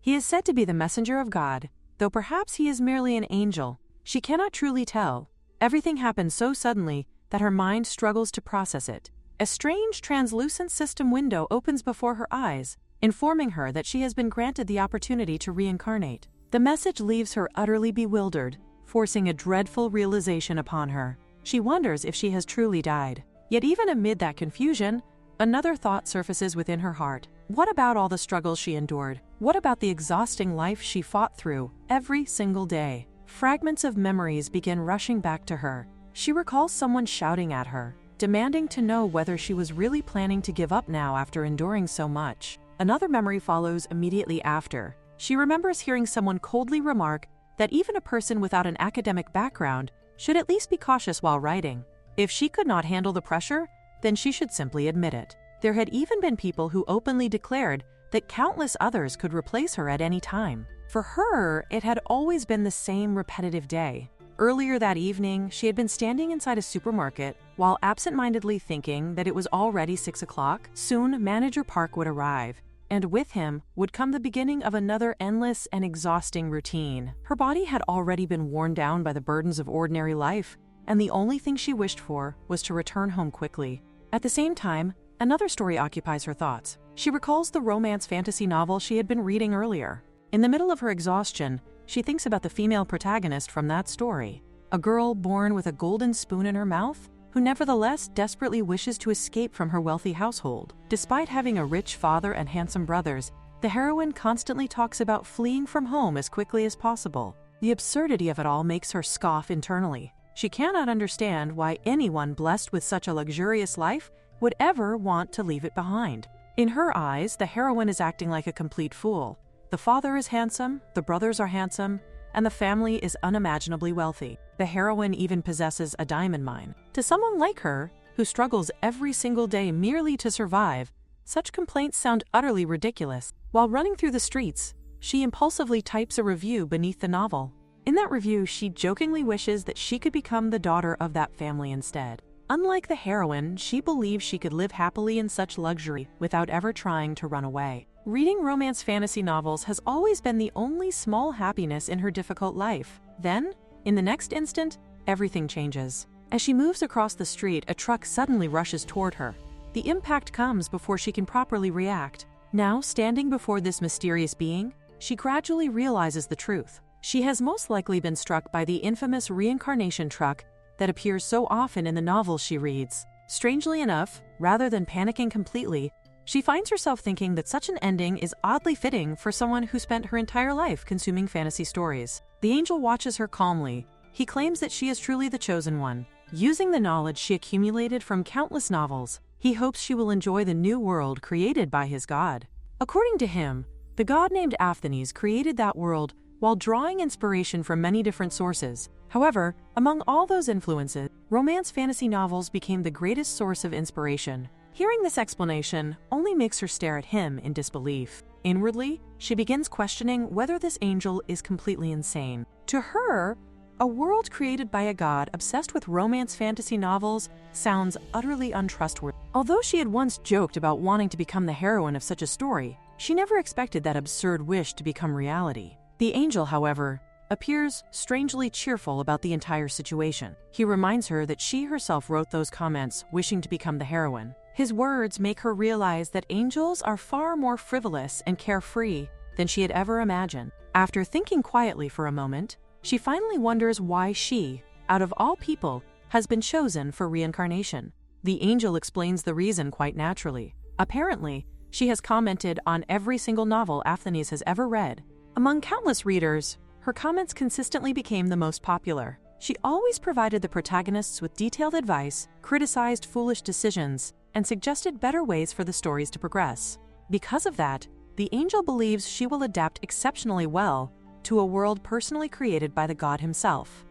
He is said to be the messenger of God, though perhaps he is merely an angel. She cannot truly tell. Everything happens so suddenly that her mind struggles to process it. A strange translucent system window opens before her eyes, informing her that she has been granted the opportunity to reincarnate. The message leaves her utterly bewildered, forcing a dreadful realization upon her. She wonders if she has truly died. Yet even amid that confusion, another thought surfaces within her heart. What about all the struggles she endured? What about the exhausting life she fought through every single day? Fragments of memories begin rushing back to her. She recalls someone shouting at her, demanding to know whether she was really planning to give up now after enduring so much. Another memory follows immediately after. She remembers hearing someone coldly remark that even a person without an academic background should at least be cautious while writing. If she could not handle the pressure, then she should simply admit it. There had even been people who openly declared that countless others could replace her at any time. For her, it had always been the same repetitive day. Earlier that evening, she had been standing inside a supermarket while absent-mindedly thinking that it was already 6 o'clock. Soon, Manager Park would arrive, and with him would come the beginning of another endless and exhausting routine. Her body had already been worn down by the burdens of ordinary life, and the only thing she wished for was to return home quickly. At the same time, another story occupies her thoughts. She recalls the romance fantasy novel she had been reading earlier. In the middle of her exhaustion, she thinks about the female protagonist from that story, a girl born with a golden spoon in her mouth, who nevertheless desperately wishes to escape from her wealthy household. Despite having a rich father and handsome brothers, the heroine constantly talks about fleeing from home as quickly as possible. The absurdity of it all makes her scoff internally. She cannot understand why anyone blessed with such a luxurious life would ever want to leave it behind. In her eyes, the heroine is acting like a complete fool. The father is handsome, the brothers are handsome, and the family is unimaginably wealthy. The heroine even possesses a diamond mine. To someone like her, who struggles every single day merely to survive, such complaints sound utterly ridiculous. While running through the streets, she impulsively types a review beneath the novel. In that review, she jokingly wishes that she could become the daughter of that family instead. Unlike the heroine, she believes she could live happily in such luxury without ever trying to run away. Reading romance fantasy novels has always been the only small happiness in her difficult life. Then, in the next instant, everything changes. As she moves across the street, a truck suddenly rushes toward her. The impact comes before she can properly react. Now, standing before this mysterious being, she gradually realizes the truth. She has most likely been struck by the infamous reincarnation truck that appears so often in the novels she reads. Strangely enough, rather than panicking completely, she finds herself thinking that such an ending is oddly fitting for someone who spent her entire life consuming fantasy stories. The angel watches her calmly. He claims that she is truly the chosen one. Using the knowledge she accumulated from countless novels, he hopes she will enjoy the new world created by his god. According to him, the god named Aphthines created that world while drawing inspiration from many different sources. However, among all those influences, romance fantasy novels became the greatest source of inspiration. Hearing this explanation only makes her stare at him in disbelief. Inwardly, she begins questioning whether this angel is completely insane. To her, a world created by a god obsessed with romance fantasy novels sounds utterly untrustworthy. Although she had once joked about wanting to become the heroine of such a story, she never expected that absurd wish to become reality. The angel, however, appears strangely cheerful about the entire situation. He reminds her that she herself wrote those comments wishing to become the heroine. His words make her realize that angels are far more frivolous and carefree than she had ever imagined. After thinking quietly for a moment, she finally wonders why she, out of all people, has been chosen for reincarnation. The angel explains the reason quite naturally. Apparently, she has commented on every single novel Aphthines has ever read. Among countless readers, her comments consistently became the most popular. She always provided the protagonists with detailed advice, criticized foolish decisions, and suggested better ways for the stories to progress. Because of that, the angel believes she will adapt exceptionally well to a world personally created by the god himself.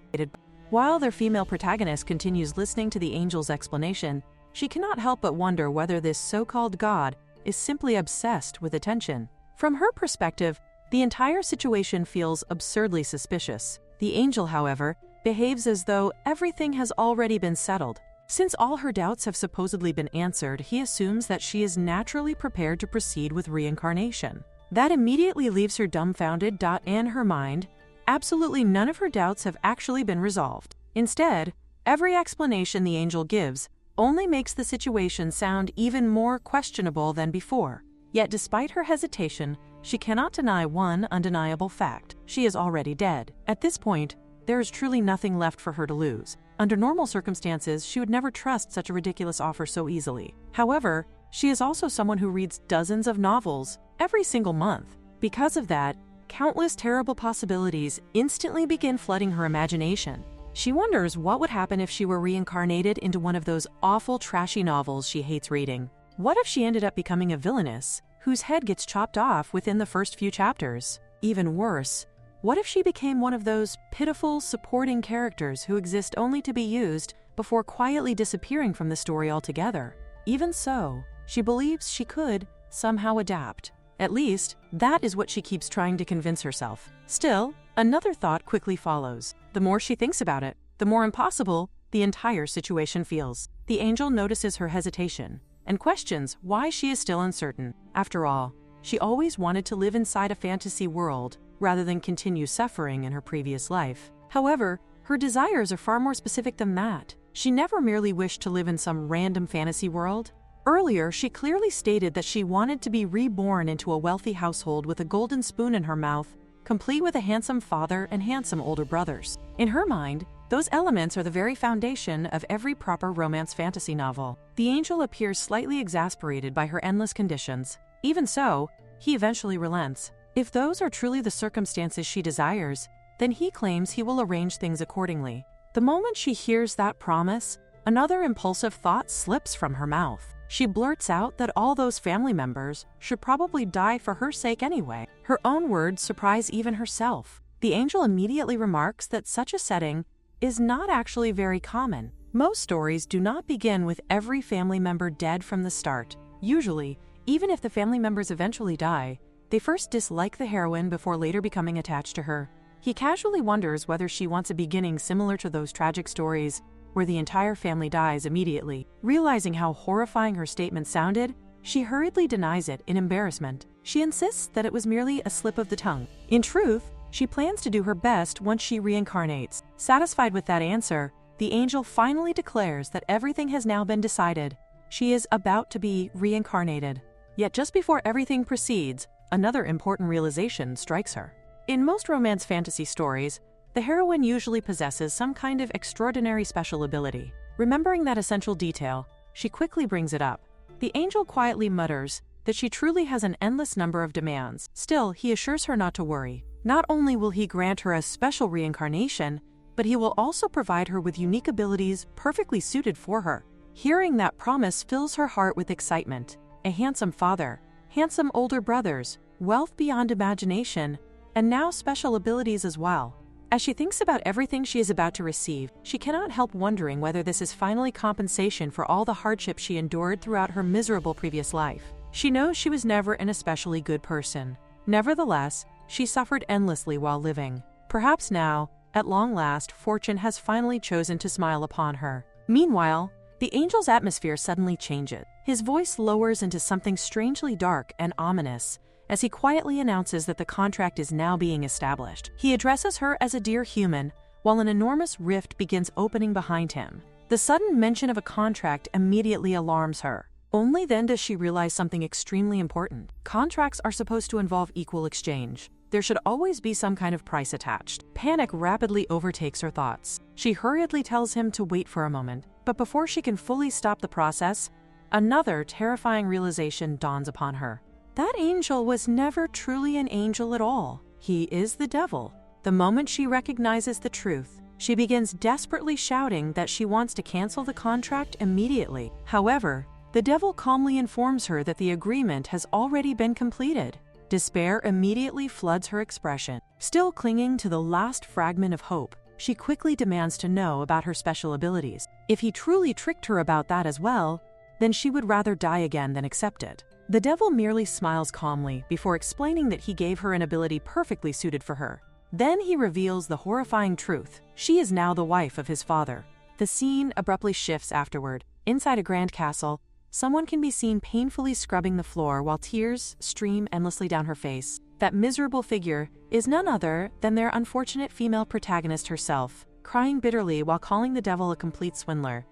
While their female protagonist continues listening to the angel's explanation, she cannot help but wonder whether this so-called god is simply obsessed with attention. From her perspective, the entire situation feels absurdly suspicious. The angel, however, behaves as though everything has already been settled. Since all her doubts have supposedly been answered, he assumes that she is naturally prepared to proceed with reincarnation. That immediately leaves her dumbfounded. In her mind, absolutely none of her doubts have actually been resolved. Instead, every explanation the angel gives only makes the situation sound even more questionable than before. Yet despite her hesitation, she cannot deny one undeniable fact: she is already dead. At this point, there is truly nothing left for her to lose. Under normal circumstances, she would never trust such a ridiculous offer so easily. However, she is also someone who reads dozens of novels every single month. Because of that, countless terrible possibilities instantly begin flooding her imagination. She wonders what would happen if she were reincarnated into one of those awful, trashy novels she hates reading. What if she ended up becoming a villainess whose head gets chopped off within the first few chapters? Even worse, what if she became one of those pitiful, supporting characters who exist only to be used before quietly disappearing from the story altogether? Even so, she believes she could somehow adapt. At least, that is what she keeps trying to convince herself. Still, another thought quickly follows. The more she thinks about it, the more impossible the entire situation feels. The angel notices her hesitation and questions why she is still uncertain. After all, she always wanted to live inside a fantasy world rather than continue suffering in her previous life. However, her desires are far more specific than that. She never merely wished to live in some random fantasy world. Earlier, she clearly stated that she wanted to be reborn into a wealthy household with a golden spoon in her mouth, complete with a handsome father and handsome older brothers. In her mind, those elements are the very foundation of every proper romance fantasy novel. The angel appears slightly exasperated by her endless conditions. Even so, he eventually relents. If those are truly the circumstances she desires, then he claims he will arrange things accordingly. The moment she hears that promise, another impulsive thought slips from her mouth. She blurts out that all those family members should probably die for her sake anyway. Her own words surprise even herself. The angel immediately remarks that such a setting is not actually very common. Most stories do not begin with every family member dead from the start. Usually, even if the family members eventually die, they first dislike the heroine before later becoming attached to her. He casually wonders whether she wants a beginning similar to those tragic stories where the entire family dies immediately. Realizing how horrifying her statement sounded, she hurriedly denies it in embarrassment. She insists that it was merely a slip of the tongue. In truth, she plans to do her best once she reincarnates. Satisfied with that answer, the angel finally declares that everything has now been decided. She is about to be reincarnated. Yet just before everything proceeds, another important realization strikes her. In most romance fantasy stories, the heroine usually possesses some kind of extraordinary special ability. Remembering that essential detail, she quickly brings it up. The angel quietly mutters that she truly has an endless number of demands. Still, he assures her not to worry. Not only will he grant her a special reincarnation, but he will also provide her with unique abilities perfectly suited for her. Hearing that promise fills her heart with excitement. A handsome father, handsome older brothers, wealth beyond imagination, and now special abilities as well. As she thinks about everything she is about to receive, she cannot help wondering whether this is finally compensation for all the hardship she endured throughout her miserable previous life. She knows she was never an especially good person. Nevertheless, she suffered endlessly while living. Perhaps now, at long last, fortune has finally chosen to smile upon her. Meanwhile, the angel's atmosphere suddenly changes. His voice lowers into something strangely dark and ominous as he quietly announces that the contract is now being established. He addresses her as a dear human, while an enormous rift begins opening behind him. The sudden mention of a contract immediately alarms her. Only then does she realize something extremely important. Contracts are supposed to involve equal exchange. There should always be some kind of price attached. Panic rapidly overtakes her thoughts. She hurriedly tells him to wait for a moment, but before she can fully stop the process, another terrifying realization dawns upon her. That angel was never truly an angel at all. He is the devil. The moment she recognizes the truth, she begins desperately shouting that she wants to cancel the contract immediately. However, the devil calmly informs her that the agreement has already been completed. Despair immediately floods her expression. Still clinging to the last fragment of hope, she quickly demands to know about her special abilities. If he truly tricked her about that as well, then she would rather die again than accept it. The devil merely smiles calmly before explaining that he gave her an ability perfectly suited for her. Then he reveals the horrifying truth. She is now the wife of his father. The scene abruptly shifts afterward. Inside a grand castle, someone can be seen painfully scrubbing the floor while tears stream endlessly down her face. That miserable figure is none other than their unfortunate female protagonist herself, crying bitterly while calling the devil a complete swindler.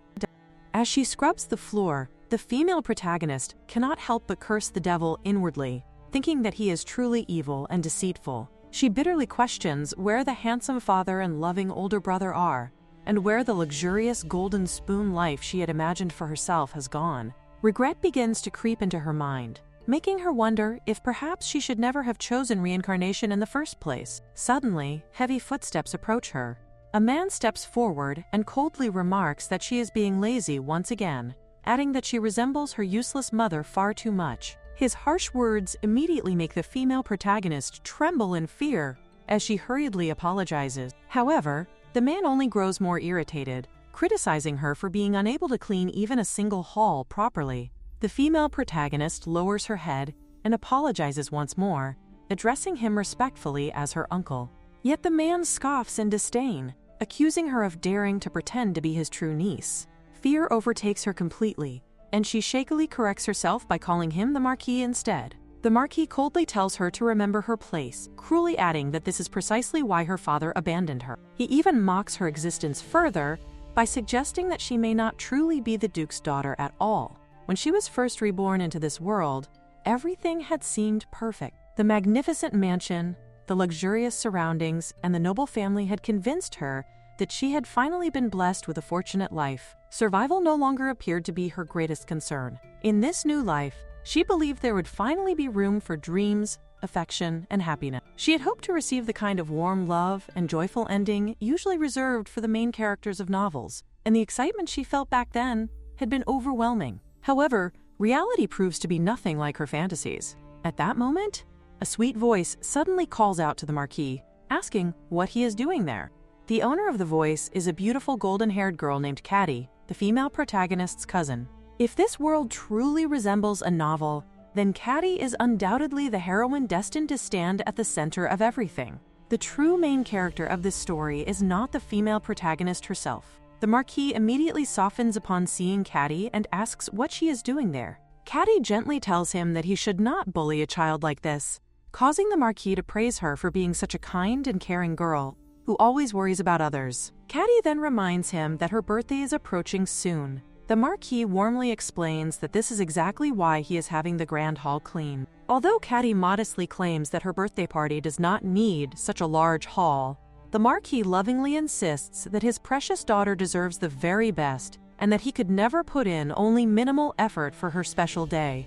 As she scrubs the floor, the female protagonist cannot help but curse the devil inwardly, thinking that he is truly evil and deceitful. She bitterly questions where the handsome father and loving older brother are, and where the luxurious golden spoon life she had imagined for herself has gone. Regret begins to creep into her mind, making her wonder if perhaps she should never have chosen reincarnation in the first place. Suddenly, heavy footsteps approach her. A man steps forward and coldly remarks that she is being lazy once again, adding that she resembles her useless mother far too much. His harsh words immediately make the female protagonist tremble in fear as she hurriedly apologizes. However, the man only grows more irritated, criticizing her for being unable to clean even a single hall properly. The female protagonist lowers her head and apologizes once more, addressing him respectfully as her uncle. Yet the man scoffs in disdain, accusing her of daring to pretend to be his true niece. Fear overtakes her completely, and she shakily corrects herself by calling him the Marquis instead. The Marquis coldly tells her to remember her place, cruelly adding that this is precisely why her father abandoned her. He even mocks her existence further by suggesting that she may not truly be the Duke's daughter at all. When she was first reborn into this world, everything had seemed perfect. The magnificent mansion, the luxurious surroundings, and the noble family had convinced her that she had finally been blessed with a fortunate life. Survival no longer appeared to be her greatest concern. In this new life, she believed there would finally be room for dreams, affection, and happiness. She had hoped to receive the kind of warm love and joyful ending usually reserved for the main characters of novels, and the excitement she felt back then had been overwhelming. However, reality proves to be nothing like her fantasies. At that moment, a sweet voice suddenly calls out to the Marquis, asking what he is doing there. The owner of the voice is a beautiful golden-haired girl named Caddy, the female protagonist's cousin. If this world truly resembles a novel, then Caddy is undoubtedly the heroine destined to stand at the center of everything. The true main character of this story is not the female protagonist herself. The Marquis immediately softens upon seeing Caddy and asks what she is doing there. Caddy gently tells him that he should not bully a child like this, causing the Marquis to praise her for being such a kind and caring girl who always worries about others. Caddy then reminds him that her birthday is approaching soon. The Marquis warmly explains that this is exactly why he is having the grand hall cleaned. Although Caddy modestly claims that her birthday party does not need such a large hall, the Marquis lovingly insists that his precious daughter deserves the very best and that he could never put in only minimal effort for her special day.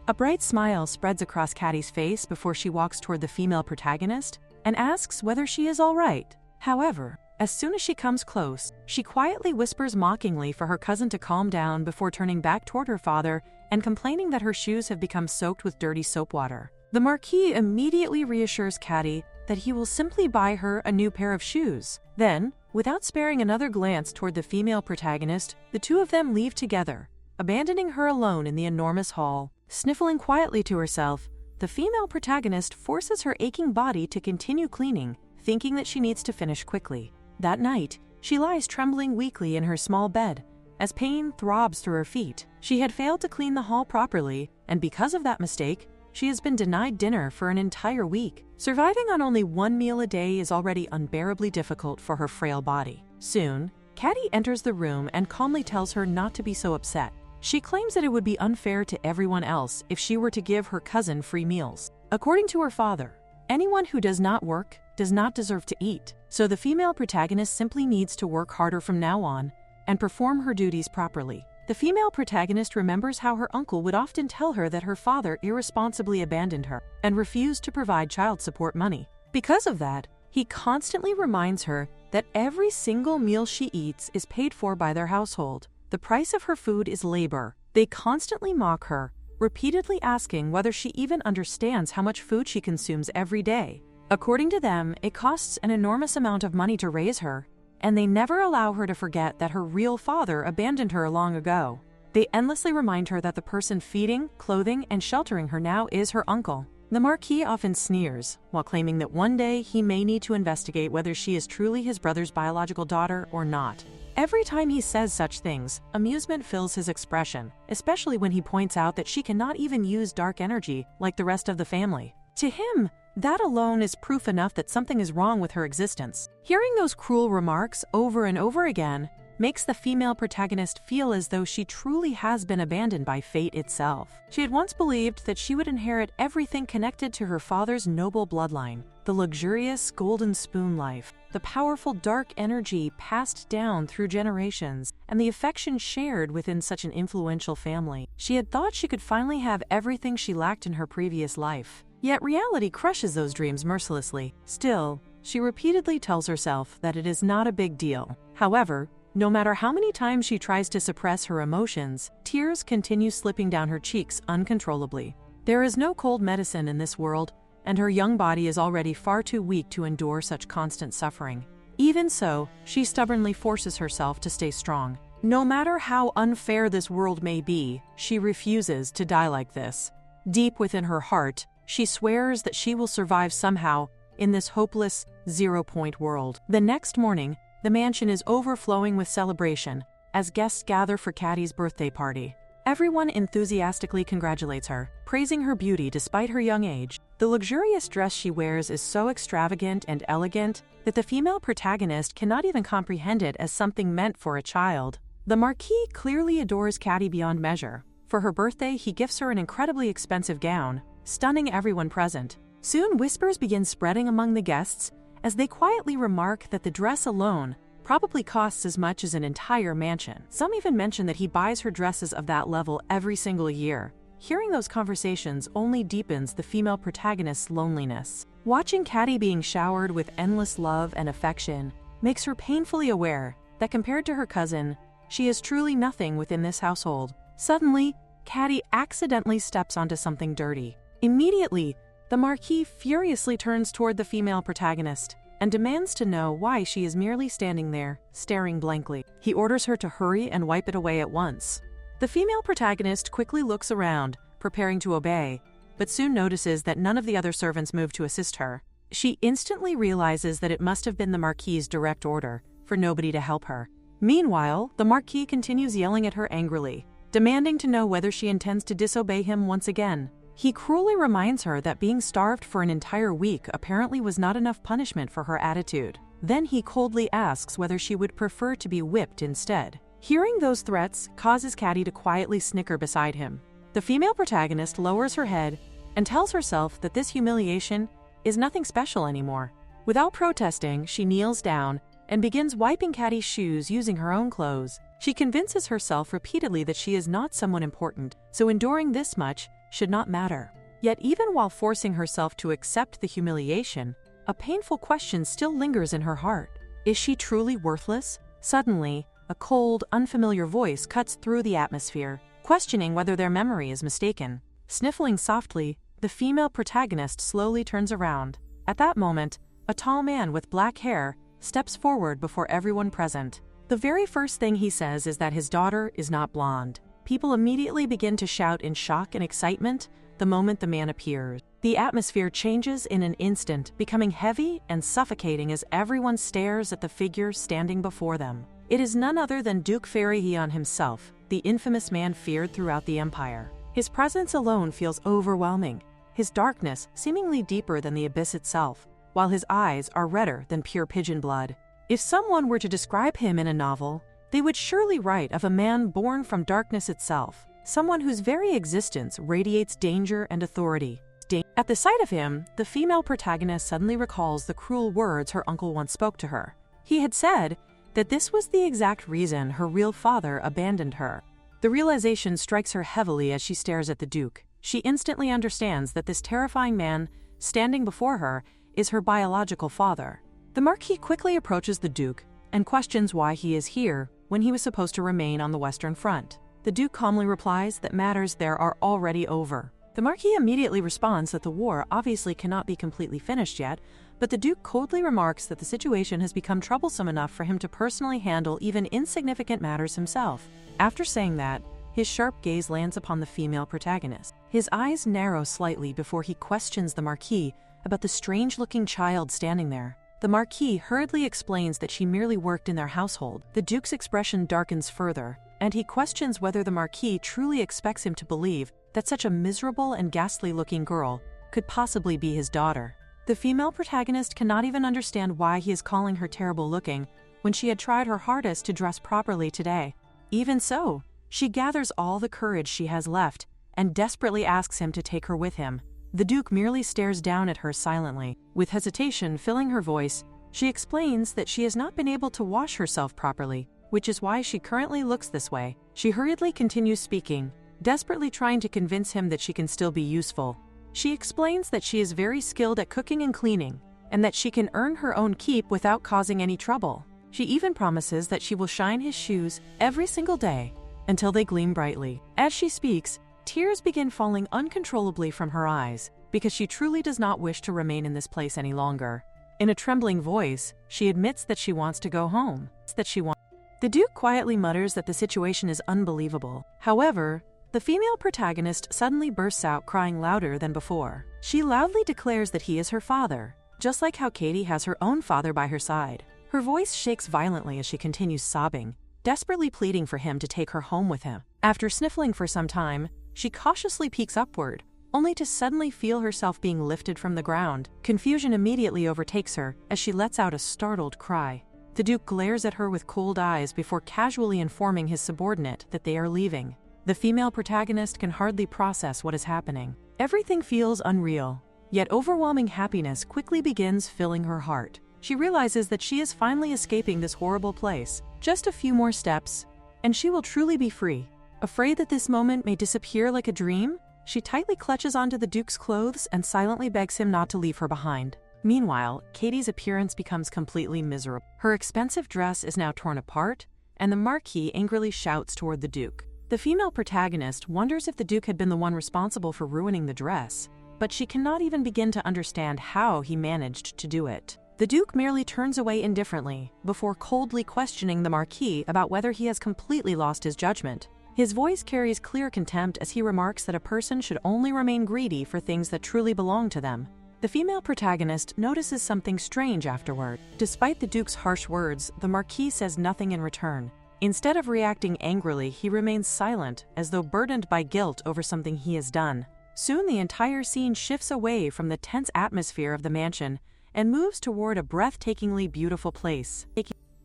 A bright smile spreads across Caddy's face before she walks toward the female protagonist and asks whether she is all right. However, as soon as she comes close, she quietly whispers mockingly for her cousin to calm down before turning back toward her father and complaining that her shoes have become soaked with dirty soap water. The Marquis immediately reassures Caddy that he will simply buy her a new pair of shoes. Then, without sparing another glance toward the female protagonist, the two of them leave together, abandoning her alone in the enormous hall. Sniffling quietly to herself, the female protagonist forces her aching body to continue cleaning, thinking that she needs to finish quickly. That night, she lies trembling weakly in her small bed, as pain throbs through her feet. She had failed to clean the hall properly, and because of that mistake, she has been denied dinner for an entire week. Surviving on only one meal a day is already unbearably difficult for her frail body. Soon, Caddy enters the room and calmly tells her not to be so upset. She claims that it would be unfair to everyone else if she were to give her cousin free meals. According to her father, anyone who does not work does not deserve to eat, so the female protagonist simply needs to work harder from now on and perform her duties properly. The female protagonist remembers how her uncle would often tell her that her father irresponsibly abandoned her and refused to provide child support money. Because of that, he constantly reminds her that every single meal she eats is paid for by their household. The price of her food is labor. They constantly mock her, repeatedly asking whether she even understands how much food she consumes every day. According to them, it costs an enormous amount of money to raise her, and they never allow her to forget that her real father abandoned her long ago. They endlessly remind her that the person feeding, clothing, and sheltering her now is her uncle. The Marquis often sneers, while claiming that one day he may need to investigate whether she is truly his brother's biological daughter or not. Every time he says such things, amusement fills his expression, especially when he points out that she cannot even use dark energy like the rest of the family. To him, that alone is proof enough that something is wrong with her existence. Hearing those cruel remarks over and over again makes the female protagonist feel as though she truly has been abandoned by fate itself. She had once believed that she would inherit everything connected to her father's noble bloodline, the luxurious golden spoon life, the powerful dark energy passed down through generations, and the affection shared within such an influential family. She had thought she could finally have everything she lacked in her previous life. Yet reality crushes those dreams mercilessly. Still, she repeatedly tells herself that it is not a big deal. However, no matter how many times she tries to suppress her emotions, tears continue slipping down her cheeks uncontrollably. There is no cold medicine in this world, and her young body is already far too weak to endure such constant suffering. Even so, she stubbornly forces herself to stay strong. No matter how unfair this world may be, she refuses to die like this. Deep within her heart, she swears that she will survive somehow in this hopeless, zero-point world. The next morning, the mansion is overflowing with celebration as guests gather for Caddy's birthday party. Everyone enthusiastically congratulates her, praising her beauty despite her young age. The luxurious dress she wears is so extravagant and elegant that the female protagonist cannot even comprehend it as something meant for a child. The Marquis clearly adores Caddy beyond measure. For her birthday, he gifts her an incredibly expensive gown, stunning everyone present. Soon whispers begin spreading among the guests as they quietly remark that the dress alone probably costs as much as an entire mansion. Some even mention that he buys her dresses of that level every single year. Hearing those conversations only deepens the female protagonist's loneliness. Watching Caddy being showered with endless love and affection makes her painfully aware that compared to her cousin, she is truly nothing within this household. Suddenly, Caddy accidentally steps onto something dirty. Immediately, the Marquis furiously turns toward the female protagonist and demands to know why she is merely standing there, staring blankly. He orders her to hurry and wipe it away at once. The female protagonist quickly looks around, preparing to obey, but soon notices that none of the other servants move to assist her. She instantly realizes that it must have been the Marquis's direct order for nobody to help her. Meanwhile, the Marquis continues yelling at her angrily, demanding to know whether she intends to disobey him once again. He cruelly reminds her that being starved for an entire week apparently was not enough punishment for her attitude. Then he coldly asks whether she would prefer to be whipped instead. Hearing those threats causes Caddy to quietly snicker beside him. The female protagonist lowers her head and tells herself that this humiliation is nothing special anymore. Without protesting, she kneels down and begins wiping Caddy's shoes using her own clothes. She convinces herself repeatedly that she is not someone important, so enduring this much should not matter. Yet even while forcing herself to accept the humiliation, a painful question still lingers in her heart. Is she truly worthless? Suddenly, a cold, unfamiliar voice cuts through the atmosphere, questioning whether their memory is mistaken. Sniffling softly, the female protagonist slowly turns around. At that moment, a tall man with black hair steps forward before everyone present. The very first thing he says is that his daughter is not blonde. People immediately begin to shout in shock and excitement the moment the man appears. The atmosphere changes in an instant, becoming heavy and suffocating as everyone stares at the figure standing before them. It is none other than Duke Farihion himself, the infamous man feared throughout the empire. His presence alone feels overwhelming, his darkness seemingly deeper than the abyss itself, while his eyes are redder than pure pigeon blood. If someone were to describe him in a novel, they would surely write of a man born from darkness itself, someone whose very existence radiates danger and authority. At the sight of him, the female protagonist suddenly recalls the cruel words her uncle once spoke to her. He had said that this was the exact reason her real father abandoned her. The realization strikes her heavily as she stares at the Duke. She instantly understands that this terrifying man standing before her is her biological father. The Marquis quickly approaches the Duke and questions why he is here when he was supposed to remain on the Western Front. The Duke calmly replies that matters there are already over. The Marquis immediately responds that the war obviously cannot be completely finished yet, but the Duke coldly remarks that the situation has become troublesome enough for him to personally handle even insignificant matters himself. After saying that, his sharp gaze lands upon the female protagonist. His eyes narrow slightly before he questions the Marquis about the strange-looking child standing there. The Marquis hurriedly explains that she merely worked in their household. The Duke's expression darkens further, and he questions whether the Marquis truly expects him to believe that such a miserable and ghastly-looking girl could possibly be his daughter. The female protagonist cannot even understand why he is calling her terrible-looking when she had tried her hardest to dress properly today. Even so, she gathers all the courage she has left and desperately asks him to take her with him. The Duke merely stares down at her silently. With hesitation filling her voice, she explains that she has not been able to wash herself properly, which is why she currently looks this way. She hurriedly continues speaking, desperately trying to convince him that she can still be useful. She explains that she is very skilled at cooking and cleaning, and that she can earn her own keep without causing any trouble. She even promises that she will shine his shoes every single day until they gleam brightly. As she speaks, tears begin falling uncontrollably from her eyes because she truly does not wish to remain in this place any longer. In a trembling voice, she admits that she wants to go home. The Duke quietly mutters that the situation is unbelievable. However, the female protagonist suddenly bursts out crying louder than before. She loudly declares that he is her father, just like how Katie has her own father by her side. Her voice shakes violently as she continues sobbing, desperately pleading for him to take her home with him. After sniffling for some time, she cautiously peeks upward, only to suddenly feel herself being lifted from the ground. Confusion immediately overtakes her as she lets out a startled cry. The Duke glares at her with cold eyes before casually informing his subordinate that they are leaving. The female protagonist can hardly process what is happening. Everything feels unreal, yet overwhelming happiness quickly begins filling her heart. She realizes that she is finally escaping this horrible place. Just a few more steps, and she will truly be free. Afraid that this moment may disappear like a dream, she tightly clutches onto the Duke's clothes and silently begs him not to leave her behind. Meanwhile, Katie's appearance becomes completely miserable. Her expensive dress is now torn apart, and the Marquis angrily shouts toward the Duke. The female protagonist wonders if the Duke had been the one responsible for ruining the dress, but she cannot even begin to understand how he managed to do it. The Duke merely turns away indifferently before coldly questioning the Marquis about whether he has completely lost his judgment. His voice carries clear contempt as he remarks that a person should only remain greedy for things that truly belong to them. The female protagonist notices something strange afterward. Despite the Duke's harsh words, the Marquis says nothing in return. Instead of reacting angrily, he remains silent, as though burdened by guilt over something he has done. Soon the entire scene shifts away from the tense atmosphere of the mansion and moves toward a breathtakingly beautiful place.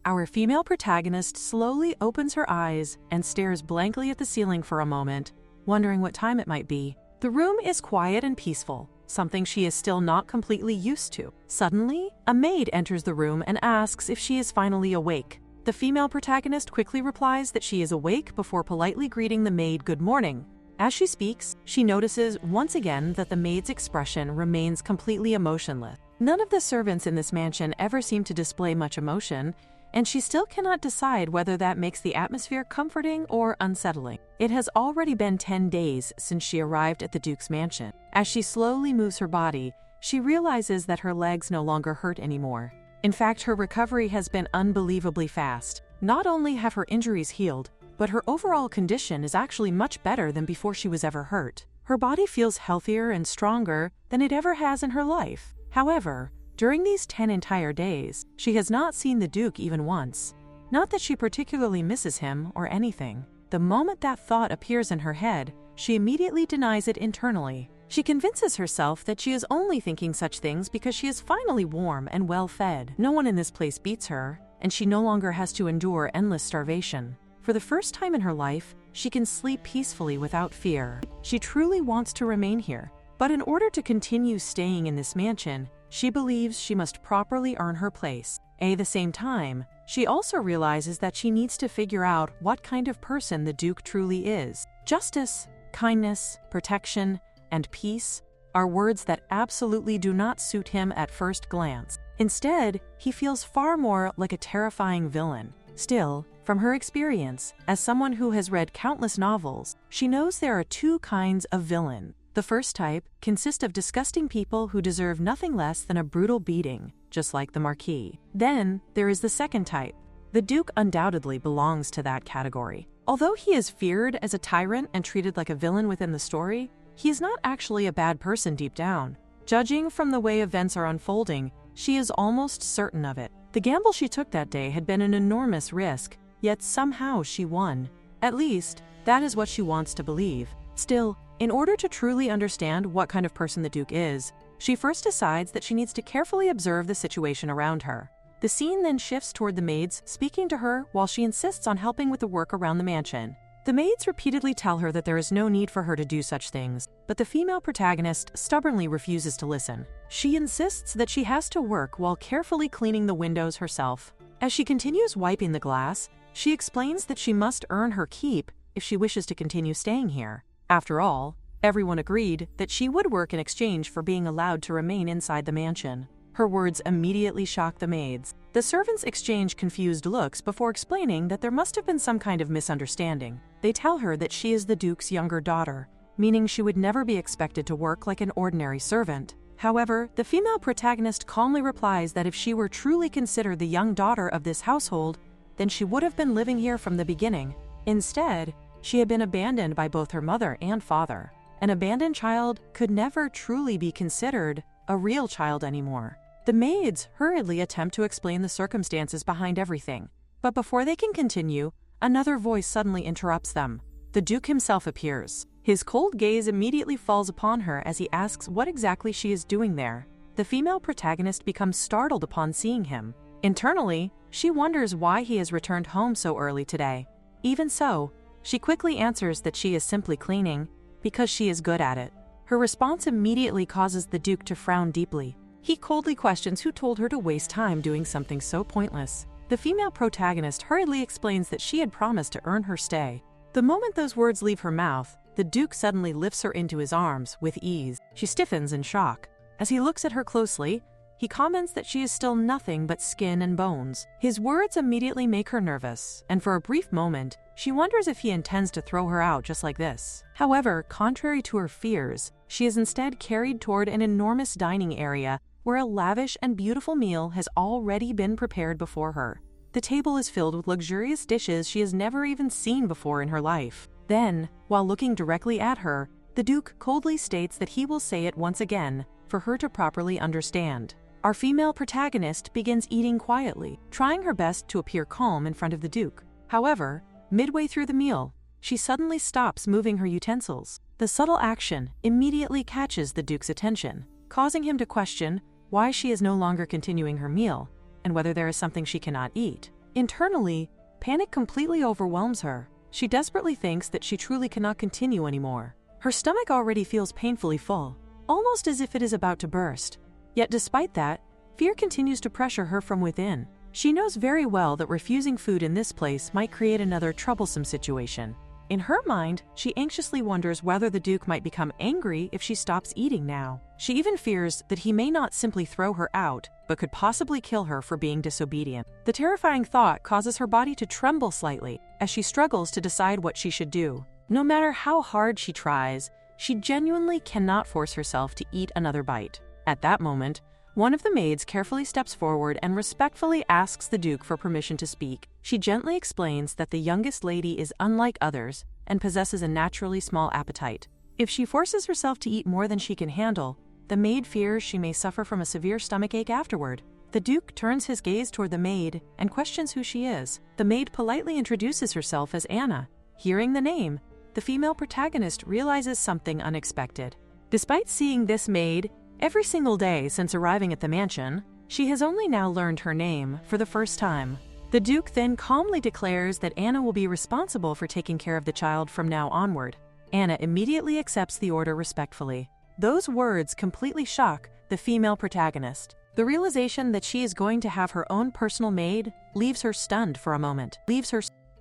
Our female protagonist slowly opens her eyes and stares blankly at the ceiling for a moment, wondering what time it might be. The room is quiet and peaceful, something she is still not completely used to. Suddenly, a maid enters the room and asks if she is finally awake. The female protagonist quickly replies that she is awake before politely greeting the maid good morning. As she speaks, she notices once again that the maid's expression remains completely emotionless. None of the servants in this mansion ever seem to display much emotion, and she still cannot decide whether that makes the atmosphere comforting or unsettling. It has already been 10 days since she arrived at the Duke's mansion. As she slowly moves her body, she realizes that her legs no longer hurt anymore. In fact, her recovery has been unbelievably fast. Not only have her injuries healed, but her overall condition is actually much better than before she was ever hurt. Her body feels healthier and stronger than it ever has in her life. However, during these 10 entire days, she has not seen the Duke even once. Not that she particularly misses him or anything. The moment that thought appears in her head, she immediately denies it internally. She convinces herself that she is only thinking such things because she is finally warm and well-fed. No one in this place beats her, and she no longer has to endure endless starvation. For the first time in her life, she can sleep peacefully without fear. She truly wants to remain here. But in order to continue staying in this mansion, she believes she must properly earn her place. At the same time, she also realizes that she needs to figure out what kind of person the Duke truly is. Justice, kindness, protection, and peace are words that absolutely do not suit him at first glance. Instead, he feels far more like a terrifying villain. Still, from her experience, as someone who has read countless novels, she knows there are two kinds of villain. The first type consists of disgusting people who deserve nothing less than a brutal beating, just like the Marquis. Then, there is the second type. The Duke undoubtedly belongs to that category. Although he is feared as a tyrant and treated like a villain within the story, he is not actually a bad person deep down. Judging from the way events are unfolding, She is almost certain of it. The gamble she took that day had been an enormous risk, yet somehow she won. At least, that is what she wants to believe. Still, in order to truly understand what kind of person the Duke is, she first decides that she needs to carefully observe the situation around her. The scene then shifts toward the maids speaking to her while she insists on helping with the work around the mansion. The maids repeatedly tell her that there is no need for her to do such things, but the female protagonist stubbornly refuses to listen. She insists that she has to work while carefully cleaning the windows herself. As she continues wiping the glass, she explains that she must earn her keep if she wishes to continue staying here. After all, everyone agreed that she would work in exchange for being allowed to remain inside the mansion. Her words immediately shock the maids. The servants exchange confused looks before explaining that there must have been some kind of misunderstanding. They tell her that she is the Duke's younger daughter, meaning she would never be expected to work like an ordinary servant. However, the female protagonist calmly replies that if she were truly considered the young daughter of this household, then she would have been living here from the beginning. Instead, she had been abandoned by both her mother and father. An abandoned child could never truly be considered a real child anymore. The maids hurriedly attempt to explain the circumstances behind everything, but before they can continue, another voice suddenly interrupts them. The Duke himself appears. His cold gaze immediately falls upon her as he asks what exactly she is doing there. The female protagonist becomes startled upon seeing him. Internally, she wonders why he has returned home so early today. Even so, she quickly answers that she is simply cleaning because she is good at it. Her response immediately causes the Duke to frown deeply. He coldly questions who told her to waste time doing something so pointless. The female protagonist hurriedly explains that she had promised to earn her stay. The moment those words leave her mouth, the Duke suddenly lifts her into his arms with ease. She stiffens in shock. As he looks at her closely, he comments that she is still nothing but skin and bones. His words immediately make her nervous, and for a brief moment, she wonders if he intends to throw her out just like this. However, contrary to her fears, she is instead carried toward an enormous dining area where a lavish and beautiful meal has already been prepared before her. The table is filled with luxurious dishes she has never even seen before in her life. Then, while looking directly at her, the Duke coldly states that he will say it once again for her to properly understand. Our female protagonist begins eating quietly, trying her best to appear calm in front of the Duke. However, midway through the meal, she suddenly stops moving her utensils. The subtle action immediately catches the Duke's attention, causing him to question why she is no longer continuing her meal and whether there is something she cannot eat. Internally, panic completely overwhelms her. She desperately thinks that she truly cannot continue anymore. Her stomach already feels painfully full, almost as if it is about to burst. Yet despite that, fear continues to pressure her from within. She knows very well that refusing food in this place might create another troublesome situation. In her mind, she anxiously wonders whether the Duke might become angry if she stops eating now. She even fears that he may not simply throw her out, but could possibly kill her for being disobedient. The terrifying thought causes her body to tremble slightly as she struggles to decide what she should do. No matter how hard she tries, she genuinely cannot force herself to eat another bite. At that moment, one of the maids carefully steps forward and respectfully asks the Duke for permission to speak. She gently explains that the youngest lady is unlike others and possesses a naturally small appetite. If she forces herself to eat more than she can handle, the maid fears she may suffer from a severe stomachache afterward. The Duke turns his gaze toward the maid and questions who she is. The maid politely introduces herself as Anna. Hearing the name, the female protagonist realizes something unexpected. Despite seeing this maid every single day since arriving at the mansion, she has only now learned her name for the first time. The Duke then calmly declares that Anna will be responsible for taking care of the child from now onward. Anna immediately accepts the order respectfully. Those words completely shock the female protagonist. The realization that she is going to have her own personal maid leaves her stunned for a moment.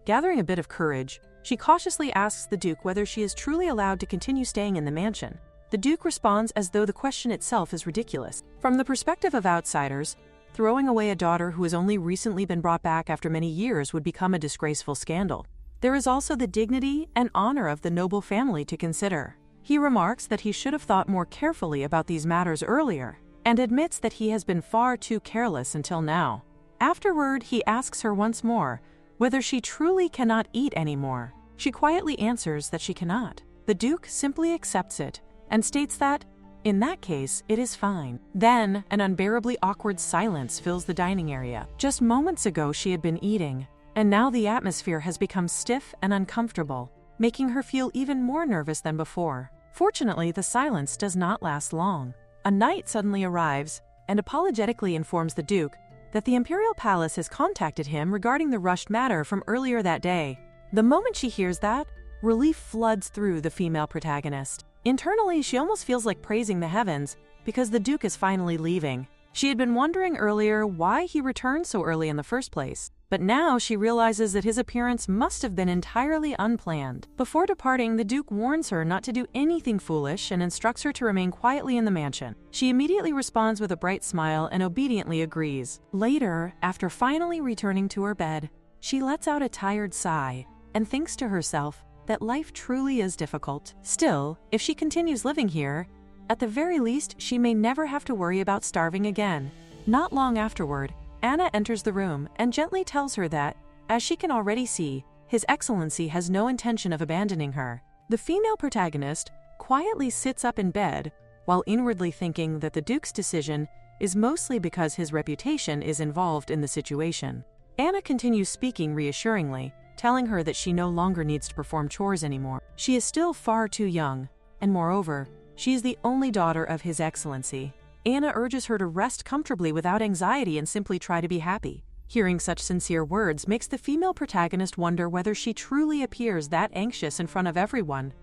Gathering a bit of courage, she cautiously asks the Duke whether she is truly allowed to continue staying in the mansion. The Duke responds as though the question itself is ridiculous. From the perspective of outsiders, throwing away a daughter who has only recently been brought back after many years would become a disgraceful scandal. There is also the dignity and honor of the noble family to consider. He remarks that he should have thought more carefully about these matters earlier, and admits that he has been far too careless until now. Afterward, he asks her once more whether she truly cannot eat anymore. She quietly answers that she cannot. The Duke simply accepts it and states that, In that case, it is fine. Then, an unbearably awkward silence fills the dining area. Just moments ago she had been eating, and now the atmosphere has become stiff and uncomfortable, making her feel even more nervous than before. Fortunately, the silence does not last long. A knight suddenly arrives and apologetically informs the Duke that the Imperial Palace has contacted him regarding the rushed matter from earlier that day. The moment she hears that, relief floods through the female protagonist. Internally, she almost feels like praising the heavens because the Duke is finally leaving. She had been wondering earlier why he returned so early in the first place, but now she realizes that his appearance must have been entirely unplanned. Before departing, the Duke warns her not to do anything foolish and instructs her to remain quietly in the mansion. She immediately responds with a bright smile and obediently agrees. Later, after finally returning to her bed, she lets out a tired sigh and thinks to herself that life truly is difficult. Still, if she continues living here, at the very least, she may never have to worry about starving again. Not long afterward, Anna enters the room and gently tells her that, as she can already see, His Excellency has no intention of abandoning her. The female protagonist quietly sits up in bed while inwardly thinking that the Duke's decision is mostly because his reputation is involved in the situation. Anna continues speaking reassuringly, telling her that she no longer needs to perform chores anymore. She is still far too young, and moreover, she is the only daughter of His Excellency. Anna urges her to rest comfortably without anxiety and simply try to be happy. Hearing such sincere words makes the female protagonist wonder whether she truly appears that anxious in front of everyone.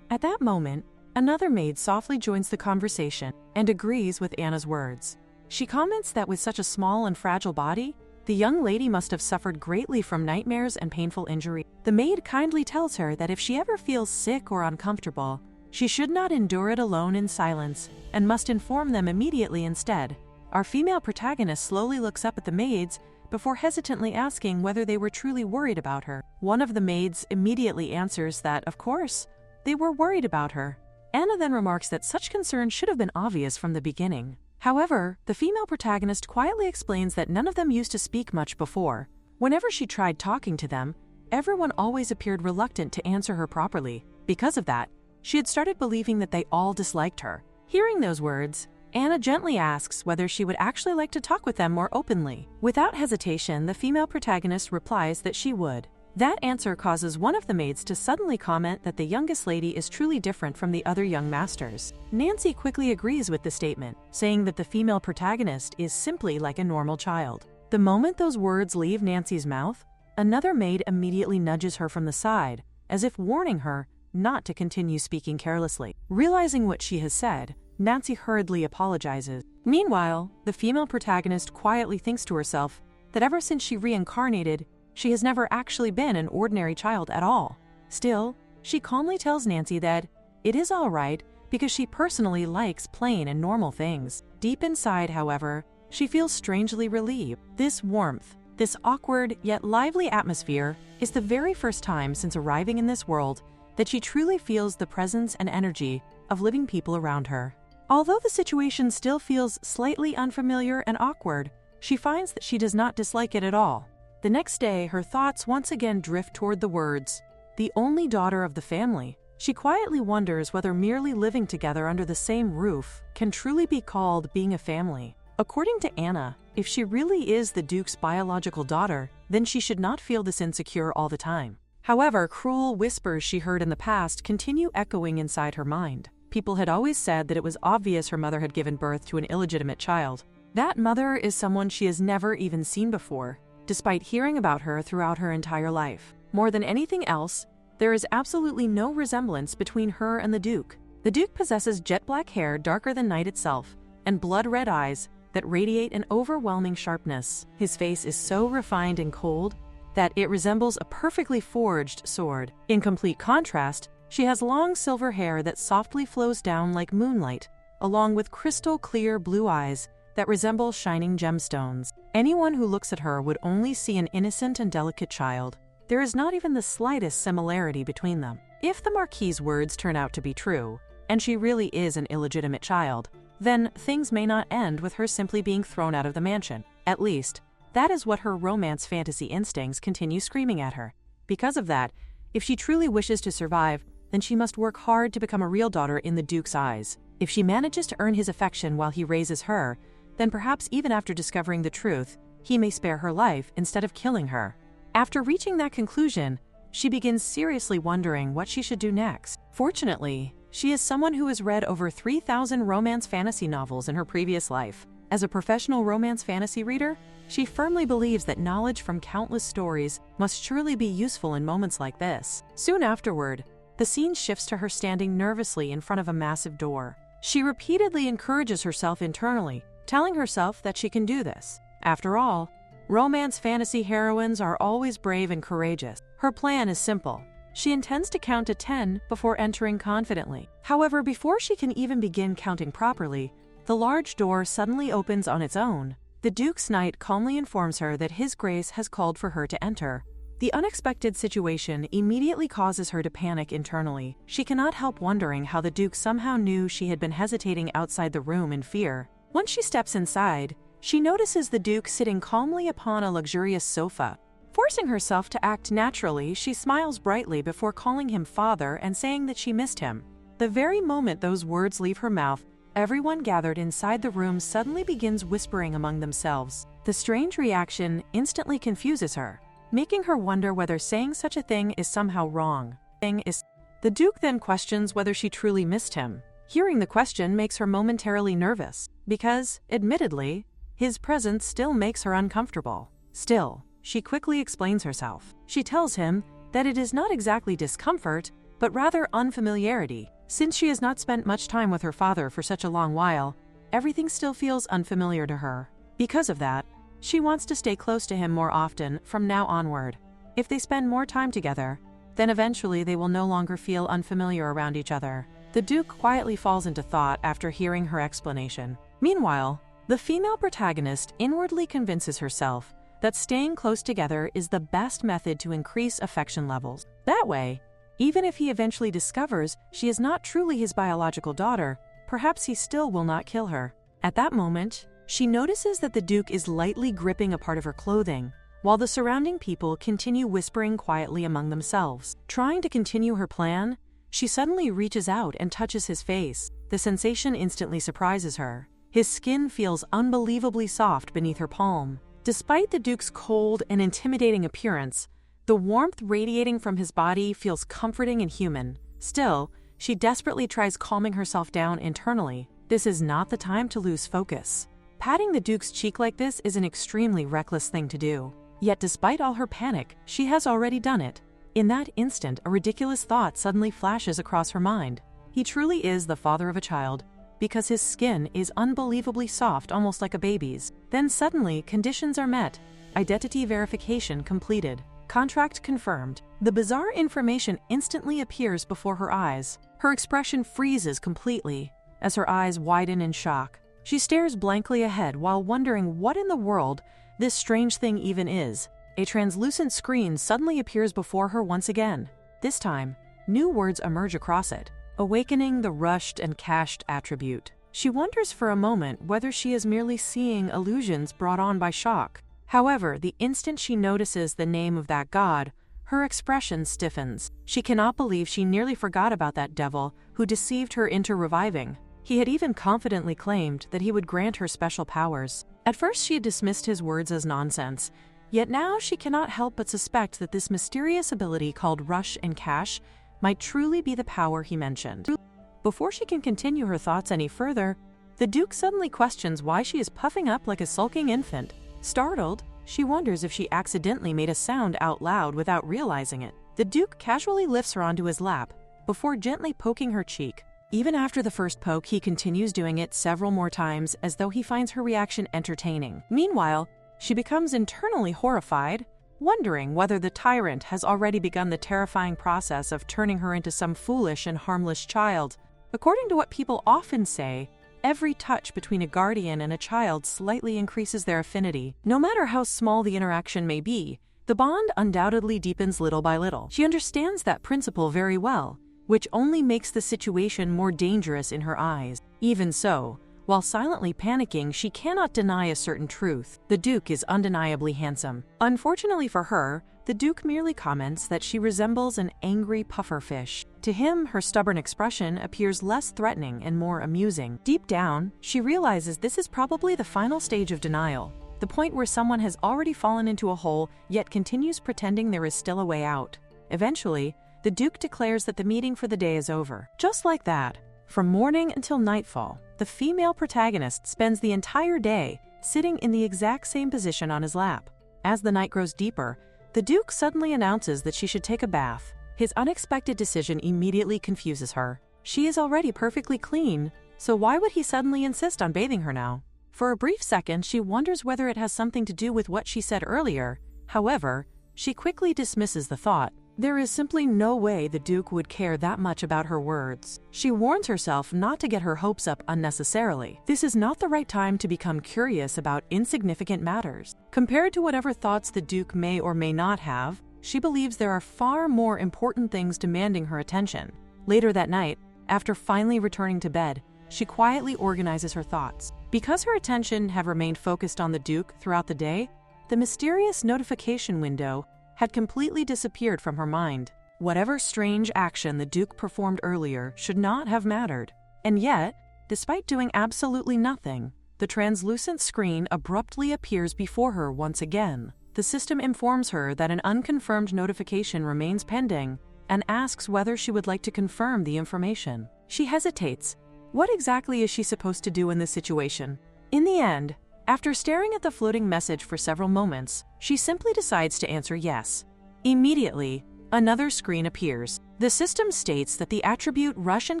At that moment, another maid softly joins the conversation and agrees with Anna's words. She comments that with such a small and fragile body, the young lady must have suffered greatly from nightmares and painful injury. The maid kindly tells her that if she ever feels sick or uncomfortable, she should not endure it alone in silence and must inform them immediately instead. Our female protagonist slowly looks up at the maids before hesitantly asking whether they were truly worried about her. One of the maids immediately answers that, of course, they were worried about her. Anna then remarks that such concern should have been obvious from the beginning. However, the female protagonist quietly explains that none of them used to speak much before. Whenever she tried talking to them, everyone always appeared reluctant to answer her properly. Because of that, she had started believing that they all disliked her. Hearing those words, Anna gently asks whether she would actually like to talk with them more openly. Without hesitation, the female protagonist replies that she would. That answer causes one of the maids to suddenly comment that the youngest lady is truly different from the other young masters. Nancy quickly agrees with the statement, saying that the female protagonist is simply like a normal child. The moment those words leave Nancy's mouth, another maid immediately nudges her from the side, as if warning her not to continue speaking carelessly. Realizing what she has said, Nancy hurriedly apologizes. Meanwhile, the female protagonist quietly thinks to herself that ever since she reincarnated, she has never actually been an ordinary child at all. Still, she calmly tells Nancy that it is all right because she personally likes plain and normal things. Deep inside, however, she feels strangely relieved. This warmth, this awkward yet lively atmosphere is the very first time since arriving in this world that she truly feels the presence and energy of living people around her. Although the situation still feels slightly unfamiliar and awkward, she finds that she does not dislike it at all. The next day, her thoughts once again drift toward the words, the only daughter of the family. She quietly wonders whether merely living together under the same roof can truly be called being a family. According to Anna, if she really is the Duke's biological daughter, then she should not feel this insecure all the time. However, cruel whispers she heard in the past continue echoing inside her mind. People had always said that it was obvious her mother had given birth to an illegitimate child. That mother is someone she has never even seen before, despite hearing about her throughout her entire life. More than anything else, there is absolutely no resemblance between her and the Duke. The Duke possesses jet black hair darker than night itself, and blood-red eyes that radiate an overwhelming sharpness. His face is so refined and cold that it resembles a perfectly forged sword. In complete contrast, she has long silver hair that softly flows down like moonlight, along with crystal-clear blue eyes that resemble shining gemstones. Anyone who looks at her would only see an innocent and delicate child. There is not even the slightest similarity between them. If the Marquis's words turn out to be true, and she really is an illegitimate child, then things may not end with her simply being thrown out of the mansion. At least, that is what her romance fantasy instincts continue screaming at her. Because of that, if she truly wishes to survive, then she must work hard to become a real daughter in the Duke's eyes. If she manages to earn his affection while he raises her, then perhaps even after discovering the truth, he may spare her life instead of killing her. After reaching that conclusion, she begins seriously wondering what she should do next. Fortunately, she is someone who has read over 3,000 romance fantasy novels in her previous life. As a professional romance fantasy reader, she firmly believes that knowledge from countless stories must surely be useful in moments like this. Soon afterward, the scene shifts to her standing nervously in front of a massive door. She repeatedly encourages herself internally, telling herself that she can do this. After all, romance fantasy heroines are always brave and courageous. Her plan is simple. She intends to count to 10 before entering confidently. However, before she can even begin counting properly, the large door suddenly opens on its own. The Duke's knight calmly informs her that His Grace has called for her to enter. The unexpected situation immediately causes her to panic internally. She cannot help wondering how the Duke somehow knew she had been hesitating outside the room in fear. Once she steps inside, she notices the Duke sitting calmly upon a luxurious sofa. Forcing herself to act naturally, she smiles brightly before calling him father and saying that she missed him. The very moment those words leave her mouth, everyone gathered inside the room suddenly begins whispering among themselves. The strange reaction instantly confuses her, making her wonder whether saying such a thing is somehow wrong. The Duke then questions whether she truly missed him. Hearing the question makes her momentarily nervous, because, admittedly, his presence still makes her uncomfortable. Still, she quickly explains herself. She tells him that it is not exactly discomfort, but rather unfamiliarity. Since she has not spent much time with her father for such a long while, everything still feels unfamiliar to her. Because of that, she wants to stay close to him more often from now onward. If they spend more time together, then eventually they will no longer feel unfamiliar around each other. The Duke quietly falls into thought after hearing her explanation. Meanwhile, the female protagonist inwardly convinces herself that staying close together is the best method to increase affection levels. That way, even if he eventually discovers she is not truly his biological daughter, perhaps he still will not kill her. At that moment, she notices that the Duke is lightly gripping a part of her clothing, while the surrounding people continue whispering quietly among themselves. Trying to continue her plan, she suddenly reaches out and touches his face. The sensation instantly surprises her. His skin feels unbelievably soft beneath her palm. Despite the Duke's cold and intimidating appearance, the warmth radiating from his body feels comforting and human. Still, she desperately tries calming herself down internally. This is not the time to lose focus. Patting the Duke's cheek like this is an extremely reckless thing to do. Yet despite all her panic, she has already done it. In that instant, a ridiculous thought suddenly flashes across her mind. He truly is the father of a child, because his skin is unbelievably soft, almost like a baby's. Then suddenly, conditions are met. Identity verification completed. Contract confirmed. The bizarre information instantly appears before her eyes. Her expression freezes completely as her eyes widen in shock. She stares blankly ahead while wondering what in the world this strange thing even is. A translucent screen suddenly appears before her once again. This time, new words emerge across it, awakening the rushed and cached attribute. She wonders for a moment whether she is merely seeing illusions brought on by shock. However, the instant she notices the name of that god, her expression stiffens. She cannot believe she nearly forgot about that devil who deceived her into reviving. He had even confidently claimed that he would grant her special powers. At first she had dismissed his words as nonsense, yet now she cannot help but suspect that this mysterious ability called Rush and Cash might truly be the power he mentioned. Before she can continue her thoughts any further, the Duke suddenly questions why she is puffing up like a sulking infant. Startled, she wonders if she accidentally made a sound out loud without realizing it. The Duke casually lifts her onto his lap, before gently poking her cheek. Even after the first poke, he continues doing it several more times as though he finds her reaction entertaining. Meanwhile, she becomes internally horrified, wondering whether the tyrant has already begun the terrifying process of turning her into some foolish and harmless child. According to what people often say, every touch between a guardian and a child slightly increases their affinity. No matter how small the interaction may be, the bond undoubtedly deepens little by little. She understands that principle very well, which only makes the situation more dangerous in her eyes. Even so, While silently panicking, she cannot deny a certain truth. The Duke is undeniably handsome. Unfortunately for her, the Duke merely comments that she resembles an angry pufferfish. To him, her stubborn expression appears less threatening and more amusing. Deep down, she realizes this is probably the final stage of denial, the point where someone has already fallen into a hole yet continues pretending there is still a way out. Eventually, the Duke declares that the meeting for the day is over. Just like that, from morning until nightfall, the female protagonist spends the entire day sitting in the exact same position on his lap. As the night grows deeper, the Duke suddenly announces that she should take a bath. His unexpected decision immediately confuses her. She is already perfectly clean, so why would he suddenly insist on bathing her now? For a brief second, she wonders whether it has something to do with what she said earlier. However, she quickly dismisses the thought. There is simply no way the Duke would care that much about her words. She warns herself not to get her hopes up unnecessarily. This is not the right time to become curious about insignificant matters. Compared to whatever thoughts the Duke may or may not have, she believes there are far more important things demanding her attention. Later that night, after finally returning to bed, she quietly organizes her thoughts. Because her attention had remained focused on the Duke throughout the day, the mysterious notification window had completely disappeared from her mind. Whatever strange action the Duke performed earlier should not have mattered. And yet, despite doing absolutely nothing, the translucent screen abruptly appears before her once again. The system informs her that an unconfirmed notification remains pending and asks whether she would like to confirm the information. She hesitates. What exactly is she supposed to do in this situation? In the end, after staring at the floating message for several moments, she simply decides to answer yes. Immediately, another screen appears. The system states that the attribute Russian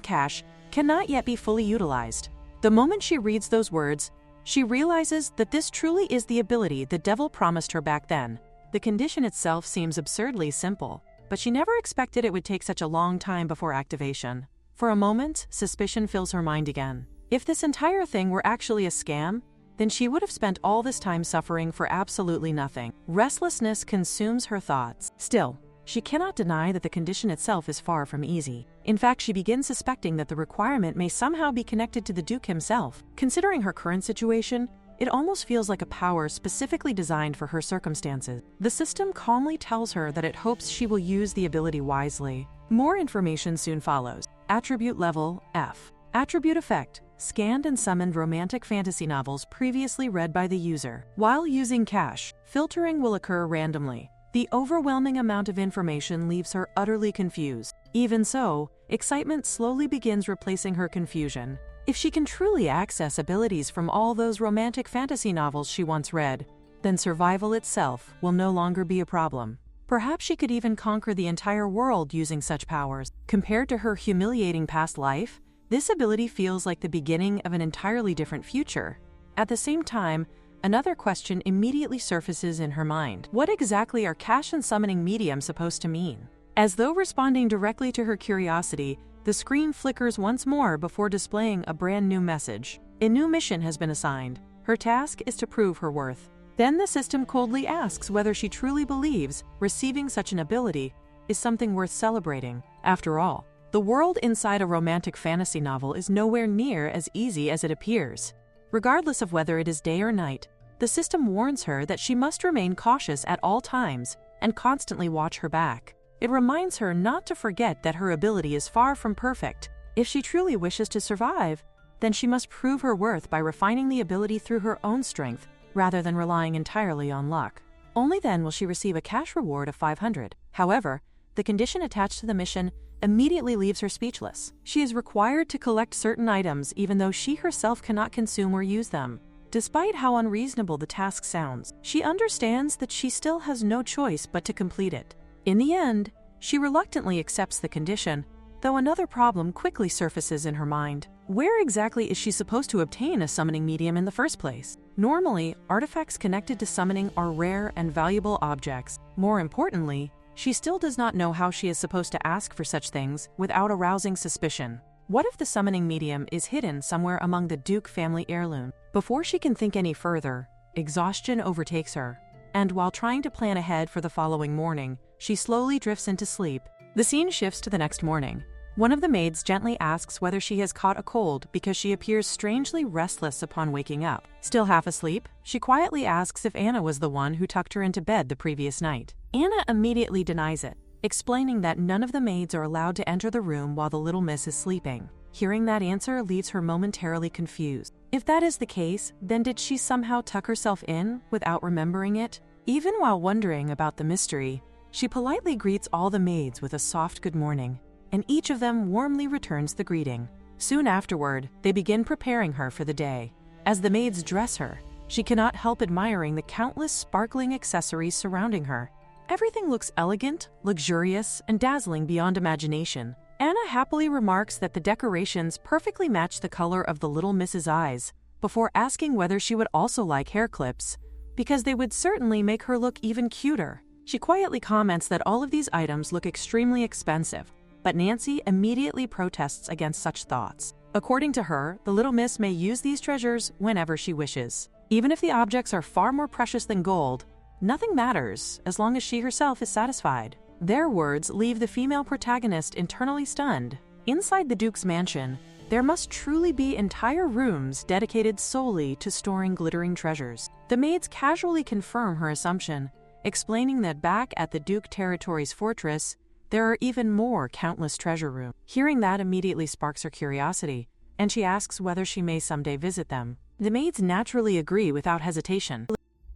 cash cannot yet be fully utilized. The moment she reads those words, she realizes that this truly is the ability the devil promised her back then. The condition itself seems absurdly simple, but she never expected it would take such a long time before activation. For a moment, suspicion fills her mind again. If this entire thing were actually a scam, then she would have spent all this time suffering for absolutely nothing. Restlessness consumes her thoughts. Still, she cannot deny that the condition itself is far from easy. In fact, she begins suspecting that the requirement may somehow be connected to the Duke himself. Considering her current situation, it almost feels like a power specifically designed for her circumstances. The system calmly tells her that it hopes she will use the ability wisely. More information soon follows. Attribute level F. Attribute effect. Scanned and summoned romantic fantasy novels previously read by the user. While using cache, filtering will occur randomly. The overwhelming amount of information leaves her utterly confused. Even so, excitement slowly begins replacing her confusion. If she can truly access abilities from all those romantic fantasy novels she once read, then survival itself will no longer be a problem. Perhaps she could even conquer the entire world using such powers. Compared to her humiliating past life, this ability feels like the beginning of an entirely different future. At the same time, another question immediately surfaces in her mind. What exactly are cache and summoning medium supposed to mean? As though responding directly to her curiosity, the screen flickers once more before displaying a brand new message. A new mission has been assigned. Her task is to prove her worth. Then the system coldly asks whether she truly believes receiving such an ability is something worth celebrating. After all, the world inside a romantic fantasy novel is nowhere near as easy as it appears. Regardless of whether it is day or night, the system warns her that she must remain cautious at all times and constantly watch her back. It reminds her not to forget that her ability is far from perfect. If she truly wishes to survive, then she must prove her worth by refining the ability through her own strength rather than relying entirely on luck. Only then will she receive a cash reward of 500. However, the condition attached to the mission immediately leaves her speechless. She is required to collect certain items even though she herself cannot consume or use them. Despite how unreasonable the task sounds, she understands that she still has no choice but to complete it. In the end, she reluctantly accepts the condition, though another problem quickly surfaces in her mind. Where exactly is she supposed to obtain a summoning medium in the first place? Normally, artifacts connected to summoning are rare and valuable objects. More importantly, she still does not know how she is supposed to ask for such things without arousing suspicion. What if the summoning medium is hidden somewhere among the Duke family heirloom? Before she can think any further, exhaustion overtakes her, and while trying to plan ahead for the following morning, she slowly drifts into sleep. The scene shifts to the next morning. One of the maids gently asks whether she has caught a cold because she appears strangely restless upon waking up. Still half asleep, she quietly asks if Anna was the one who tucked her into bed the previous night. Anna immediately denies it, explaining that none of the maids are allowed to enter the room while the little miss is sleeping. Hearing that answer leaves her momentarily confused. If that is the case, then did she somehow tuck herself in without remembering it? Even while wondering about the mystery, she politely greets all the maids with a soft good morning, and each of them warmly returns the greeting. Soon afterward, they begin preparing her for the day. As the maids dress her, she cannot help admiring the countless sparkling accessories surrounding her. Everything looks elegant, luxurious, and dazzling beyond imagination. Anna happily remarks that the decorations perfectly match the color of the little Miss's eyes, before asking whether she would also like hair clips, because they would certainly make her look even cuter. She quietly comments that all of these items look extremely expensive, but Nancy immediately protests against such thoughts. According to her, the little miss may use these treasures whenever she wishes. Even if the objects are far more precious than gold, nothing matters as long as she herself is satisfied. Their words leave the female protagonist internally stunned. Inside the Duke's mansion, there must truly be entire rooms dedicated solely to storing glittering treasures. The maids casually confirm her assumption, explaining that back at the Duke Territory's fortress, there are even more countless treasure rooms. Hearing that immediately sparks her curiosity, and she asks whether she may someday visit them. The maids naturally agree without hesitation.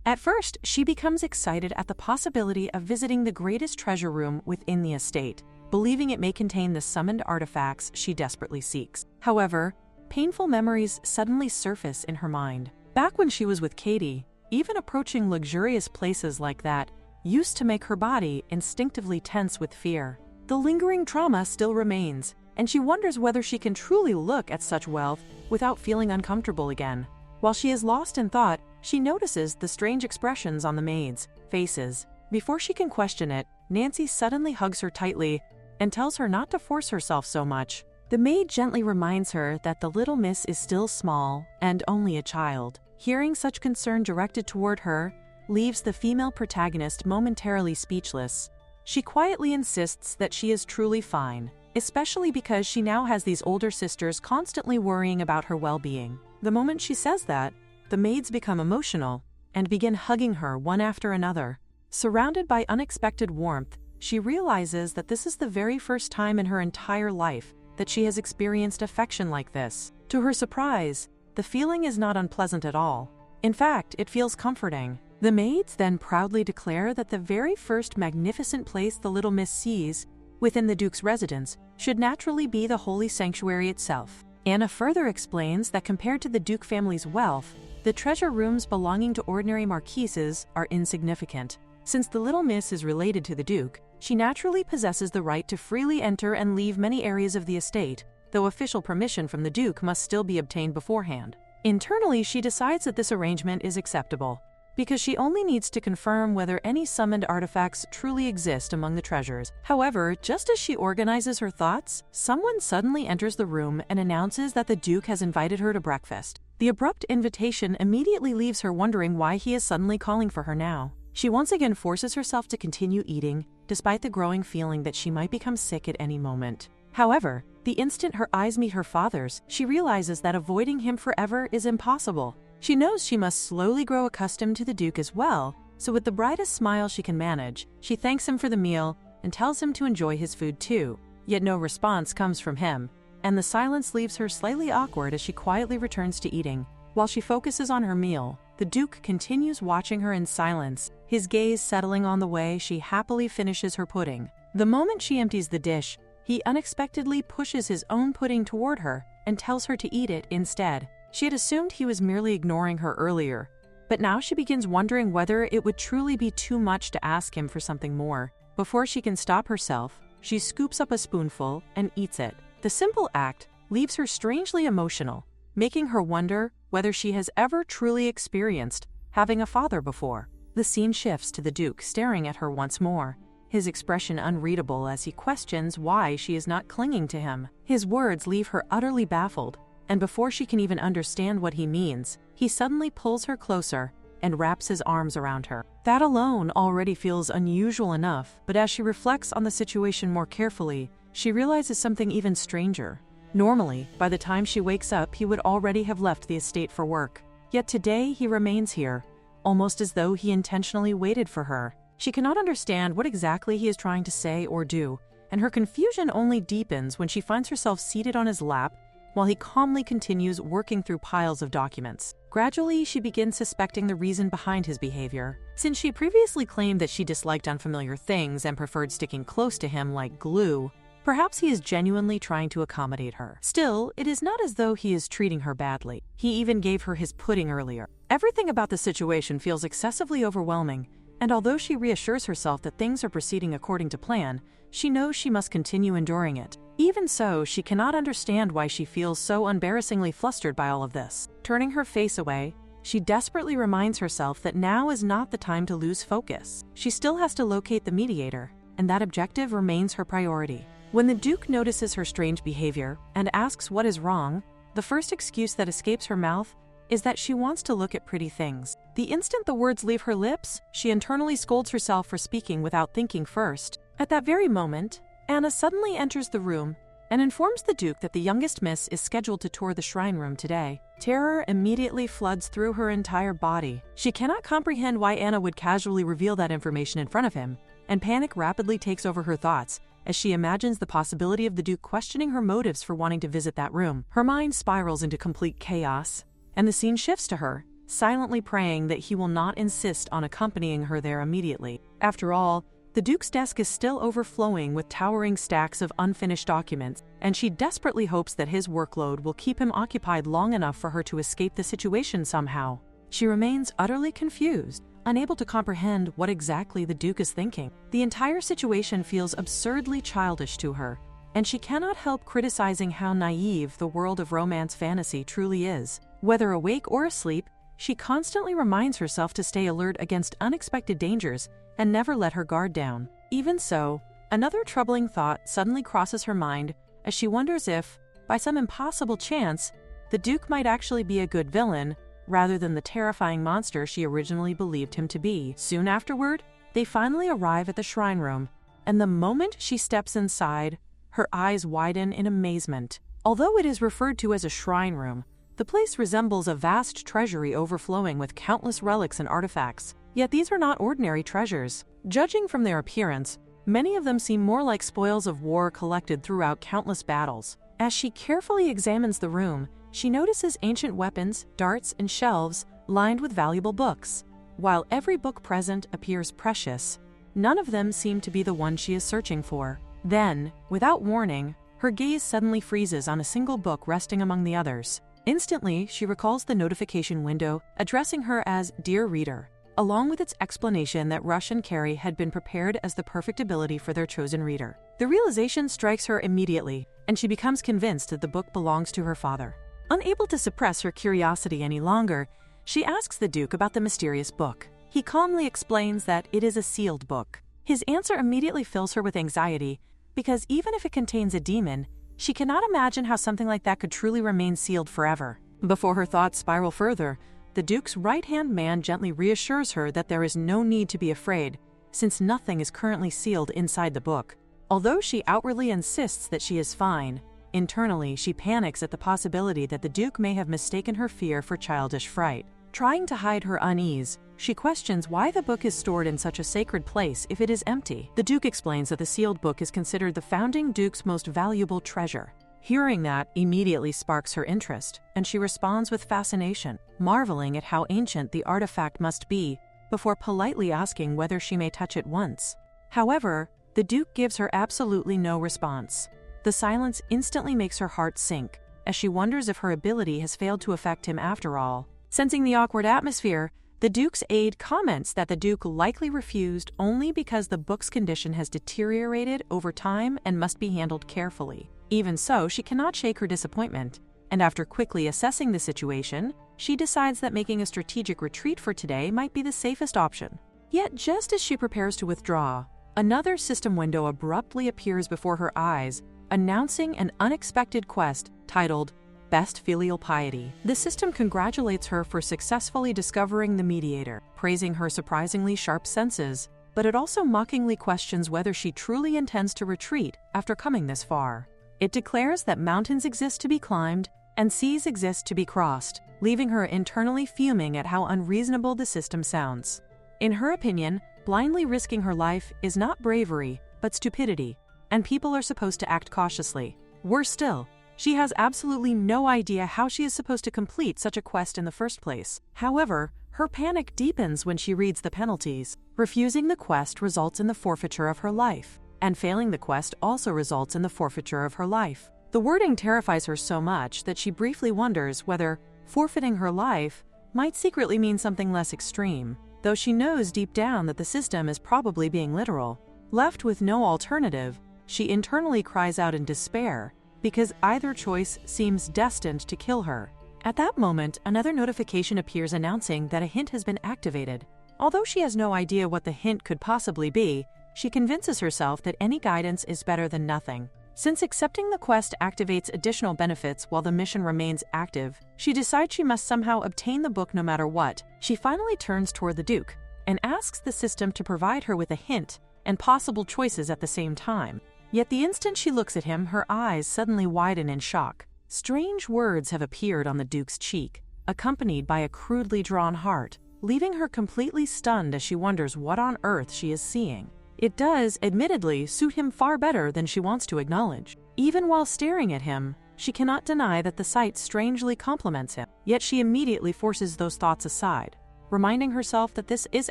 At first, she becomes excited at the possibility of visiting the greatest treasure room within the estate, believing it may contain the summoned artifacts she desperately seeks. However, painful memories suddenly surface in her mind. Back when she was with Katie, even approaching luxurious places like that used to make her body instinctively tense with fear. The lingering trauma still remains, and she wonders whether she can truly look at such wealth without feeling uncomfortable again. While she is lost in thought, she notices the strange expressions on the maids' faces. Before she can question it, Nancy suddenly hugs her tightly and tells her not to force herself so much. The maid gently reminds her that the little miss is still small and only a child. Hearing such concern directed toward her leaves the female protagonist momentarily speechless. She quietly insists that she is truly fine, especially because she now has these older sisters constantly worrying about her well-being. The moment she says that, the maids become emotional and begin hugging her one after another. Surrounded by unexpected warmth, she realizes that this is the very first time in her entire life that she has experienced affection like this. To her surprise, the feeling is not unpleasant at all. In fact, it feels comforting. The maids then proudly declare that the very first magnificent place the little miss sees within the Duke's residence should naturally be the holy sanctuary itself. Anna further explains that compared to the Duke family's wealth, the treasure rooms belonging to ordinary marquises are insignificant. Since the little miss is related to the Duke, she naturally possesses the right to freely enter and leave many areas of the estate, though official permission from the Duke must still be obtained beforehand. Internally, she decides that this arrangement is acceptable, because she only needs to confirm whether any summoned artifacts truly exist among the treasures. However, just as she organizes her thoughts, someone suddenly enters the room and announces that the Duke has invited her to breakfast. The abrupt invitation immediately leaves her wondering why he is suddenly calling for her now. She once again forces herself to continue eating, despite the growing feeling that she might become sick at any moment. However, the instant her eyes meet her father's, she realizes that avoiding him forever is impossible. She knows she must slowly grow accustomed to the Duke as well, so with the brightest smile she can manage, she thanks him for the meal and tells him to enjoy his food too. Yet no response comes from him, and the silence leaves her slightly awkward as she quietly returns to eating. While she focuses on her meal, the Duke continues watching her in silence, his gaze settling on the way she happily finishes her pudding. The moment she empties the dish, he unexpectedly pushes his own pudding toward her and tells her to eat it instead. She had assumed he was merely ignoring her earlier, but now she begins wondering whether it would truly be too much to ask him for something more. Before she can stop herself, she scoops up a spoonful and eats it. The simple act leaves her strangely emotional, making her wonder whether she has ever truly experienced having a father before. The scene shifts to the Duke staring at her once more, his expression unreadable as he questions why she is not clinging to him. His words leave her utterly baffled, and before she can even understand what he means, he suddenly pulls her closer and wraps his arms around her. That alone already feels unusual enough, but as she reflects on the situation more carefully, she realizes something even stranger. Normally, by the time she wakes up, he would already have left the estate for work. Yet today, he remains here, almost as though he intentionally waited for her. She cannot understand what exactly he is trying to say or do, and her confusion only deepens when she finds herself seated on his lap while he calmly continues working through piles of documents. Gradually, she begins suspecting the reason behind his behavior. Since she previously claimed that she disliked unfamiliar things and preferred sticking close to him like glue, perhaps he is genuinely trying to accommodate her. Still, it is not as though he is treating her badly. He even gave her his pudding earlier. Everything about the situation feels excessively overwhelming, and although she reassures herself that things are proceeding according to plan, she knows she must continue enduring it. Even so, she cannot understand why she feels so embarrassingly flustered by all of this. Turning her face away, she desperately reminds herself that now is not the time to lose focus. She still has to locate the mediator, and that objective remains her priority. When the Duke notices her strange behavior and asks what is wrong, the first excuse that escapes her mouth is that she wants to look at pretty things. The instant the words leave her lips, she internally scolds herself for speaking without thinking first. At that very moment, Anna suddenly enters the room and informs the Duke that the youngest miss is scheduled to tour the shrine room today. Terror immediately floods through her entire body. She cannot comprehend why Anna would casually reveal that information in front of him, and panic rapidly takes over her thoughts as she imagines the possibility of the Duke questioning her motives for wanting to visit that room. Her mind spirals into complete chaos, and the scene shifts to her, silently praying that he will not insist on accompanying her there immediately. After all, the Duke's desk is still overflowing with towering stacks of unfinished documents, and she desperately hopes that his workload will keep him occupied long enough for her to escape the situation somehow. She remains utterly confused, unable to comprehend what exactly the Duke is thinking. The entire situation feels absurdly childish to her, and she cannot help criticizing how naive the world of romance fantasy truly is. Whether awake or asleep, she constantly reminds herself to stay alert against unexpected dangers and never let her guard down. Even so, another troubling thought suddenly crosses her mind as she wonders if, by some impossible chance, the Duke might actually be a good villain rather than the terrifying monster she originally believed him to be. Soon afterward, they finally arrive at the shrine room, and the moment she steps inside, her eyes widen in amazement. Although it is referred to as a shrine room, the place resembles a vast treasury overflowing with countless relics and artifacts. Yet these are not ordinary treasures. Judging from their appearance, many of them seem more like spoils of war collected throughout countless battles. As she carefully examines the room, she notices ancient weapons, darts, and shelves lined with valuable books. While every book present appears precious, none of them seem to be the one she is searching for. Then, without warning, her gaze suddenly freezes on a single book resting among the others. Instantly, she recalls the notification window addressing her as Dear Reader, along with its explanation that Rush and Carrie had been prepared as the perfect ability for their chosen reader. The realization strikes her immediately, and she becomes convinced that the book belongs to her father. Unable to suppress her curiosity any longer, she asks the Duke about the mysterious book. He calmly explains that it is a sealed book. His answer immediately fills her with anxiety, because even if it contains a demon, she cannot imagine how something like that could truly remain sealed forever. Before her thoughts spiral further, the Duke's right-hand man gently reassures her that there is no need to be afraid, since nothing is currently sealed inside the book. Although she outwardly insists that she is fine, internally she panics at the possibility that the Duke may have mistaken her fear for childish fright. Trying to hide her unease, she questions why the book is stored in such a sacred place if it is empty. The Duke explains that the sealed book is considered the founding Duke's most valuable treasure. Hearing that immediately sparks her interest, and she responds with fascination, marveling at how ancient the artifact must be, before politely asking whether she may touch it once. However, the Duke gives her absolutely no response. The silence instantly makes her heart sink, as she wonders if her ability has failed to affect him after all. Sensing the awkward atmosphere, the Duke's aide comments that the Duke likely refused only because the book's condition has deteriorated over time and must be handled carefully. Even so, she cannot shake her disappointment, and after quickly assessing the situation, she decides that making a strategic retreat for today might be the safest option. Yet just as she prepares to withdraw, another system window abruptly appears before her eyes, announcing an unexpected quest titled Best Filial Piety. The system congratulates her for successfully discovering the mediator, praising her surprisingly sharp senses, but it also mockingly questions whether she truly intends to retreat after coming this far. It declares that mountains exist to be climbed and seas exist to be crossed, leaving her internally fuming at how unreasonable the system sounds. In her opinion, blindly risking her life is not bravery, but stupidity, and people are supposed to act cautiously. Worse still, she has absolutely no idea how she is supposed to complete such a quest in the first place. However, her panic deepens when she reads the penalties. Refusing the quest results in the forfeiture of her life, and failing the quest also results in the forfeiture of her life. The wording terrifies her so much that she briefly wonders whether forfeiting her life might secretly mean something less extreme, though she knows deep down that the system is probably being literal. Left with no alternative, she internally cries out in despair because either choice seems destined to kill her. At that moment, another notification appears announcing that a hint has been activated. Although she has no idea what the hint could possibly be, she convinces herself that any guidance is better than nothing. Since accepting the quest activates additional benefits while the mission remains active, she decides she must somehow obtain the book no matter what. She finally turns toward the Duke and asks the system to provide her with a hint and possible choices at the same time. Yet the instant she looks at him, her eyes suddenly widen in shock. Strange words have appeared on the Duke's cheek, accompanied by a crudely drawn heart, leaving her completely stunned as she wonders what on earth she is seeing. It does, admittedly, suit him far better than she wants to acknowledge. Even while staring at him, she cannot deny that the sight strangely compliments him, yet she immediately forces those thoughts aside, reminding herself that this is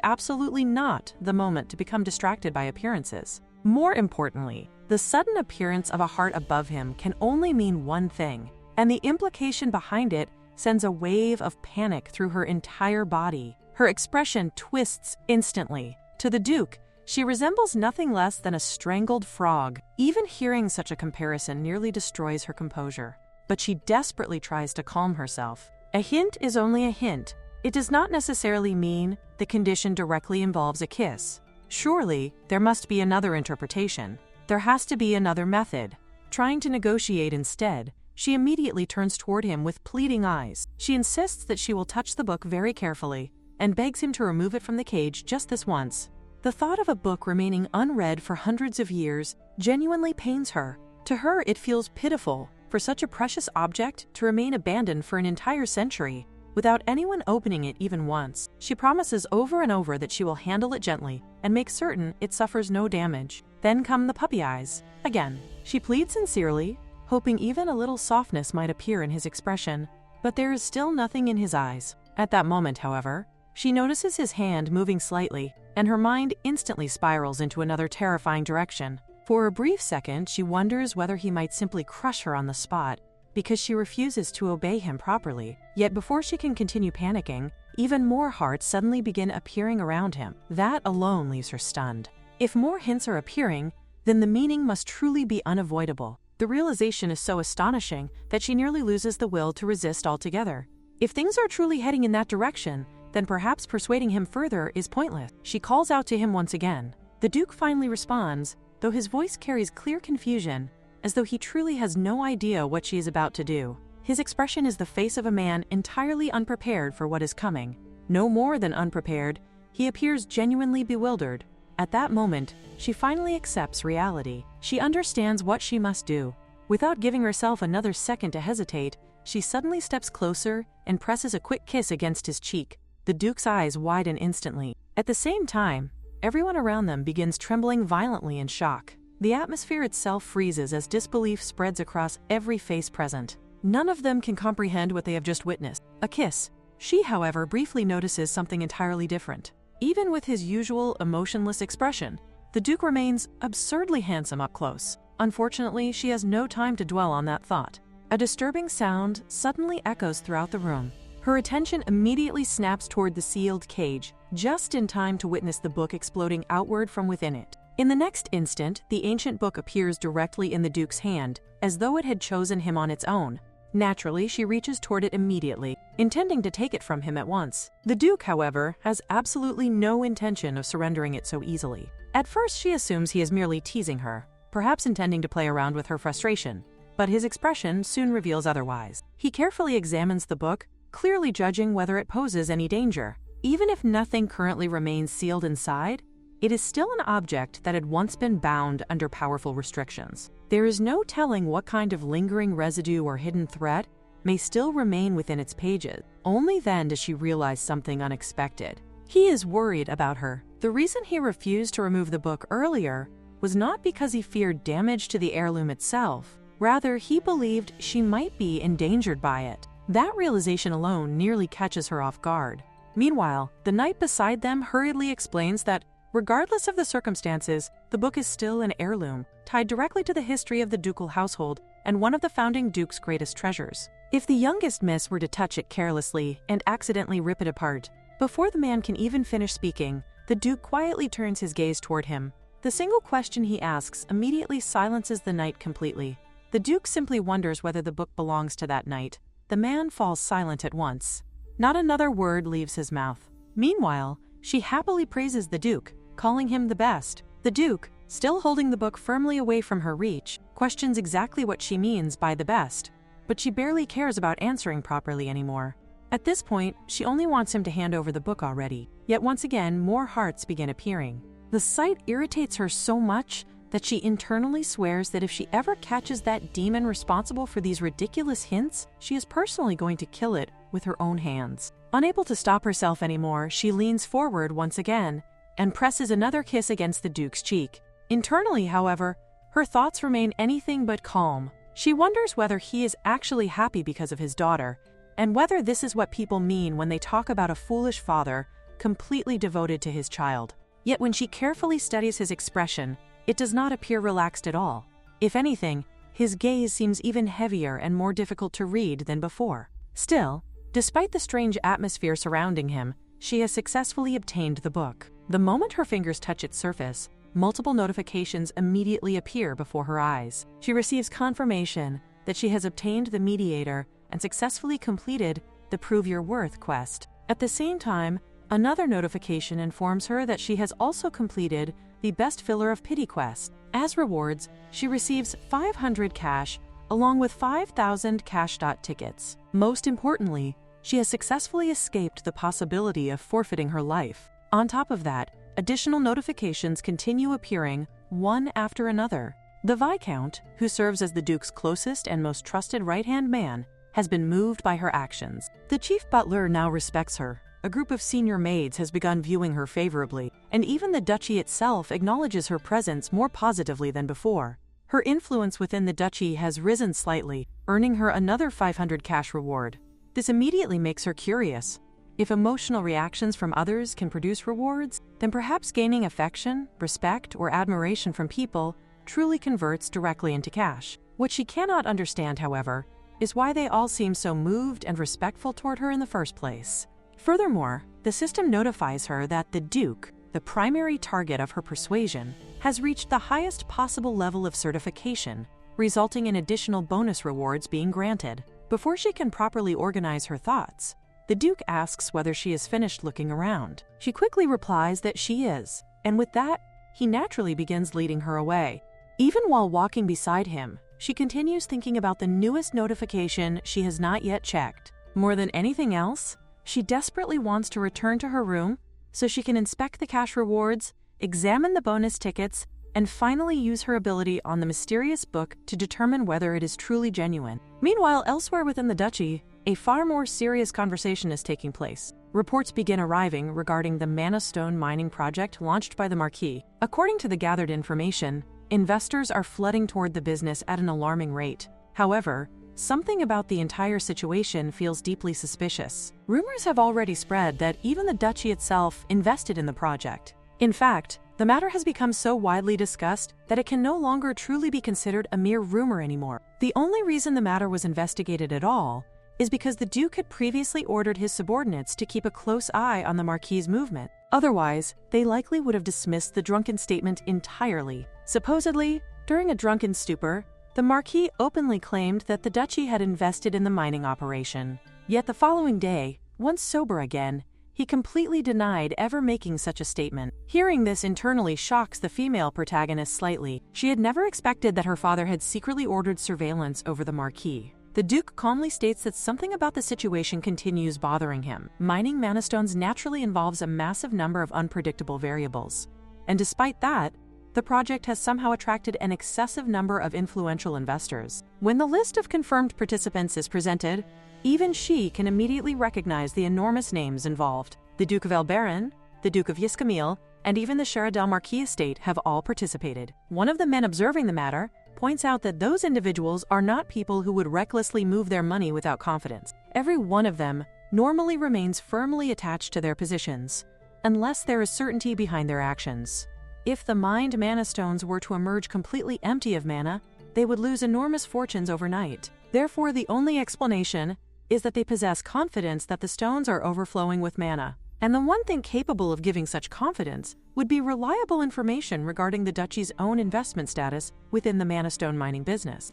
absolutely not the moment to become distracted by appearances. More importantly, the sudden appearance of a heart above him can only mean one thing, and the implication behind it sends a wave of panic through her entire body. Her expression twists instantly. To the Duke, she resembles nothing less than a strangled frog. Even hearing such a comparison nearly destroys her composure. But she desperately tries to calm herself. A hint is only a hint. It does not necessarily mean the condition directly involves a kiss. Surely, there must be another interpretation. There has to be another method. Trying to negotiate instead, she immediately turns toward him with pleading eyes. She insists that she will touch the book very carefully and begs him to remove it from the cage just this once. The thought of a book remaining unread for hundreds of years genuinely pains her. To her, it feels pitiful for such a precious object to remain abandoned for an entire century without anyone opening it even once. She promises over and over that she will handle it gently and make certain it suffers no damage. Then come the puppy eyes. Again, she pleads sincerely, hoping even a little softness might appear in his expression, but there is still nothing in his eyes. At that moment, however, she notices his hand moving slightly, and her mind instantly spirals into another terrifying direction. For a brief second, she wonders whether he might simply crush her on the spot, because she refuses to obey him properly. Yet before she can continue panicking, even more hearts suddenly begin appearing around him. That alone leaves her stunned. If more hints are appearing, then the meaning must truly be unavoidable. The realization is so astonishing that she nearly loses the will to resist altogether. If things are truly heading in that direction, then perhaps persuading him further is pointless. She calls out to him once again. The Duke finally responds, though his voice carries clear confusion, as though he truly has no idea what she is about to do. His expression is the face of a man entirely unprepared for what is coming. No more than unprepared, he appears genuinely bewildered. At that moment, she finally accepts reality. She understands what she must do. Without giving herself another second to hesitate, she suddenly steps closer and presses a quick kiss against his cheek. The Duke's eyes widen instantly. At the same time, everyone around them begins trembling violently in shock. The atmosphere itself freezes as disbelief spreads across every face present. None of them can comprehend what they have just witnessed. A kiss. She, however, briefly notices something entirely different. Even with his usual emotionless expression, the Duke remains absurdly handsome up close. Unfortunately, she has no time to dwell on that thought. A disturbing sound suddenly echoes throughout the room. Her attention immediately snaps toward the sealed cage, just in time to witness the book exploding outward from within it. In the next instant, the ancient book appears directly in the Duke's hand, as though it had chosen him on its own. Naturally, she reaches toward it immediately, intending to take it from him at once. The Duke, however, has absolutely no intention of surrendering it so easily. At first, she assumes he is merely teasing her, perhaps intending to play around with her frustration, but his expression soon reveals otherwise. He carefully examines the book, clearly judging whether it poses any danger. Even if nothing currently remains sealed inside, it is still an object that had once been bound under powerful restrictions. There is no telling what kind of lingering residue or hidden threat may still remain within its pages. Only then does she realize something unexpected. He is worried about her. The reason he refused to remove the book earlier was not because he feared damage to the heirloom itself. Rather, he believed she might be endangered by it. That realization alone nearly catches her off guard. Meanwhile, the knight beside them hurriedly explains that, regardless of the circumstances, the book is still an heirloom, tied directly to the history of the ducal household and one of the founding duke's greatest treasures. If the youngest miss were to touch it carelessly and accidentally rip it apart, before the man can even finish speaking, the duke quietly turns his gaze toward him. The single question he asks immediately silences the knight completely. The duke simply wonders whether the book belongs to that knight. The man falls silent at once. Not another word leaves his mouth. Meanwhile, she happily praises the duke, calling him the best. The duke, still holding the book firmly away from her reach, questions exactly what she means by the best, but she barely cares about answering properly anymore. At this point, she only wants him to hand over the book already. Yet once again, more hearts begin appearing. The sight irritates her so much that she internally swears that if she ever catches that demon responsible for these ridiculous hints, she is personally going to kill it with her own hands. Unable to stop herself anymore, she leans forward once again and presses another kiss against the duke's cheek. Internally, however, her thoughts remain anything but calm. She wonders whether he is actually happy because of his daughter, and whether this is what people mean when they talk about a foolish father completely devoted to his child. Yet when she carefully studies his expression, it does not appear relaxed at all. If anything, his gaze seems even heavier and more difficult to read than before. Still, despite the strange atmosphere surrounding him, she has successfully obtained the book. The moment her fingers touch its surface, multiple notifications immediately appear before her eyes. She receives confirmation that she has obtained the mediator and successfully completed the Prove Your Worth quest. At the same time, another notification informs her that she has also completed the Best Filler of Pity quest. As rewards, she receives 500 cash along with 5,000 cash dot tickets. Most importantly, she has successfully escaped the possibility of forfeiting her life. On top of that, additional notifications continue appearing one after another. The Viscount, who serves as the Duke's closest and most trusted right-hand man, has been moved by her actions. The chief butler now respects her. A group of senior maids has begun viewing her favorably, and even the duchy itself acknowledges her presence more positively than before. Her influence within the duchy has risen slightly, earning her another 500 cash reward. This immediately makes her curious. If emotional reactions from others can produce rewards, then perhaps gaining affection, respect, or admiration from people truly converts directly into cash. What she cannot understand, however, is why they all seem so moved and respectful toward her in the first place. Furthermore, the system notifies her that the Duke, the primary target of her persuasion, has reached the highest possible level of certification, resulting in additional bonus rewards being granted. Before she can properly organize her thoughts, the Duke asks whether she is finished looking around. She quickly replies that she is, and with that, he naturally begins leading her away. Even while walking beside him, she continues thinking about the newest notification she has not yet checked. More than anything else, she desperately wants to return to her room so she can inspect the cash rewards, examine the bonus tickets, and finally use her ability on the mysterious book to determine whether it is truly genuine. Meanwhile, elsewhere within the duchy, a far more serious conversation is taking place. Reports begin arriving regarding the Mana Stone mining project launched by the Marquis. According to the gathered information, investors are flooding toward the business at an alarming rate. However, something about the entire situation feels deeply suspicious. Rumors have already spread that even the duchy itself invested in the project. In fact, the matter has become so widely discussed that it can no longer truly be considered a mere rumor anymore. The only reason the matter was investigated at all is because the Duke had previously ordered his subordinates to keep a close eye on the Marquis' movement. Otherwise, they likely would have dismissed the drunken statement entirely. Supposedly, during a drunken stupor, the Marquis openly claimed that the duchy had invested in the mining operation. Yet the following day, once sober again, he completely denied ever making such a statement. Hearing this internally shocks the female protagonist slightly. She had never expected that her father had secretly ordered surveillance over the Marquis. The Duke calmly states that something about the situation continues bothering him. Mining mana stones naturally involves a massive number of unpredictable variables, and despite that, the project has somehow attracted an excessive number of influential investors. When the list of confirmed participants is presented, even she can immediately recognize the enormous names involved. The Duke of Elbaron, the Duke of Yiscamil, and even the Sheridel Marquis estate have all participated. One of the men observing the matter points out that those individuals are not people who would recklessly move their money without confidence. Every one of them normally remains firmly attached to their positions, unless there is certainty behind their actions. If the mined mana stones were to emerge completely empty of mana, they would lose enormous fortunes overnight. Therefore, the only explanation is that they possess confidence that the stones are overflowing with mana. And the one thing capable of giving such confidence would be reliable information regarding the duchy's own investment status within the mana stone mining business.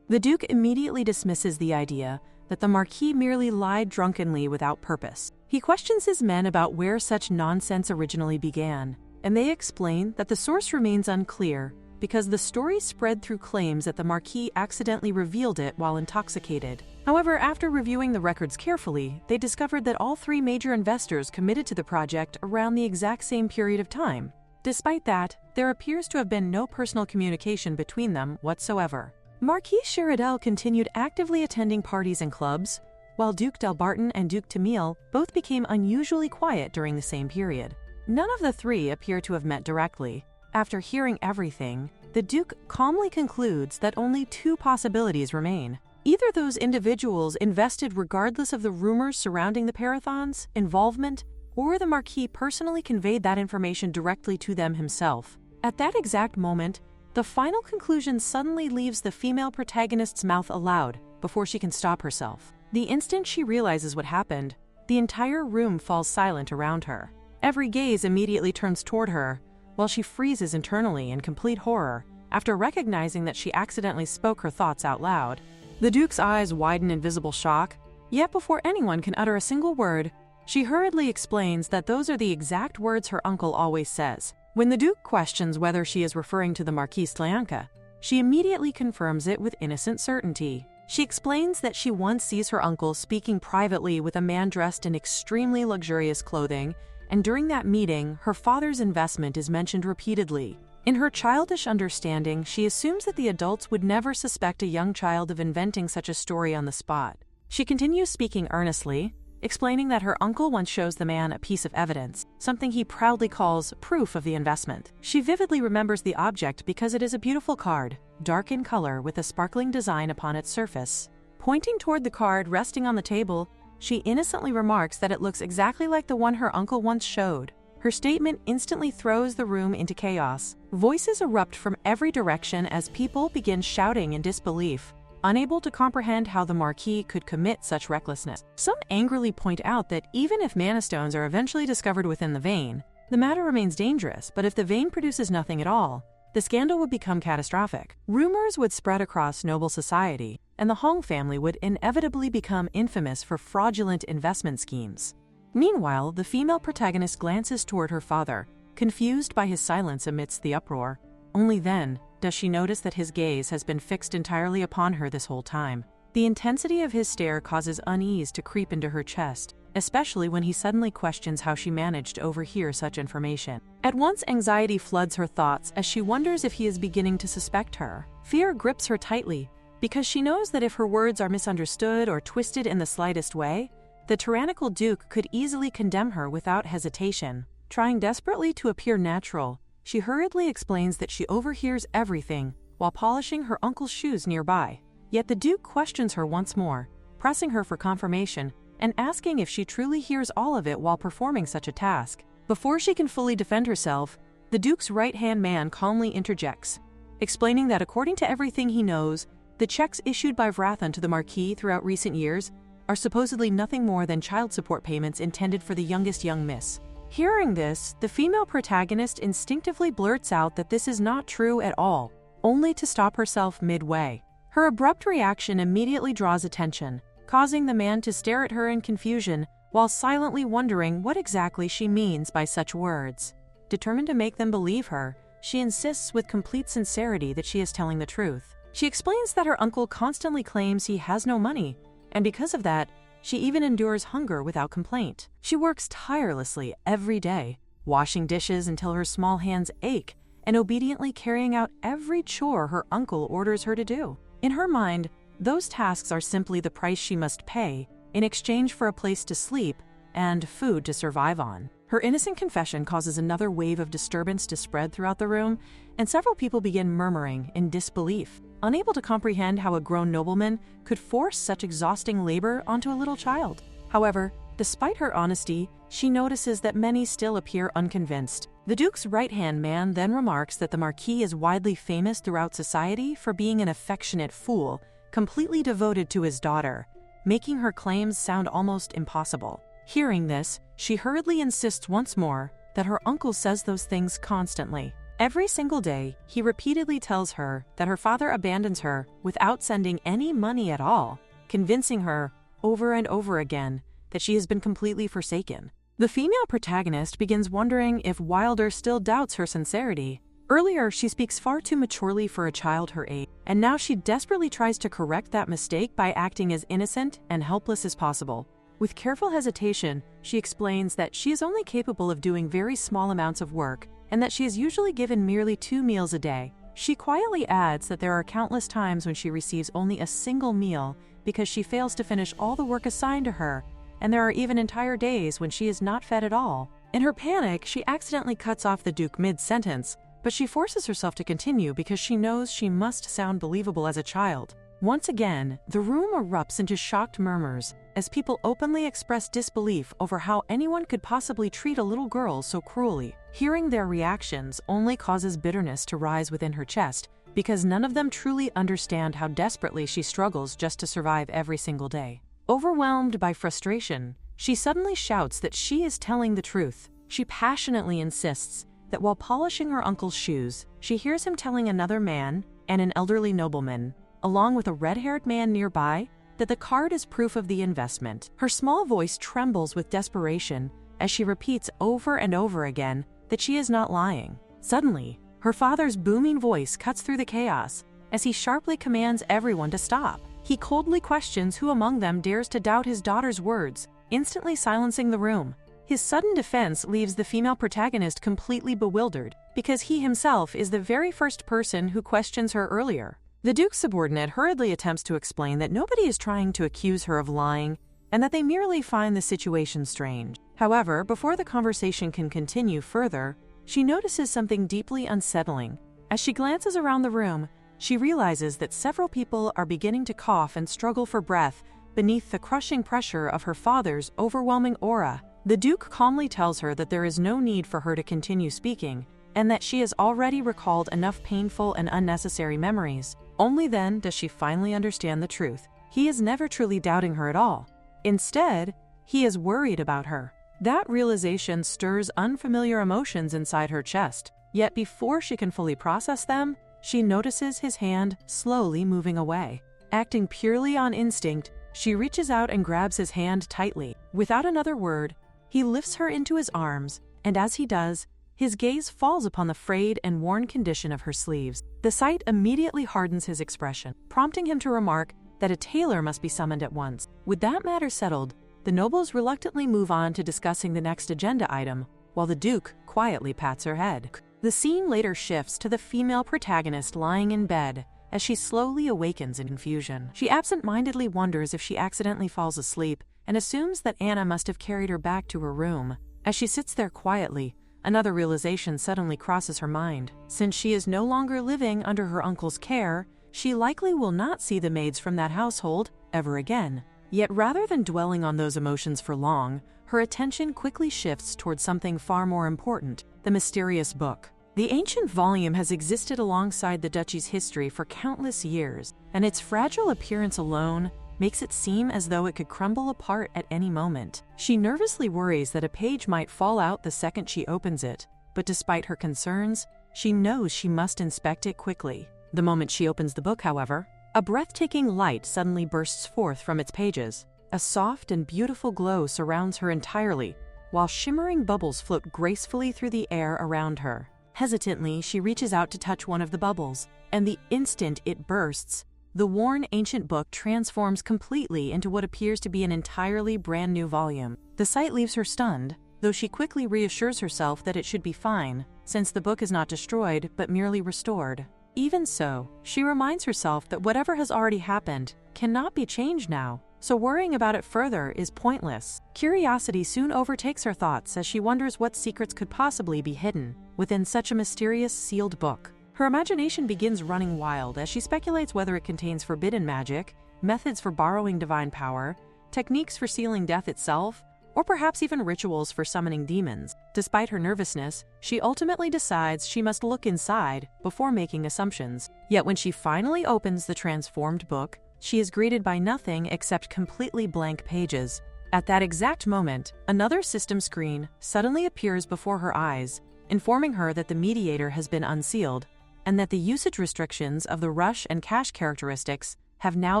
The Duke immediately dismisses the idea that the Marquis merely lied drunkenly without purpose. He questions his men about where such nonsense originally began, and they explain that the source remains unclear because the story spread through claims that the Marquis accidentally revealed it while intoxicated. However, after reviewing the records carefully, they discovered that all three major investors committed to the project around the exact same period of time. Despite that, there appears to have been no personal communication between them whatsoever. Marquis Sheridel continued actively attending parties and clubs, while Duke Delbarton and Duke Tamil both became unusually quiet during the same period. None of the three appear to have met directly. After hearing everything, the Duke calmly concludes that only two possibilities remain. Either those individuals invested regardless of the rumors surrounding the Parathon's involvement, or the Marquis personally conveyed that information directly to them himself. At that exact moment, the final conclusion suddenly leaves the female protagonist's mouth aloud before she can stop herself. The instant she realizes what happened, the entire room falls silent around her. Every gaze immediately turns toward her, while she freezes internally in complete horror after recognizing that she accidentally spoke her thoughts out loud. The Duke's eyes widen in visible shock, yet before anyone can utter a single word, she hurriedly explains that those are the exact words her uncle always says. When the Duke questions whether she is referring to the Marquise Slyanka, she immediately confirms it with innocent certainty. She explains that she once sees her uncle speaking privately with a man dressed in extremely luxurious clothing, and during that meeting, her father's investment is mentioned repeatedly. In her childish understanding, she assumes that the adults would never suspect a young child of inventing such a story on the spot. She continues speaking earnestly, explaining that her uncle once shows the man a piece of evidence, something he proudly calls proof of the investment. She vividly remembers the object because it is a beautiful card, dark in color with a sparkling design upon its surface. Pointing toward the card resting on the table, she innocently remarks that it looks exactly like the one her uncle once showed. Her statement instantly throws the room into chaos. Voices erupt from every direction as people begin shouting in disbelief, unable to comprehend how the Marquis could commit such recklessness. Some angrily point out that even if mana stones are eventually discovered within the vein, the matter remains dangerous, but if the vein produces nothing at all, the scandal would become catastrophic. Rumors would spread across noble society, and the Hong family would inevitably become infamous for fraudulent investment schemes. Meanwhile, the female protagonist glances toward her father, confused by his silence amidst the uproar. Only then does she notice that his gaze has been fixed entirely upon her this whole time. The intensity of his stare causes unease to creep into her chest, especially when he suddenly questions how she managed to overhear such information. At once, anxiety floods her thoughts as she wonders if he is beginning to suspect her. Fear grips her tightly, because she knows that if her words are misunderstood or twisted in the slightest way, the tyrannical Duke could easily condemn her without hesitation. Trying desperately to appear natural, she hurriedly explains that she overhears everything while polishing her uncle's shoes nearby. Yet the Duke questions her once more, pressing her for confirmation and asking if she truly hears all of it while performing such a task. Before she can fully defend herself, the Duke's right-hand man calmly interjects, explaining that according to everything he knows, the checks issued by Vrathan to the Marquis throughout recent years are supposedly nothing more than child support payments intended for the youngest young miss. Hearing this, the female protagonist instinctively blurts out that this is not true at all, only to stop herself midway. Her abrupt reaction immediately draws attention, causing the man to stare at her in confusion while silently wondering what exactly she means by such words. Determined to make them believe her, she insists with complete sincerity that she is telling the truth. She explains that her uncle constantly claims he has no money, and because of that, she even endures hunger without complaint. She works tirelessly every day, washing dishes until her small hands ache, and obediently carrying out every chore her uncle orders her to do. In her mind, those tasks are simply the price she must pay in exchange for a place to sleep and food to survive on. Her innocent confession causes another wave of disturbance to spread throughout the room, and several people begin murmuring in disbelief, unable to comprehend how a grown nobleman could force such exhausting labor onto a little child. However, despite her honesty, she notices that many still appear unconvinced. The Duke's right-hand man then remarks that the Marquis is widely famous throughout society for being an affectionate fool, completely devoted to his daughter, making her claims sound almost impossible. Hearing this, she hurriedly insists once more that her uncle says those things constantly. Every single day, he repeatedly tells her that her father abandons her without sending any money at all, convincing her over and over again that she has been completely forsaken. The female protagonist begins wondering if Wilder still doubts her sincerity. Earlier, she speaks far too maturely for a child her age, and now she desperately tries to correct that mistake by acting as innocent and helpless as possible. With careful hesitation, she explains that she is only capable of doing very small amounts of work and that she is usually given merely 2 meals a day. She quietly adds that there are countless times when she receives only a single meal because she fails to finish all the work assigned to her, and there are even entire days when she is not fed at all. In her panic, she accidentally cuts off the Duke mid-sentence, but she forces herself to continue because she knows she must sound believable as a child. Once again, the room erupts into shocked murmurs as people openly express disbelief over how anyone could possibly treat a little girl so cruelly. Hearing their reactions only causes bitterness to rise within her chest because none of them truly understand how desperately she struggles just to survive every single day. Overwhelmed by frustration, she suddenly shouts that she is telling the truth. She passionately insists that while polishing her uncle's shoes, she hears him telling another man and an elderly nobleman, along with a red-haired man nearby, that the card is proof of the investment. Her small voice trembles with desperation as she repeats over and over again that she is not lying. Suddenly, her father's booming voice cuts through the chaos as he sharply commands everyone to stop. He coldly questions who among them dares to doubt his daughter's words, instantly silencing the room. His sudden defense leaves the female protagonist completely bewildered because he himself is the very first person who questions her earlier. The Duke's subordinate hurriedly attempts to explain that nobody is trying to accuse her of lying and that they merely find the situation strange. However, before the conversation can continue further, she notices something deeply unsettling. As she glances around the room, she realizes that several people are beginning to cough and struggle for breath beneath the crushing pressure of her father's overwhelming aura. The Duke calmly tells her that there is no need for her to continue speaking and that she has already recalled enough painful and unnecessary memories. Only then does she finally understand the truth. He is never truly doubting her at all. Instead, he is worried about her. That realization stirs unfamiliar emotions inside her chest. Yet before she can fully process them, she notices his hand slowly moving away. Acting purely on instinct, she reaches out and grabs his hand tightly. Without another word, he lifts her into his arms, and as he does, his gaze falls upon the frayed and worn condition of her sleeves. The sight immediately hardens his expression, prompting him to remark that a tailor must be summoned at once. With that matter settled, the nobles reluctantly move on to discussing the next agenda item, while the Duke quietly pats her head. The scene later shifts to the female protagonist lying in bed as she slowly awakens in confusion. She absent-mindedly wonders if she accidentally falls asleep and assumes that Anna must have carried her back to her room. As she sits there quietly, another realization suddenly crosses her mind. Since she is no longer living under her uncle's care, she likely will not see the maids from that household ever again. Yet rather than dwelling on those emotions for long, her attention quickly shifts towards something far more important: the mysterious book. The ancient volume has existed alongside the duchy's history for countless years, and its fragile appearance alone makes it seem as though it could crumble apart at any moment. She nervously worries that a page might fall out the second she opens it, but despite her concerns, she knows she must inspect it quickly. The moment she opens the book, however, a breathtaking light suddenly bursts forth from its pages. A soft and beautiful glow surrounds her entirely, while shimmering bubbles float gracefully through the air around her. Hesitantly, she reaches out to touch one of the bubbles, and the instant it bursts, the worn ancient book transforms completely into what appears to be an entirely brand new volume. The sight leaves her stunned. The though she quickly reassures herself that it should be fine, since the book is not destroyed but merely restored. Even so, she reminds herself that whatever has already happened cannot be changed now, so worrying about it further is pointless. Curiosity soon overtakes her thoughts as she wonders what secrets could possibly be hidden within such a mysterious sealed book. Her imagination begins running wild as she speculates whether it contains forbidden magic, methods for borrowing divine power, techniques for sealing death itself, or perhaps even rituals for summoning demons. Despite her nervousness, she ultimately decides she must look inside before making assumptions. Yet when she finally opens the transformed book, she is greeted by nothing except completely blank pages. At that exact moment, another system screen suddenly appears before her eyes, informing her that the mediator has been unsealed and that the usage restrictions of the rush and cash characteristics have now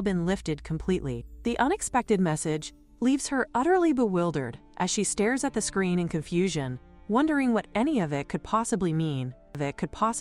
been lifted completely. The unexpected message leaves her utterly bewildered as she stares at the screen in confusion, wondering what any of it could possibly mean.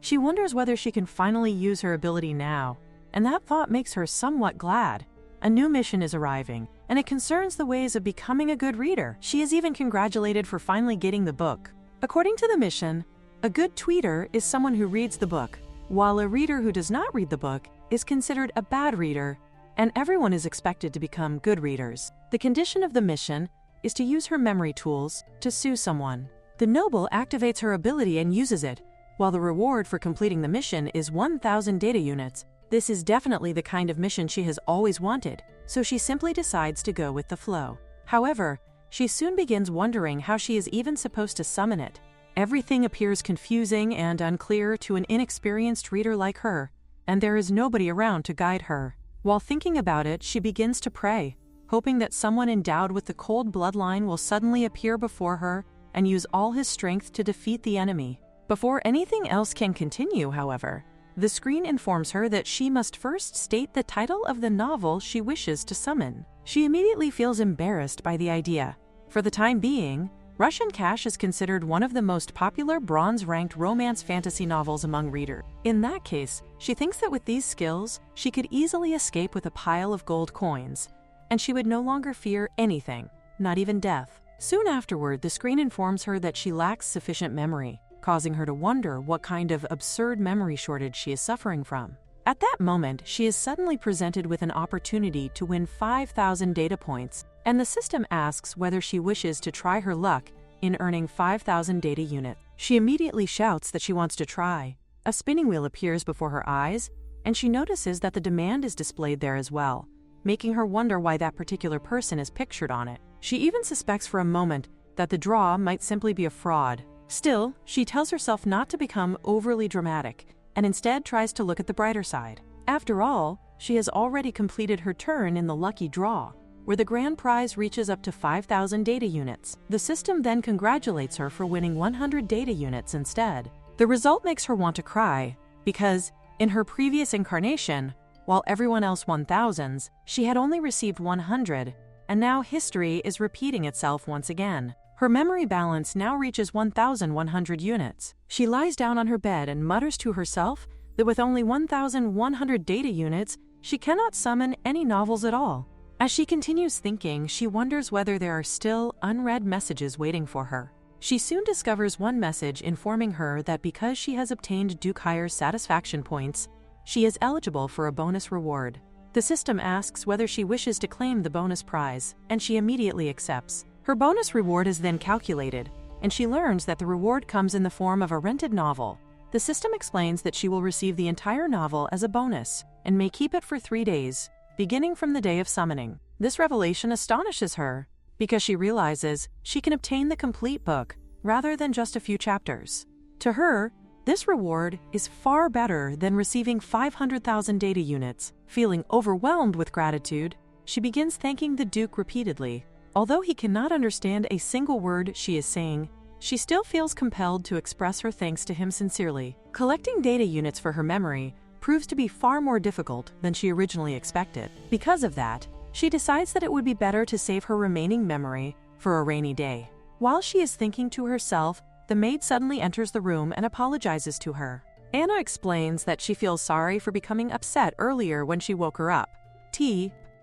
She wonders whether she can finally use her ability now, and that thought makes her somewhat glad. A new mission is arriving, and it concerns the ways of becoming a good reader. She is even congratulated for finally getting the book. According to the mission, a good tweeter is someone who reads the book, while a reader who does not read the book is considered a bad reader, and everyone is expected to become good readers. The condition of the mission is to use her memory tools to sue someone. The noble activates her ability and uses it, while the reward for completing the mission is 1,000 data units. This is definitely the kind of mission she has always wanted, so she simply decides to go with the flow. However, she soon begins wondering how she is even supposed to summon it. Everything appears confusing and unclear to an inexperienced reader like her, and there is nobody around to guide her. While thinking about it, she begins to pray, hoping that someone endowed with the cold bloodline will suddenly appear before her and use all his strength to defeat the enemy. Before anything else can continue, however, the screen informs her that she must first state the title of the novel she wishes to summon. She immediately feels embarrassed by the idea. For the time being, Russian Cash is considered one of the most popular bronze-ranked romance fantasy novels among readers. In that case, she thinks that with these skills, she could easily escape with a pile of gold coins, and she would no longer fear anything, not even death. Soon afterward, the screen informs her that she lacks sufficient memory, causing her to wonder what kind of absurd memory shortage she is suffering from. At that moment, she is suddenly presented with an opportunity to win 5,000 data points, and the system asks whether she wishes to try her luck in earning 5,000 data units. She immediately shouts that she wants to try. A spinning wheel appears before her eyes, and she notices that the demand is displayed there as well, making her wonder why that particular person is pictured on it. She even suspects for a moment that the draw might simply be a fraud. Still, she tells herself not to become overly dramatic, and instead tries to look at the brighter side. After all, she has already completed her turn in the lucky draw, where the grand prize reaches up to 5,000 data units. The system then congratulates her for winning 100 data units instead. The result makes her want to cry, because, in her previous incarnation, while everyone else won thousands, she had only received 100, and now history is repeating itself once again. Her memory balance now reaches 1,100 units. She lies down on her bed and mutters to herself that with only 1,100 data units, she cannot summon any novels at all. As she continues thinking, she wonders whether there are still unread messages waiting for her. She soon discovers one message informing her that because she has obtained Duke Hire's satisfaction points, she is eligible for a bonus reward. The system asks whether she wishes to claim the bonus prize, and she immediately accepts. Her bonus reward is then calculated, and she learns that the reward comes in the form of a rented novel. The system explains that she will receive the entire novel as a bonus, and may keep it for 3 days, beginning from the day of summoning. This revelation astonishes her, because she realizes she can obtain the complete book rather than just a few chapters. To her, this reward is far better than receiving 500,000 data units. Feeling overwhelmed with gratitude, she begins thanking the Duke repeatedly. Although he cannot understand a single word she is saying, she still feels compelled to express her thanks to him sincerely. Collecting data units for her memory proves to be far more difficult than she originally expected. Because of that, she decides that it would be better to save her remaining memory for a rainy day. While she is thinking to herself, the maid suddenly enters the room and apologizes to her. Anna explains that she feels sorry for becoming upset earlier when she woke her up.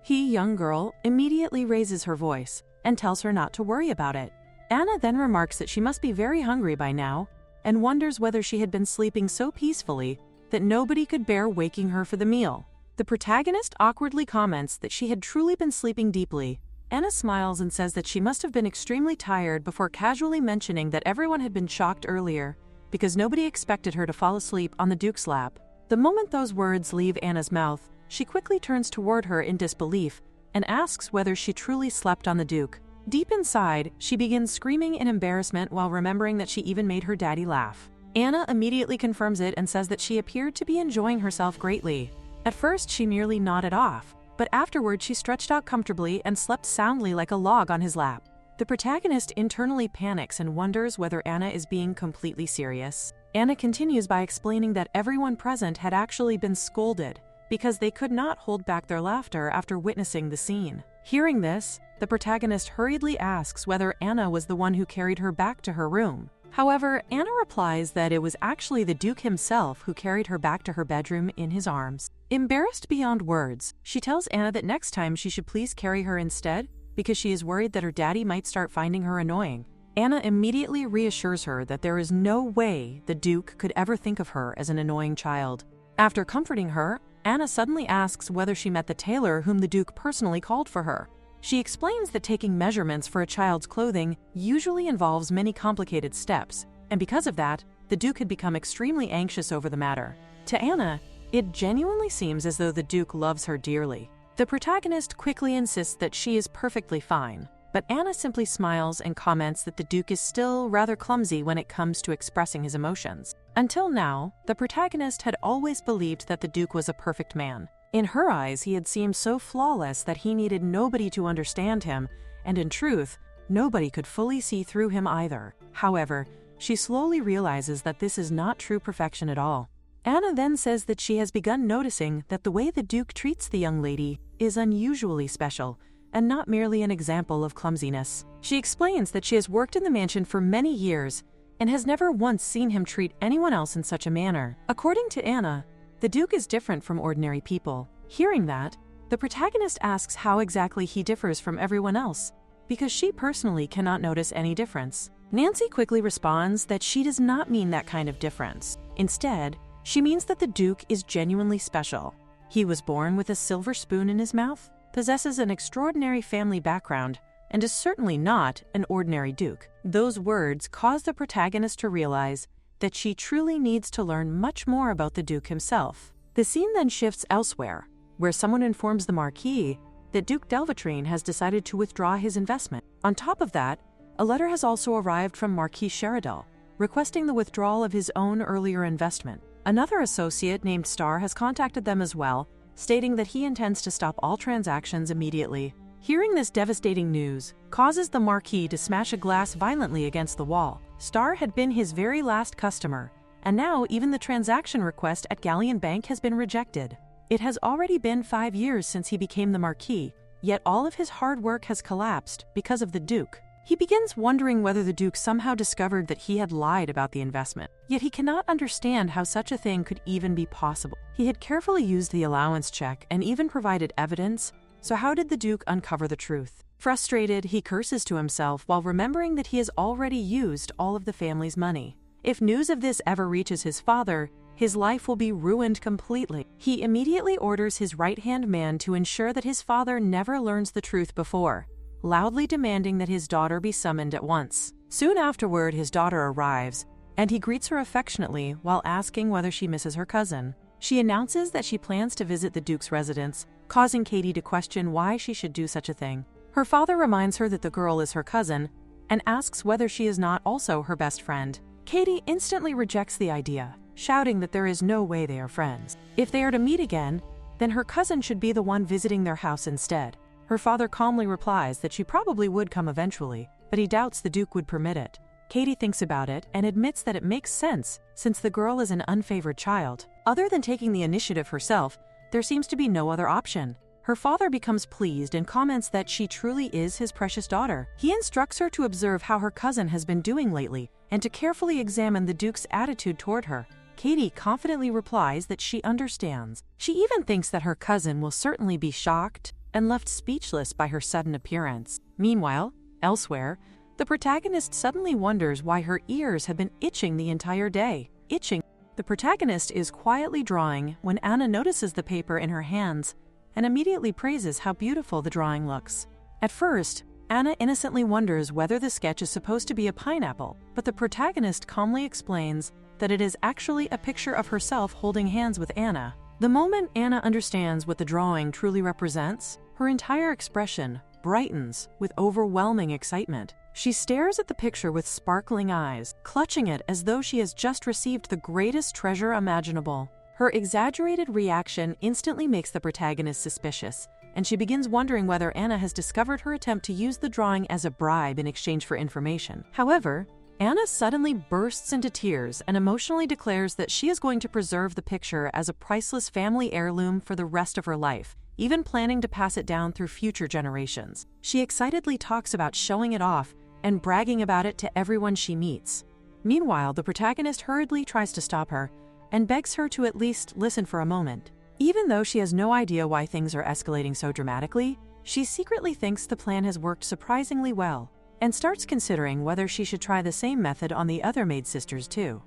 Young girl, immediately raises her voice and tells her not to worry about it, Anna then remarks that she must be very hungry by now and wonders whether she had been sleeping so peacefully that nobody could bear waking her for the meal. The protagonist awkwardly comments that she had truly been sleeping deeply. Anna smiles and says that she must have been extremely tired before casually mentioning that everyone had been shocked earlier because nobody expected her to fall asleep on the Duke's lap. The moment those words leave Anna's mouth, she quickly turns toward her in disbelief and asks whether she truly slept on the Duke. Deep inside, she begins screaming in embarrassment while remembering that she even made her daddy laugh. Anna immediately confirms it and says that she appeared to be enjoying herself greatly. At first, she merely nodded off, but afterward she stretched out comfortably and slept soundly like a log on his lap. The protagonist internally panics and wonders whether Anna is being completely serious. Anna continues by explaining that everyone present had actually been scolded because they could not hold back their laughter after witnessing the scene. Hearing this, the protagonist hurriedly asks whether Anna was the one who carried her back to her room. However, Anna replies that it was actually the Duke himself who carried her back to her bedroom in his arms. Embarrassed beyond words, she tells Anna that next time she should please carry her instead because she is worried that her daddy might start finding her annoying. Anna immediately reassures her that there is no way the Duke could ever think of her as an annoying child. After comforting her, Anna suddenly asks whether she met the tailor whom the Duke personally called for her. She explains that taking measurements for a child's clothing usually involves many complicated steps, and because of that, the Duke had become extremely anxious over the matter. To Anna, it genuinely seems as though the Duke loves her dearly. The protagonist quickly insists that she is perfectly fine, but Anna simply smiles and comments that the Duke is still rather clumsy when it comes to expressing his emotions. Until now, the protagonist had always believed that the Duke was a perfect man. In her eyes, he had seemed so flawless that he needed nobody to understand him, and in truth, nobody could fully see through him either. However, she slowly realizes that this is not true perfection at all. Anna then says that she has begun noticing that the way the Duke treats the young lady is unusually special, and not merely an example of clumsiness. She explains that she has worked in the mansion for many years and has never once seen him treat anyone else in such a manner. According to Anna, the Duke is different from ordinary people. Hearing that, the protagonist asks how exactly he differs from everyone else, because she personally cannot notice any difference. Nancy quickly responds that she does not mean that kind of difference. Instead, she means that the Duke is genuinely special. He was born with a silver spoon in his mouth, possesses an extraordinary family background, and is certainly not an ordinary Duke. Those words cause the protagonist to realize that she truly needs to learn much more about the Duke himself. The scene then shifts elsewhere, where someone informs the Marquis that Duke Delvatrine has decided to withdraw his investment. On top of that, a letter has also arrived from Marquis Sheridel, requesting the withdrawal of his own earlier investment. Another associate named Star has contacted them as well, stating that he intends to stop all transactions immediately. Hearing this devastating news causes the Marquis to smash a glass violently against the wall. Star had been his very last customer, and now even the transaction request at Galleon Bank has been rejected. It has already been 5 years since he became the Marquis, yet all of his hard work has collapsed because of the Duke. He begins wondering whether the Duke somehow discovered that he had lied about the investment, yet he cannot understand how such a thing could even be possible. He had carefully used the allowance check and even provided evidence, so how did the Duke uncover the truth? Frustrated, he curses to himself while remembering that he has already used all of the family's money. If news of this ever reaches his father, his life will be ruined completely. He immediately orders his right-hand man to ensure that his father never learns the truth before, loudly demanding that his daughter be summoned at once. Soon afterward, his daughter arrives, and he greets her affectionately while asking whether she misses her cousin. She announces that she plans to visit the Duke's residence, causing Katie to question why she should do such a thing. Her father reminds her that the girl is her cousin and asks whether she is not also her best friend. Katie instantly rejects the idea, shouting that there is no way they are friends. If they are to meet again, then her cousin should be the one visiting their house instead. Her father calmly replies that she probably would come eventually, but he doubts the Duke would permit it. Katie thinks about it and admits that it makes sense since the girl is an unfavored child. Other than taking the initiative herself, there seems to be no other option. Her father becomes pleased and comments that she truly is his precious daughter. He instructs her to observe how her cousin has been doing lately and to carefully examine the Duke's attitude toward her. Katie confidently replies that she understands. She even thinks that her cousin will certainly be shocked and left speechless by her sudden appearance. Meanwhile, elsewhere, The protagonist suddenly wonders why her ears have been itching the entire day. The protagonist is quietly drawing when Anna notices the paper in her hands and immediately praises how beautiful the drawing looks. At first, Anna innocently wonders whether the sketch is supposed to be a pineapple, but the protagonist calmly explains that it is actually a picture of herself holding hands with Anna. The moment Anna understands what the drawing truly represents, her entire expression brightens with overwhelming excitement. She stares at the picture with sparkling eyes, clutching it as though she has just received the greatest treasure imaginable. Her exaggerated reaction instantly makes the protagonist suspicious, and she begins wondering whether Anna has discovered her attempt to use the drawing as a bribe in exchange for information. However, Anna suddenly bursts into tears and emotionally declares that she is going to preserve the picture as a priceless family heirloom for the rest of her life, even planning to pass it down through future generations. She excitedly talks about showing it off and bragging about it to everyone she meets. Meanwhile, the protagonist hurriedly tries to stop her and begs her to at least listen for a moment. Even though she has no idea why things are escalating so dramatically, she secretly thinks the plan has worked surprisingly well and starts considering whether she should try the same method on the other maid sisters too.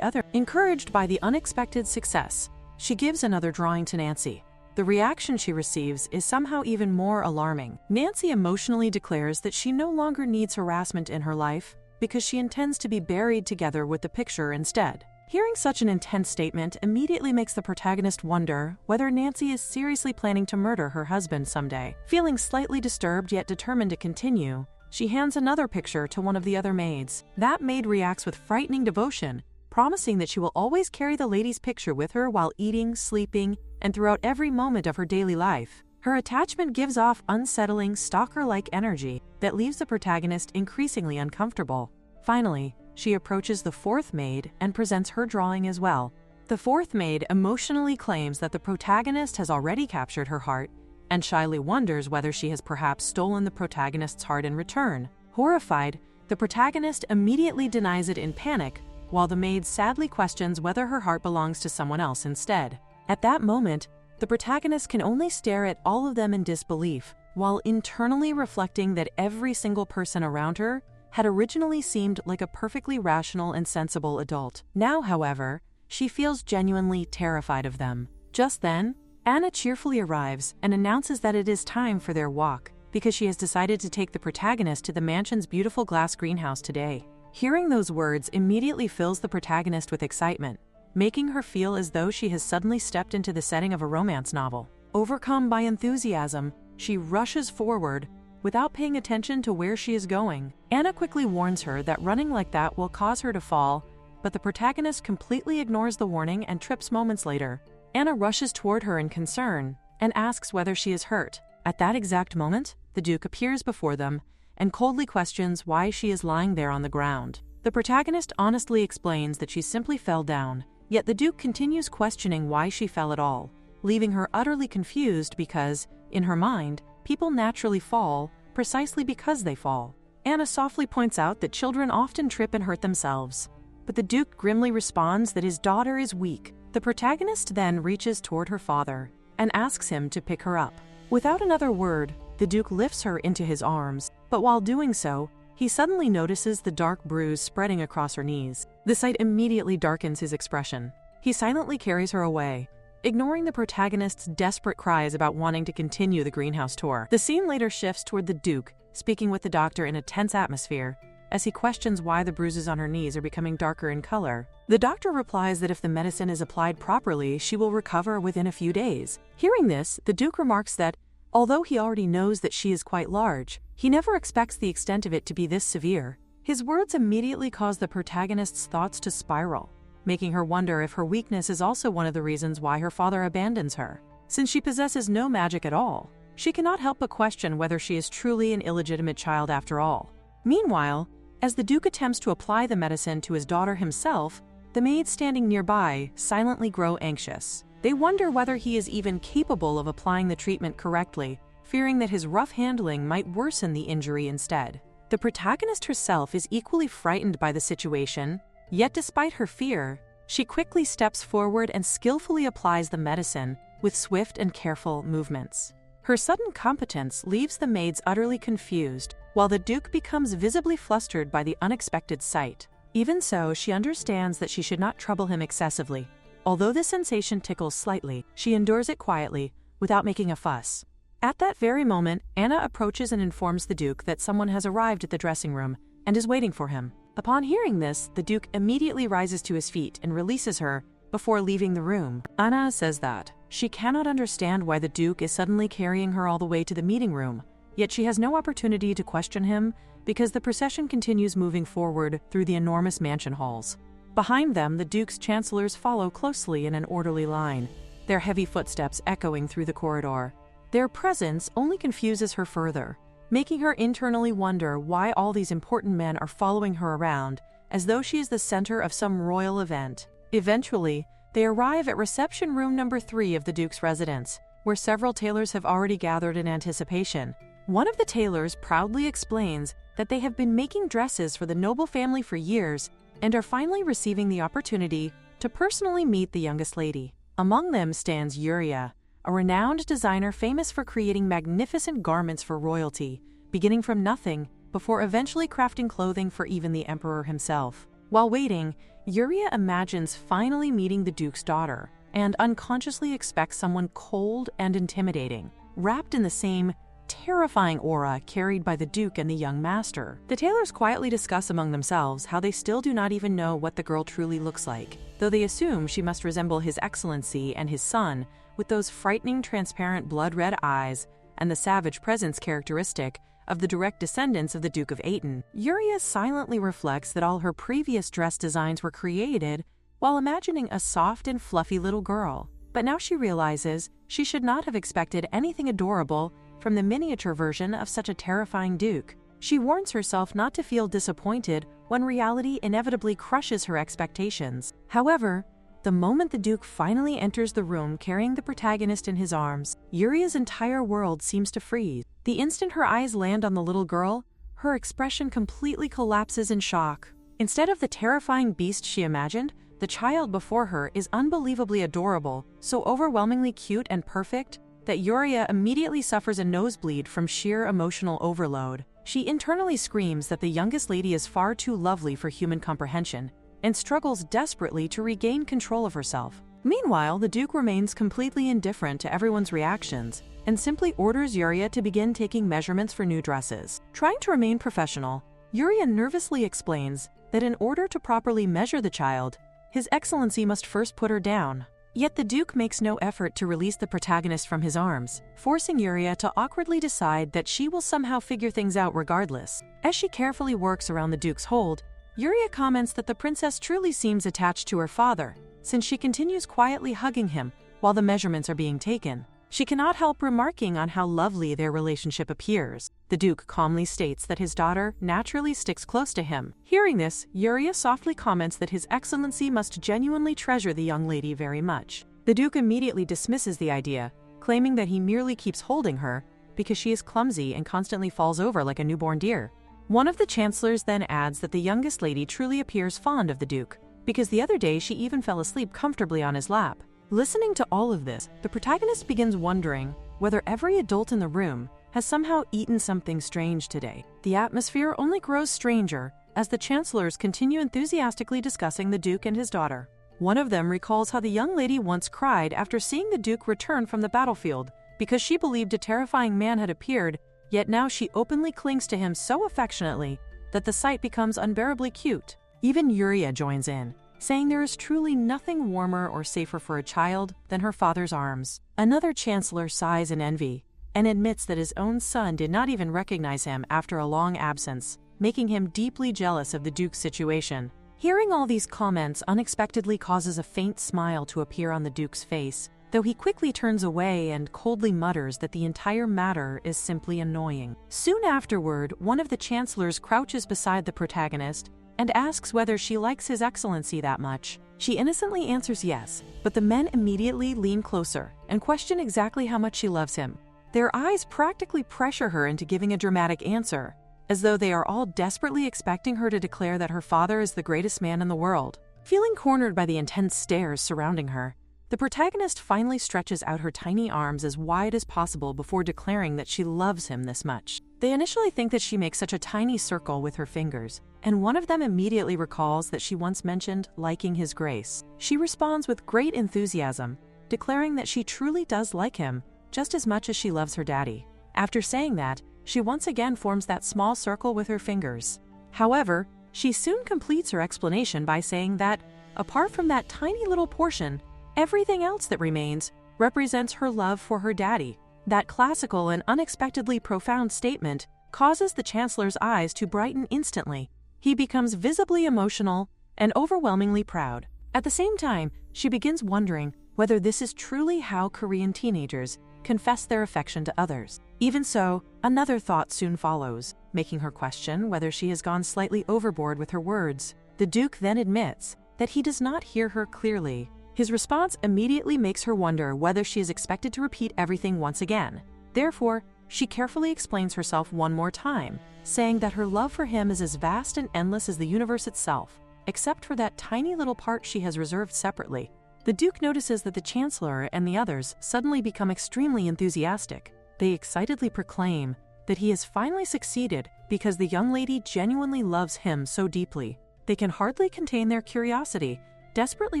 Encouraged by the unexpected success, she gives another drawing to Nancy. The reaction she receives is somehow even more alarming. Nancy emotionally declares that she no longer needs harassment in her life because she intends to be buried together with the picture instead. Hearing such an intense statement immediately makes the protagonist wonder whether Nancy is seriously planning to murder her husband someday. Feeling slightly disturbed yet determined to continue, she hands another picture to one of the other maids. That maid reacts with frightening devotion, promising that she will always carry the lady's picture with her while eating, sleeping, and throughout every moment of her daily life. Her attachment gives off unsettling, stalker-like energy that leaves the protagonist increasingly uncomfortable. Finally, she approaches the fourth maid and presents her drawing as well. The fourth maid emotionally claims that the protagonist has already captured her heart and shyly wonders whether she has perhaps stolen the protagonist's heart in return. Horrified, the protagonist immediately denies it in panic, while the maid sadly questions whether her heart belongs to someone else instead. At that moment, the protagonist can only stare at all of them in disbelief, while internally reflecting that every single person around her had originally seemed like a perfectly rational and sensible adult. Now, however, she feels genuinely terrified of them. Just then, Anna cheerfully arrives and announces that it is time for their walk, because she has decided to take the protagonist to the mansion's beautiful glass greenhouse today. Hearing those words immediately fills the protagonist with excitement, making her feel as though she has suddenly stepped into the setting of a romance novel. Overcome by enthusiasm, she rushes forward without paying attention to where she is going. Anna quickly warns her that running like that will cause her to fall, but the protagonist completely ignores the warning and trips moments later. Anna rushes toward her in concern and asks whether she is hurt. At that exact moment, the Duke appears before them and coldly questions why she is lying there on the ground. The protagonist honestly explains that she simply fell down, yet the Duke continues questioning why she fell at all, leaving her utterly confused because, in her mind, people naturally fall precisely because they fall. Anna softly points out that children often trip and hurt themselves, but the Duke grimly responds that his daughter is weak. The protagonist then reaches toward her father and asks him to pick her up. Without another word, the Duke lifts her into his arms, but while doing so, he suddenly notices the dark bruise spreading across her knees. The sight immediately darkens his expression. He silently carries her away, ignoring the protagonist's desperate cries about wanting to continue the greenhouse tour. The scene later shifts toward the Duke, speaking with the doctor in a tense atmosphere, as he questions why the bruises on her knees are becoming darker in color. The doctor replies that if the medicine is applied properly, she will recover within a few days. Hearing this, the Duke remarks that, although he already knows that she is quite large, he never expects the extent of it to be this severe. His words immediately cause the protagonist's thoughts to spiral, making her wonder if her weakness is also one of the reasons why her father abandons her. Since she possesses no magic at all, she cannot help but question whether she is truly an illegitimate child after all. Meanwhile, as the Duke attempts to apply the medicine to his daughter himself, the maids standing nearby silently grow anxious. They wonder whether he is even capable of applying the treatment correctly, fearing that his rough handling might worsen the injury instead. The protagonist herself is equally frightened by the situation, yet despite her fear, she quickly steps forward and skillfully applies the medicine with swift and careful movements. Her sudden competence leaves the maids utterly confused, while the Duke becomes visibly flustered by the unexpected sight. Even so, she understands that she should not trouble him excessively. Although the sensation tickles slightly, she endures it quietly, without making a fuss. At that very moment, Anna approaches and informs the Duke that someone has arrived at the dressing room and is waiting for him. Upon hearing this, the Duke immediately rises to his feet and releases her before leaving the room. Anna says that she cannot understand why the Duke is suddenly carrying her all the way to the meeting room, yet she has no opportunity to question him because the procession continues moving forward through the enormous mansion halls. Behind them, the Duke's chancellors follow closely in an orderly line, their heavy footsteps echoing through the corridor. Their presence only confuses her further, making her internally wonder why all these important men are following her around as though she is the center of some royal event. Eventually, they arrive at reception room number 3 of the Duke's residence, where several tailors have already gathered in anticipation. One of the tailors proudly explains that they have been making dresses for the noble family for years and are finally receiving the opportunity to personally meet the youngest lady. Among them stands Yuria, a renowned designer famous for creating magnificent garments for royalty, beginning from nothing before eventually crafting clothing for even the emperor himself. While waiting, Yuria imagines finally meeting the Duke's daughter and unconsciously expects someone cold and intimidating, wrapped in the same terrifying aura carried by the Duke and the young master. The tailors quietly discuss among themselves how they still do not even know what the girl truly looks like, though they assume she must resemble His Excellency and his son with those frightening transparent blood-red eyes and the savage presence characteristic of the direct descendants of the Duke of Aten. Yuria silently reflects that all her previous dress designs were created while imagining a soft and fluffy little girl. But now she realizes she should not have expected anything adorable from the miniature version of such a terrifying Duke. She warns herself not to feel disappointed when reality inevitably crushes her expectations. However, the moment the Duke finally enters the room carrying the protagonist in his arms, Yuria's entire world seems to freeze. The instant her eyes land on the little girl, her expression completely collapses in shock. Instead of the terrifying beast she imagined, the child before her is unbelievably adorable, so overwhelmingly cute and perfect that Yuria immediately suffers a nosebleed from sheer emotional overload. She internally screams that the youngest lady is far too lovely for human comprehension and struggles desperately to regain control of herself. Meanwhile, the Duke remains completely indifferent to everyone's reactions and simply orders Yuria to begin taking measurements for new dresses. Trying to remain professional, Yuria nervously explains that in order to properly measure the child, His Excellency must first put her down. Yet the Duke makes no effort to release the protagonist from his arms, forcing Yuria to awkwardly decide that she will somehow figure things out regardless. As she carefully works around the Duke's hold, Yuria comments that the princess truly seems attached to her father, since she continues quietly hugging him while the measurements are being taken. She cannot help remarking on how lovely their relationship appears. The Duke calmly states that his daughter naturally sticks close to him. Hearing this, Yuria softly comments that His Excellency must genuinely treasure the young lady very much. The Duke immediately dismisses the idea, claiming that he merely keeps holding her because she is clumsy and constantly falls over like a newborn deer. One of the chancellors then adds that the youngest lady truly appears fond of the Duke, because the other day she even fell asleep comfortably on his lap. Listening to all of this, the protagonist begins wondering whether every adult in the room has somehow eaten something strange today. The atmosphere only grows stranger as the chancellors continue enthusiastically discussing the Duke and his daughter. One of them recalls how the young lady once cried after seeing the Duke return from the battlefield because she believed a terrifying man had appeared, yet now she openly clings to him so affectionately that the sight becomes unbearably cute. Even Yuria joins in, saying there is truly nothing warmer or safer for a child than her father's arms. Another chancellor sighs in envy and admits that his own son did not even recognize him after a long absence, making him deeply jealous of the Duke's situation. Hearing all these comments unexpectedly causes a faint smile to appear on the Duke's face, though he quickly turns away and coldly mutters that the entire matter is simply annoying. Soon afterward, one of the chancellors crouches beside the protagonist and asks whether she likes His Excellency that much. She innocently answers yes, but the men immediately lean closer and question exactly how much she loves him. Their eyes practically pressure her into giving a dramatic answer, as though they are all desperately expecting her to declare that her father is the greatest man in the world. Feeling cornered by the intense stares surrounding her, The protagonist finally stretches out her tiny arms as wide as possible before declaring that she loves him this much. They initially think that she makes such a tiny circle with her fingers, and one of them immediately recalls that she once mentioned liking his grace. She responds with great enthusiasm, declaring that she truly does like him just as much as she loves her daddy. After saying that, she once again forms that small circle with her fingers. However, she soon completes her explanation by saying that, apart from that tiny little portion, everything else that remains represents her love for her daddy. That classical and unexpectedly profound statement causes the Chancellor's eyes to brighten instantly. He becomes visibly emotional and overwhelmingly proud. At the same time, she begins wondering whether this is truly how Korean teenagers confess their affection to others. Even so, another thought soon follows, making her question whether she has gone slightly overboard with her words. The Duke then admits that he does not hear her clearly. His response immediately makes her wonder whether she is expected to repeat everything once again. Therefore, she carefully explains herself one more time, saying that her love for him is as vast and endless as the universe itself, except for that tiny little part she has reserved separately. The Duke notices that the Chancellor and the others suddenly become extremely enthusiastic. They excitedly proclaim that he has finally succeeded because the young lady genuinely loves him so deeply. They can hardly contain their curiosity, desperately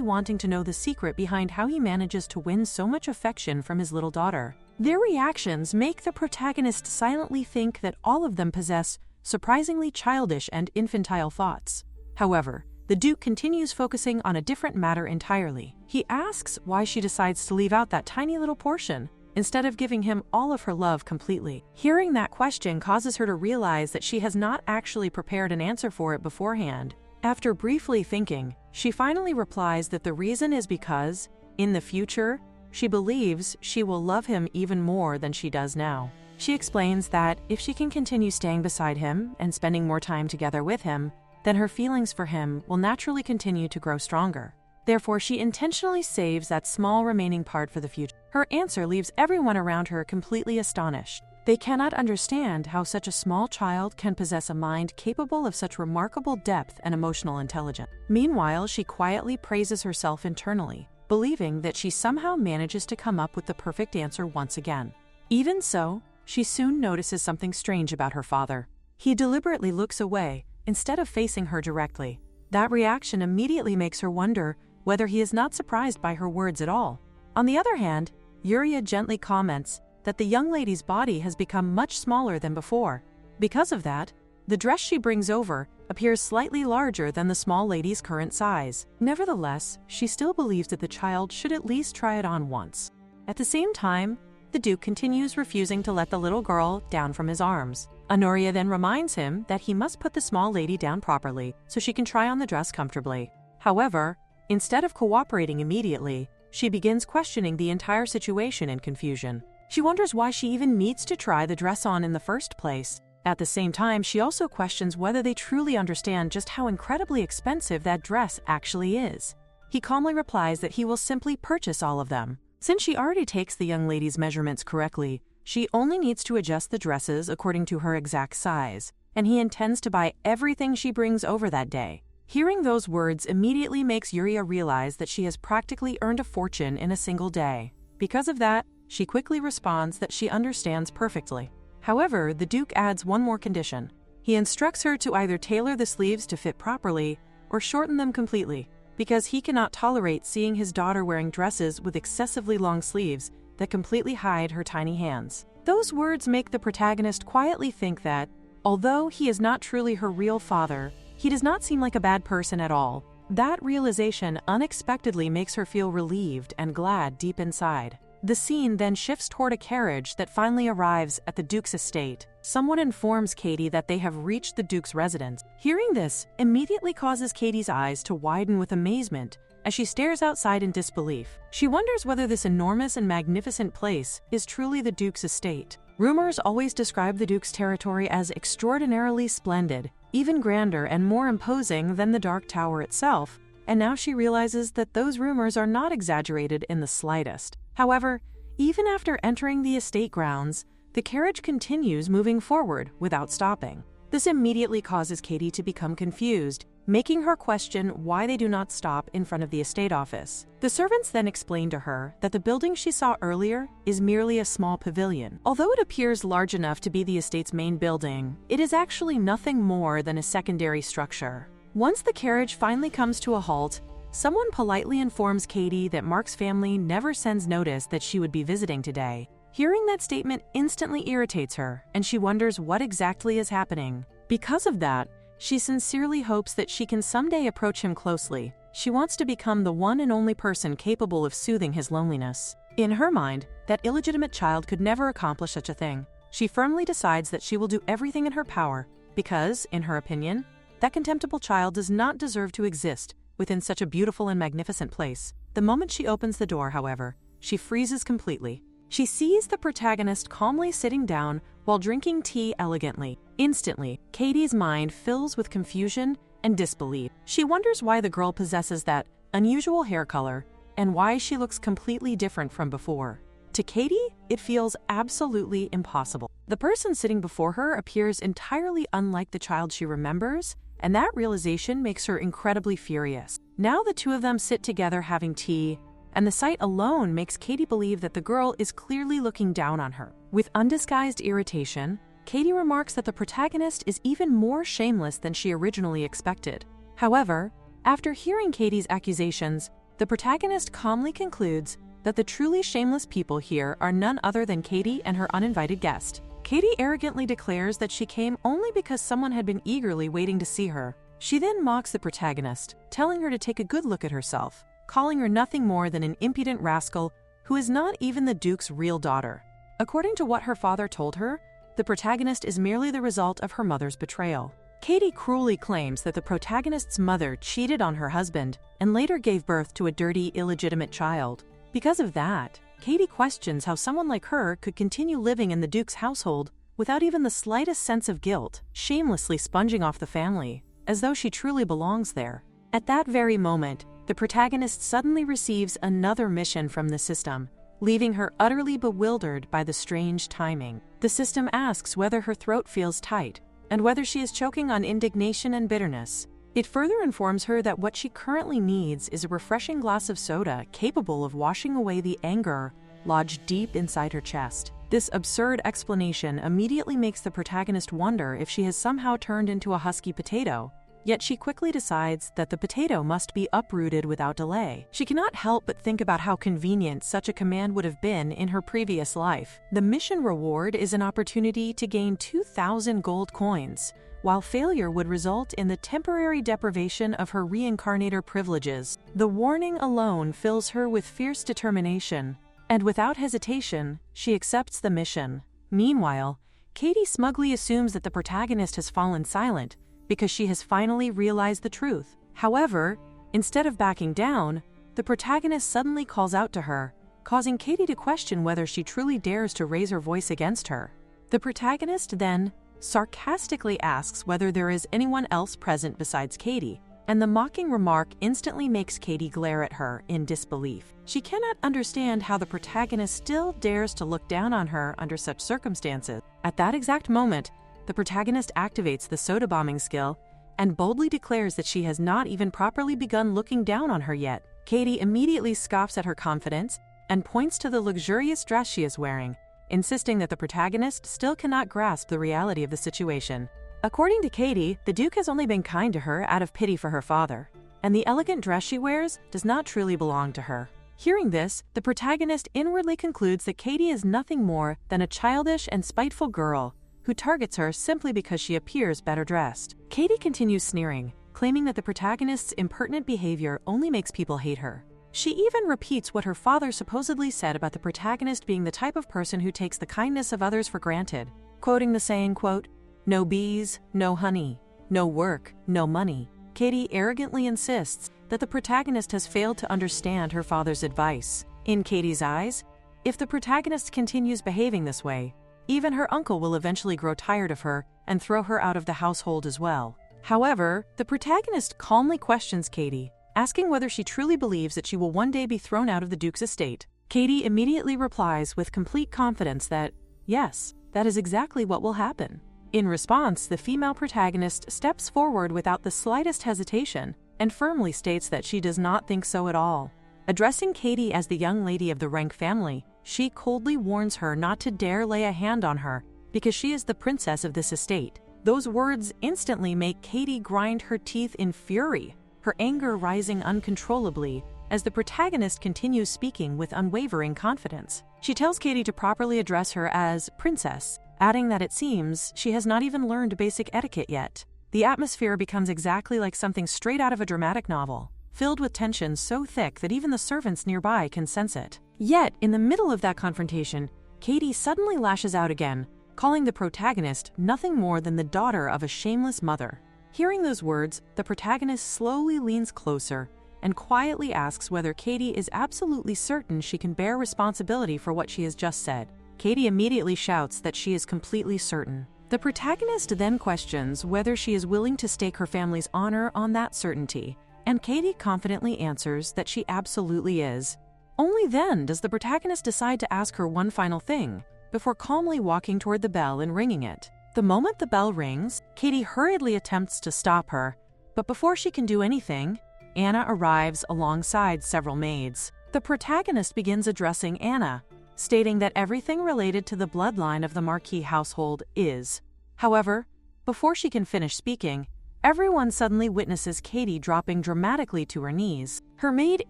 wanting to know the secret behind how he manages to win so much affection from his little daughter. Their reactions make the protagonist silently think that all of them possess surprisingly childish and infantile thoughts. However, the Duke continues focusing on a different matter entirely. He asks why she decides to leave out that tiny little portion, instead of giving him all of her love completely. Hearing that question causes her to realize that she has not actually prepared an answer for it beforehand. After briefly thinking, she finally replies that the reason is because, in the future, she believes she will love him even more than she does now. She explains that if she can continue staying beside him and spending more time together with him, then her feelings for him will naturally continue to grow stronger. Therefore, she intentionally saves that small remaining part for the future. Her answer leaves everyone around her completely astonished. They cannot understand how such a small child can possess a mind capable of such remarkable depth and emotional intelligence. Meanwhile, she quietly praises herself internally, believing that she somehow manages to come up with the perfect answer once again. Even so, she soon notices something strange about her father. He deliberately looks away instead of facing her directly. That reaction immediately makes her wonder whether he is not surprised by her words at all. On the other hand, Yuria gently comments that the young lady's body has become much smaller than before. Because of that, the dress she brings over appears slightly larger than the small lady's current size. Nevertheless, she still believes that the child should at least try it on once. At the same time, the Duke continues refusing to let the little girl down from his arms. Honoria then reminds him that he must put the small lady down properly so she can try on the dress comfortably. However, instead of cooperating immediately, she begins questioning the entire situation in confusion. She wonders why she even needs to try the dress on in the first place. At the same time, she also questions whether they truly understand just how incredibly expensive that dress actually is. He calmly replies that he will simply purchase all of them. Since she already takes the young lady's measurements correctly, she only needs to adjust the dresses according to her exact size, and he intends to buy everything she brings over that day. Hearing those words immediately makes Yuria realize that she has practically earned a fortune in a single day. Because of that, she quickly responds that she understands perfectly. However, the Duke adds one more condition. He instructs her to either tailor the sleeves to fit properly or shorten them completely, because he cannot tolerate seeing his daughter wearing dresses with excessively long sleeves that completely hide her tiny hands. Those words make the protagonist quietly think that, although he is not truly her real father, he does not seem like a bad person at all. That realization unexpectedly makes her feel relieved and glad deep inside. The scene then shifts toward a carriage that finally arrives at the Duke's estate. Someone informs Katie that they have reached the Duke's residence. Hearing this immediately causes Katie's eyes to widen with amazement as she stares outside in disbelief. She wonders whether this enormous and magnificent place is truly the Duke's estate. Rumors always describe the Duke's territory as extraordinarily splendid, even grander and more imposing than the Dark Tower itself, and now she realizes that those rumors are not exaggerated in the slightest. However, even after entering the estate grounds, the carriage continues moving forward without stopping. This immediately causes Katie to become confused, making her question why they do not stop in front of the estate office. The servants then explain to her that the building she saw earlier is merely a small pavilion. Although it appears large enough to be the estate's main building, it is actually nothing more than a secondary structure. Once the carriage finally comes to a halt, someone politely informs Katie that Mark's family never sends notice that she would be visiting today. Hearing that statement instantly irritates her, and she wonders what exactly is happening. Because of that, she sincerely hopes that she can someday approach him closely. She wants to become the one and only person capable of soothing his loneliness. In her mind, that illegitimate child could never accomplish such a thing. She firmly decides that she will do everything in her power because, in her opinion, that contemptible child does not deserve to exist within such a beautiful and magnificent place. The moment she opens the door, however, she freezes completely. She sees the protagonist calmly sitting down while drinking tea elegantly. Instantly, Katie's mind fills with confusion and disbelief. She wonders why the girl possesses that unusual hair color and why she looks completely different from before. To Katie, it feels absolutely impossible. The person sitting before her appears entirely unlike the child she remembers, and that realization makes her incredibly furious. Now the two of them sit together having tea, and the sight alone makes Katie believe that the girl is clearly looking down on her. With undisguised irritation, Katie remarks that the protagonist is even more shameless than she originally expected. However, after hearing Katie's accusations, the protagonist calmly concludes that the truly shameless people here are none other than Katie and her uninvited guest. Katie arrogantly declares that she came only because someone had been eagerly waiting to see her. She then mocks the protagonist, telling her to take a good look at herself, calling her nothing more than an impudent rascal who is not even the Duke's real daughter. According to what her father told her, the protagonist is merely the result of her mother's betrayal. Katie cruelly claims that the protagonist's mother cheated on her husband and later gave birth to a dirty, illegitimate child. Because of that, Katie questions how someone like her could continue living in the Duke's household without even the slightest sense of guilt, shamelessly sponging off the family, as though she truly belongs there. At that very moment, the protagonist suddenly receives another mission from the system, leaving her utterly bewildered by the strange timing. The system asks whether her throat feels tight and whether she is choking on indignation and bitterness. It further informs her that what she currently needs is a refreshing glass of soda capable of washing away the anger lodged deep inside her chest. This absurd explanation immediately makes the protagonist wonder if she has somehow turned into a husky potato. Yet she quickly decides that the potato must be uprooted without delay. She cannot help but think about how convenient such a command would have been in her previous life. The mission reward is an opportunity to gain 2,000 gold coins, while failure would result in the temporary deprivation of her reincarnator privileges. The warning alone fills her with fierce determination, and without hesitation, she accepts the mission. Meanwhile, Katie smugly assumes that the protagonist has fallen silent, because she has finally realized the truth. However, instead of backing down, the protagonist suddenly calls out to her, causing Katie to question whether she truly dares to raise her voice against her. The protagonist then sarcastically asks whether there is anyone else present besides Katie, and the mocking remark instantly makes Katie glare at her in disbelief. She cannot understand how the protagonist still dares to look down on her under such circumstances. At that exact moment, the protagonist activates the soda bombing skill and boldly declares that she has not even properly begun looking down on her yet. Katie immediately scoffs at her confidence and points to the luxurious dress she is wearing, insisting that the protagonist still cannot grasp the reality of the situation. According to Katie, the Duke has only been kind to her out of pity for her father, and the elegant dress she wears does not truly belong to her. Hearing this, the protagonist inwardly concludes that Katie is nothing more than a childish and spiteful girl who targets her simply because she appears better dressed. Katie continues sneering, claiming that the protagonist's impertinent behavior only makes people hate her. She even repeats what her father supposedly said about the protagonist being the type of person who takes the kindness of others for granted, quoting the saying, quote, "No bees, no honey, no work, no money." Katie arrogantly insists that the protagonist has failed to understand her father's advice. In Katie's eyes, if the protagonist continues behaving this way, even her uncle will eventually grow tired of her and throw her out of the household as well. However, the protagonist calmly questions Katie, asking whether she truly believes that she will one day be thrown out of the Duke's estate. Katie immediately replies with complete confidence that, yes, that is exactly what will happen. In response, the female protagonist steps forward without the slightest hesitation and firmly states that she does not think so at all. Addressing Katie as the young lady of the rank family, she coldly warns her not to dare lay a hand on her because she is the princess of this estate. Those words instantly make Katie grind her teeth in fury, her anger rising uncontrollably as the protagonist continues speaking with unwavering confidence. She tells Katie to properly address her as princess, adding that it seems she has not even learned basic etiquette yet. The atmosphere becomes exactly like something straight out of a dramatic novel, filled with tension so thick that even the servants nearby can sense it. Yet, in the middle of that confrontation, Katie suddenly lashes out again, calling the protagonist nothing more than the daughter of a shameless mother. Hearing those words, the protagonist slowly leans closer and quietly asks whether Katie is absolutely certain she can bear responsibility for what she has just said. Katie immediately shouts that she is completely certain. The protagonist then questions whether she is willing to stake her family's honor on that certainty, and Katie confidently answers that she absolutely is. Only then does the protagonist decide to ask her one final thing, before calmly walking toward the bell and ringing it. The moment the bell rings, Katie hurriedly attempts to stop her, but before she can do anything, Anna arrives alongside several maids. The protagonist begins addressing Anna, stating that everything related to the bloodline of the Marquis household is. However, before she can finish speaking, everyone suddenly witnesses Katie dropping dramatically to her knees. Her maid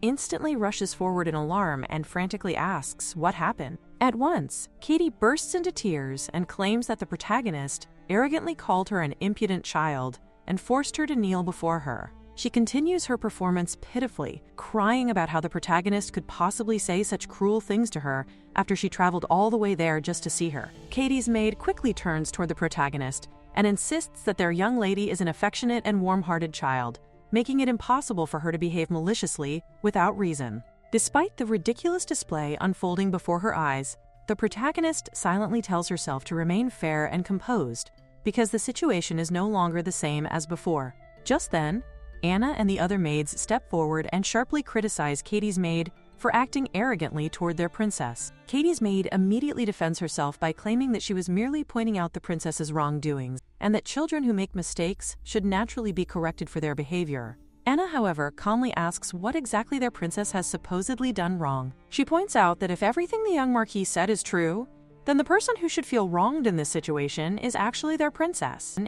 instantly rushes forward in alarm and frantically asks what happened. At once, Katie bursts into tears and claims that the protagonist arrogantly called her an impudent child and forced her to kneel before her. She continues her performance pitifully, crying about how the protagonist could possibly say such cruel things to her after she traveled all the way there just to see her. Katie's maid quickly turns toward the protagonist and insists that their young lady is an affectionate and warm-hearted child, making it impossible for her to behave maliciously without reason. Despite the ridiculous display unfolding before her eyes, the protagonist silently tells herself to remain fair and composed because the situation is no longer the same as before. Just then, Anna and the other maids step forward and sharply criticize Katie's maid for acting arrogantly toward their princess. Katie's maid immediately defends herself by claiming that she was merely pointing out the princess's wrongdoings and that children who make mistakes should naturally be corrected for their behavior. Anna, however, calmly asks what exactly their princess has supposedly done wrong. She points out that if everything the young Marquis said is true, then the person who should feel wronged in this situation is actually their princess.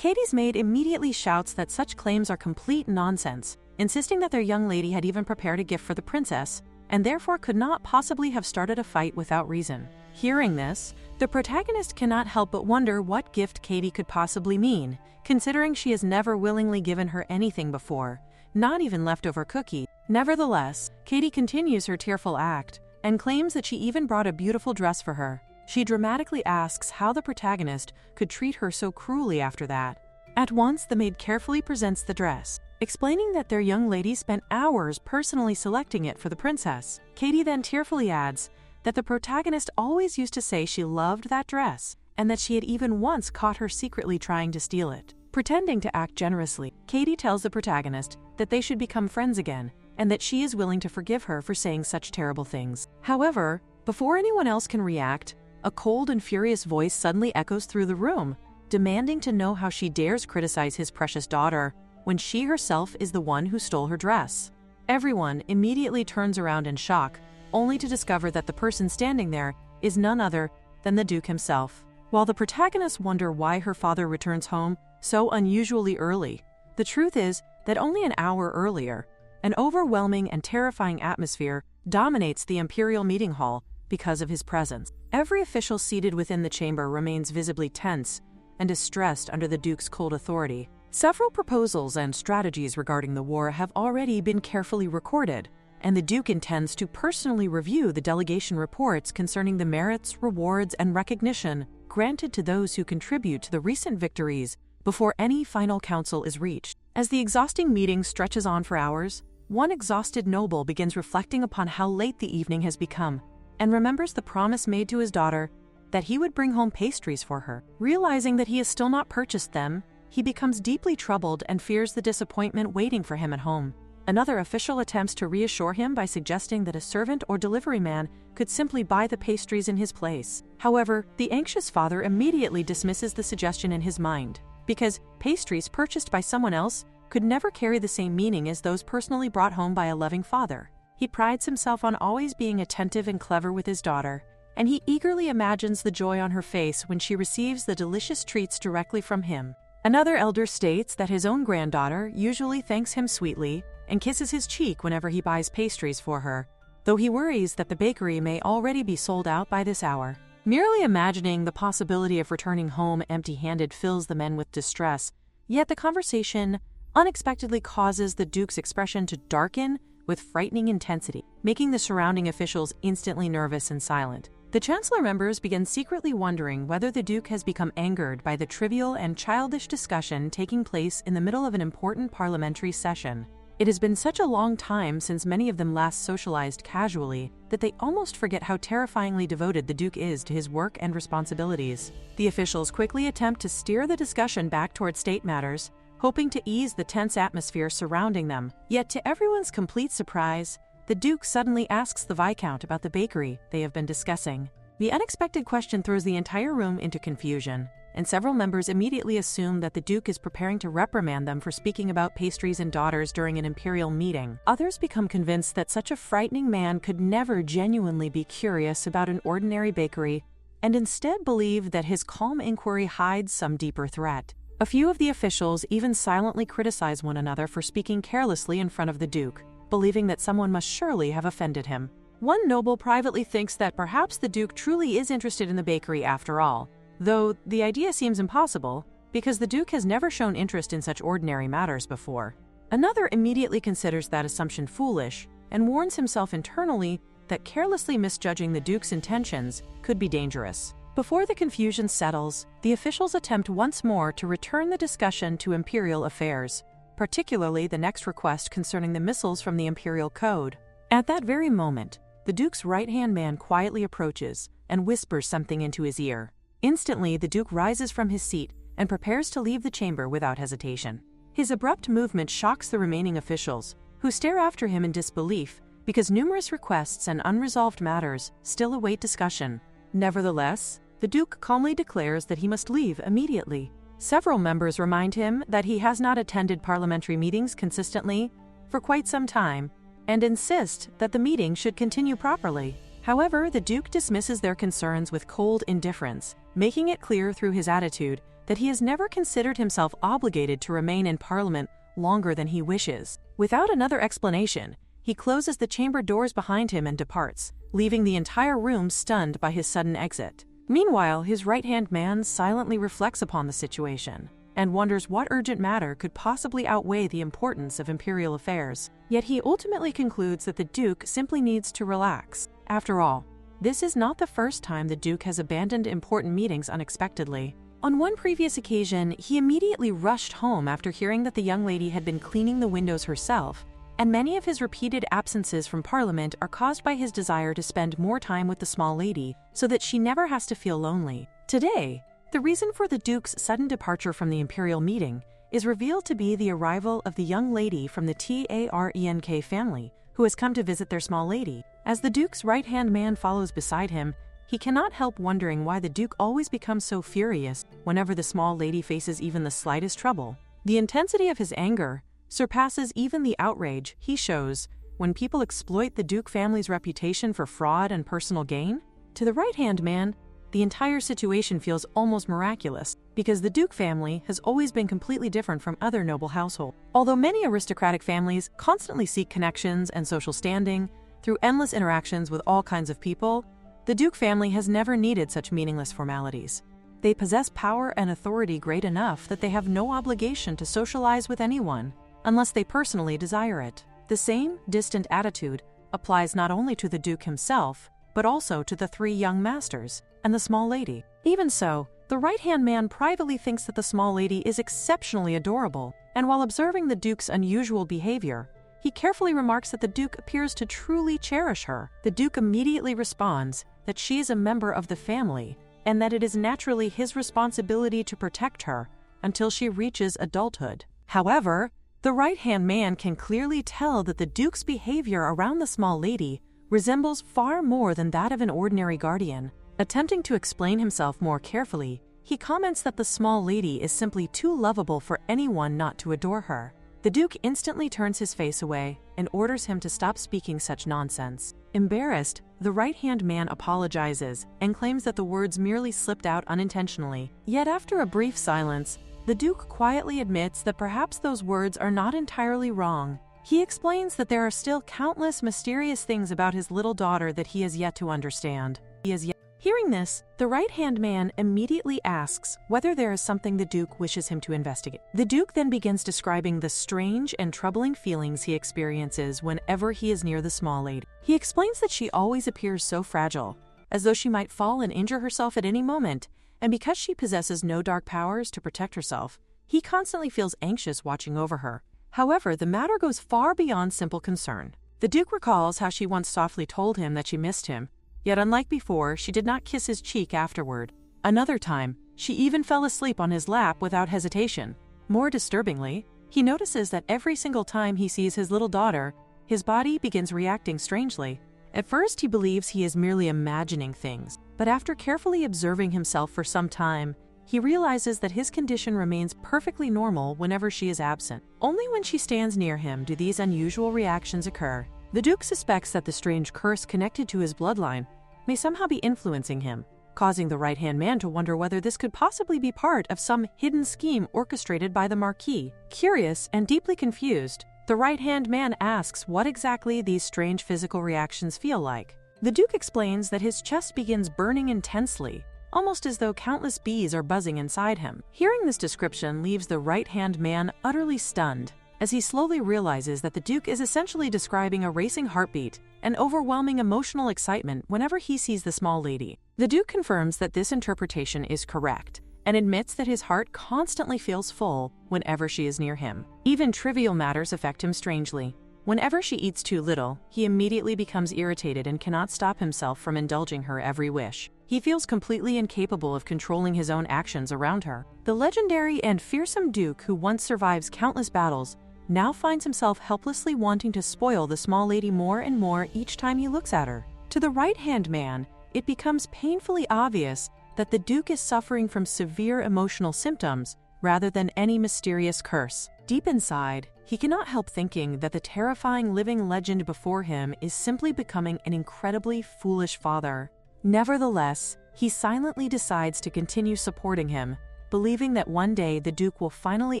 Katie's maid immediately shouts that such claims are complete nonsense, insisting that their young lady had even prepared a gift for the princess and therefore could not possibly have started a fight without reason. Hearing this, the protagonist cannot help but wonder what gift Katie could possibly mean, considering she has never willingly given her anything before, not even leftover cookies. Nevertheless, Katie continues her tearful act and claims that she even brought a beautiful dress for her. She dramatically asks how the protagonist could treat her so cruelly after that. At once, the maid carefully presents the dress, explaining that their young lady spent hours personally selecting it for the princess. Katie then tearfully adds that the protagonist always used to say she loved that dress and that she had even once caught her secretly trying to steal it. Pretending to act generously, Katie tells the protagonist that they should become friends again and that she is willing to forgive her for saying such terrible things. However, before anyone else can react, a cold and furious voice suddenly echoes through the room, demanding to know how she dares criticize his precious daughter when she herself is the one who stole her dress. Everyone immediately turns around in shock, only to discover that the person standing there is none other than the Duke himself. While the protagonists wonder why her father returns home so unusually early, the truth is that only an hour earlier, an overwhelming and terrifying atmosphere dominates the Imperial meeting hall because of his presence. Every official seated within the chamber remains visibly tense and distressed under the Duke's cold authority. Several proposals and strategies regarding the war have already been carefully recorded, and the Duke intends to personally review the delegation reports concerning the merits, rewards, and recognition granted to those who contribute to the recent victories before any final council is reached. As the exhausting meeting stretches on for hours, one exhausted noble begins reflecting upon how late the evening has become and remembers the promise made to his daughter that he would bring home pastries for her. Realizing that he has still not purchased them, he becomes deeply troubled and fears the disappointment waiting for him at home. Another official attempts to reassure him by suggesting that a servant or delivery man could simply buy the pastries in his place. However, the anxious father immediately dismisses the suggestion in his mind, because pastries purchased by someone else could never carry the same meaning as those personally brought home by a loving father. He prides himself on always being attentive and clever with his daughter, and he eagerly imagines the joy on her face when she receives the delicious treats directly from him. Another elder states that his own granddaughter usually thanks him sweetly and kisses his cheek whenever he buys pastries for her, though he worries that the bakery may already be sold out by this hour. Merely imagining the possibility of returning home empty-handed fills the men with distress, yet the conversation unexpectedly causes the Duke's expression to darken with frightening intensity, making the surrounding officials instantly nervous and silent. The Chancellor members begin secretly wondering whether the Duke has become angered by the trivial and childish discussion taking place in the middle of an important parliamentary session. It has been such a long time since many of them last socialized casually that they almost forget how terrifyingly devoted the Duke is to his work and responsibilities. The officials quickly attempt to steer the discussion back toward state matters, hoping to ease the tense atmosphere surrounding them. Yet to everyone's complete surprise, the Duke suddenly asks the Viscount about the bakery they have been discussing. The unexpected question throws the entire room into confusion, and several members immediately assume that the Duke is preparing to reprimand them for speaking about pastries and daughters during an imperial meeting. Others become convinced that such a frightening man could never genuinely be curious about an ordinary bakery, and instead believe that his calm inquiry hides some deeper threat. A few of the officials even silently criticize one another for speaking carelessly in front of the Duke, believing that someone must surely have offended him. One noble privately thinks that perhaps the Duke truly is interested in the bakery after all, though the idea seems impossible because the Duke has never shown interest in such ordinary matters before. Another immediately considers that assumption foolish and warns himself internally that carelessly misjudging the Duke's intentions could be dangerous. Before the confusion settles, the officials attempt once more to return the discussion to imperial affairs, particularly the next request concerning the missiles from the imperial code. At that very moment, the Duke's right-hand man quietly approaches and whispers something into his ear. Instantly, the Duke rises from his seat and prepares to leave the chamber without hesitation. His abrupt movement shocks the remaining officials, who stare after him in disbelief because numerous requests and unresolved matters still await discussion. Nevertheless, the Duke calmly declares that he must leave immediately. Several members remind him that he has not attended parliamentary meetings consistently for quite some time and insist that the meeting should continue properly. However, the Duke dismisses their concerns with cold indifference, making it clear through his attitude that he has never considered himself obligated to remain in Parliament longer than he wishes. Without another explanation, he closes the chamber doors behind him and departs, leaving the entire room stunned by his sudden exit. Meanwhile, his right-hand man silently reflects upon the situation and wonders what urgent matter could possibly outweigh the importance of imperial affairs. Yet he ultimately concludes that the Duke simply needs to relax. After all, this is not the first time the Duke has abandoned important meetings unexpectedly. On one previous occasion, he immediately rushed home after hearing that the young lady had been cleaning the windows herself, and many of his repeated absences from Parliament are caused by his desire to spend more time with the small lady so that she never has to feel lonely. Today, the reason for the Duke's sudden departure from the imperial meeting is revealed to be the arrival of the young lady from the Tarenk family, who has come to visit their small lady. As the Duke's right-hand man follows beside him, he cannot help wondering why the Duke always becomes so furious whenever the small lady faces even the slightest trouble. The intensity of his anger surpasses even the outrage he shows when people exploit the Duke family's reputation for fraud and personal gain. To the right-hand man, the entire situation feels almost miraculous because the Duke family has always been completely different from other noble households. Although many aristocratic families constantly seek connections and social standing through endless interactions with all kinds of people, the Duke family has never needed such meaningless formalities. They possess power and authority great enough that they have no obligation to socialize with anyone unless they personally desire it. The same distant attitude applies not only to the Duke himself, but also to the three young masters and the small lady. Even so, the right-hand man privately thinks that the small lady is exceptionally adorable, and while observing the Duke's unusual behavior, he carefully remarks that the Duke appears to truly cherish her. The Duke immediately responds that she is a member of the family and that it is naturally his responsibility to protect her until she reaches adulthood. However, The right-hand man can clearly tell that the Duke's behavior around the small lady resembles far more than that of an ordinary guardian. Attempting to explain himself more carefully, he comments that the small lady is simply too lovable for anyone not to adore her. The Duke instantly turns his face away and orders him to stop speaking such nonsense. Embarrassed, the right-hand man apologizes and claims that the words merely slipped out unintentionally. Yet after a brief silence, the Duke quietly admits that perhaps those words are not entirely wrong. He explains that there are still countless mysterious things about his little daughter that he has yet to understand. Hearing this, the right-hand man immediately asks whether there is something the Duke wishes him to investigate. The Duke then begins describing the strange and troubling feelings he experiences whenever he is near the small lady. He explains that she always appears so fragile, as though she might fall and injure herself at any moment, and because she possesses no dark powers to protect herself, he constantly feels anxious watching over her. However, the matter goes far beyond simple concern. The Duke recalls how she once softly told him that she missed him, yet unlike before, she did not kiss his cheek afterward. Another time, she even fell asleep on his lap without hesitation. More disturbingly, he notices that every single time he sees his little daughter, his body begins reacting strangely. At first, he believes he is merely imagining things, but after carefully observing himself for some time, he realizes that his condition remains perfectly normal whenever she is absent. Only when she stands near him do these unusual reactions occur. The Duke suspects that the strange curse connected to his bloodline may somehow be influencing him, causing the right-hand man to wonder whether this could possibly be part of some hidden scheme orchestrated by the Marquis. Curious and deeply confused, the right-hand man asks what exactly these strange physical reactions feel like. The Duke explains that his chest begins burning intensely, almost as though countless bees are buzzing inside him. Hearing this description leaves the right-hand man utterly stunned, as he slowly realizes that the Duke is essentially describing a racing heartbeat and overwhelming emotional excitement whenever he sees the small lady. The Duke confirms that this interpretation is correct and admits that his heart constantly feels full whenever she is near him. Even trivial matters affect him strangely. Whenever she eats too little, he immediately becomes irritated and cannot stop himself from indulging her every wish. He feels completely incapable of controlling his own actions around her. The legendary and fearsome Duke, who once survives countless battles, now finds himself helplessly wanting to spoil the small lady more and more each time he looks at her. To the right-hand man, it becomes painfully obvious that the Duke is suffering from severe emotional symptoms rather than any mysterious curse. Deep inside, he cannot help thinking that the terrifying living legend before him is simply becoming an incredibly foolish father. Nevertheless, he silently decides to continue supporting him, believing that one day the Duke will finally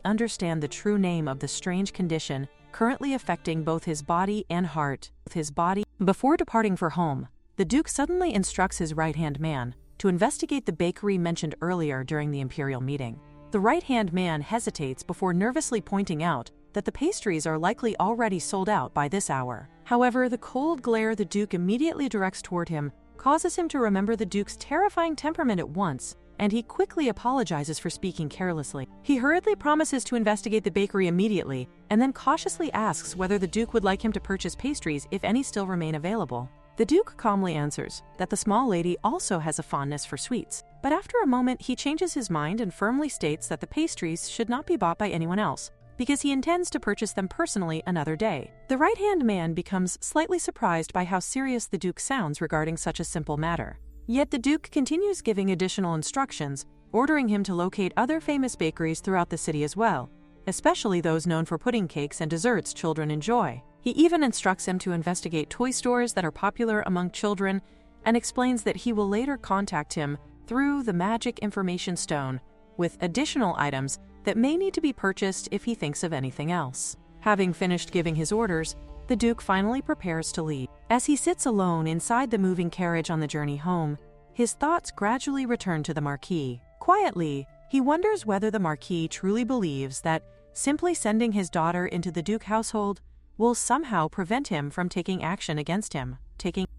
understand the true name of the strange condition currently affecting both his body and heart. Before departing for home, the Duke suddenly instructs his right-hand man to investigate the bakery mentioned earlier during the imperial meeting. The right-hand man hesitates before nervously pointing out that the pastries are likely already sold out by this hour. However, the cold glare the Duke immediately directs toward him causes him to remember the Duke's terrifying temperament at once, and he quickly apologizes for speaking carelessly. He hurriedly promises to investigate the bakery immediately, and then cautiously asks whether the Duke would like him to purchase pastries if any still remain available. The Duke calmly answers that the small lady also has a fondness for sweets, but after a moment he changes his mind and firmly states that the pastries should not be bought by anyone else, because he intends to purchase them personally another day. The right-hand man becomes slightly surprised by how serious the Duke sounds regarding such a simple matter. Yet the Duke continues giving additional instructions, ordering him to locate other famous bakeries throughout the city as well, especially those known for pudding cakes and desserts children enjoy. He even instructs him to investigate toy stores that are popular among children and explains that he will later contact him through the magic information stone with additional items that may need to be purchased if he thinks of anything else. Having finished giving his orders, the Duke finally prepares to leave. As he sits alone inside the moving carriage on the journey home, his thoughts gradually return to the Marquis. Quietly, he wonders whether the Marquis truly believes that simply sending his daughter into the Duke household will somehow prevent him from taking action against him.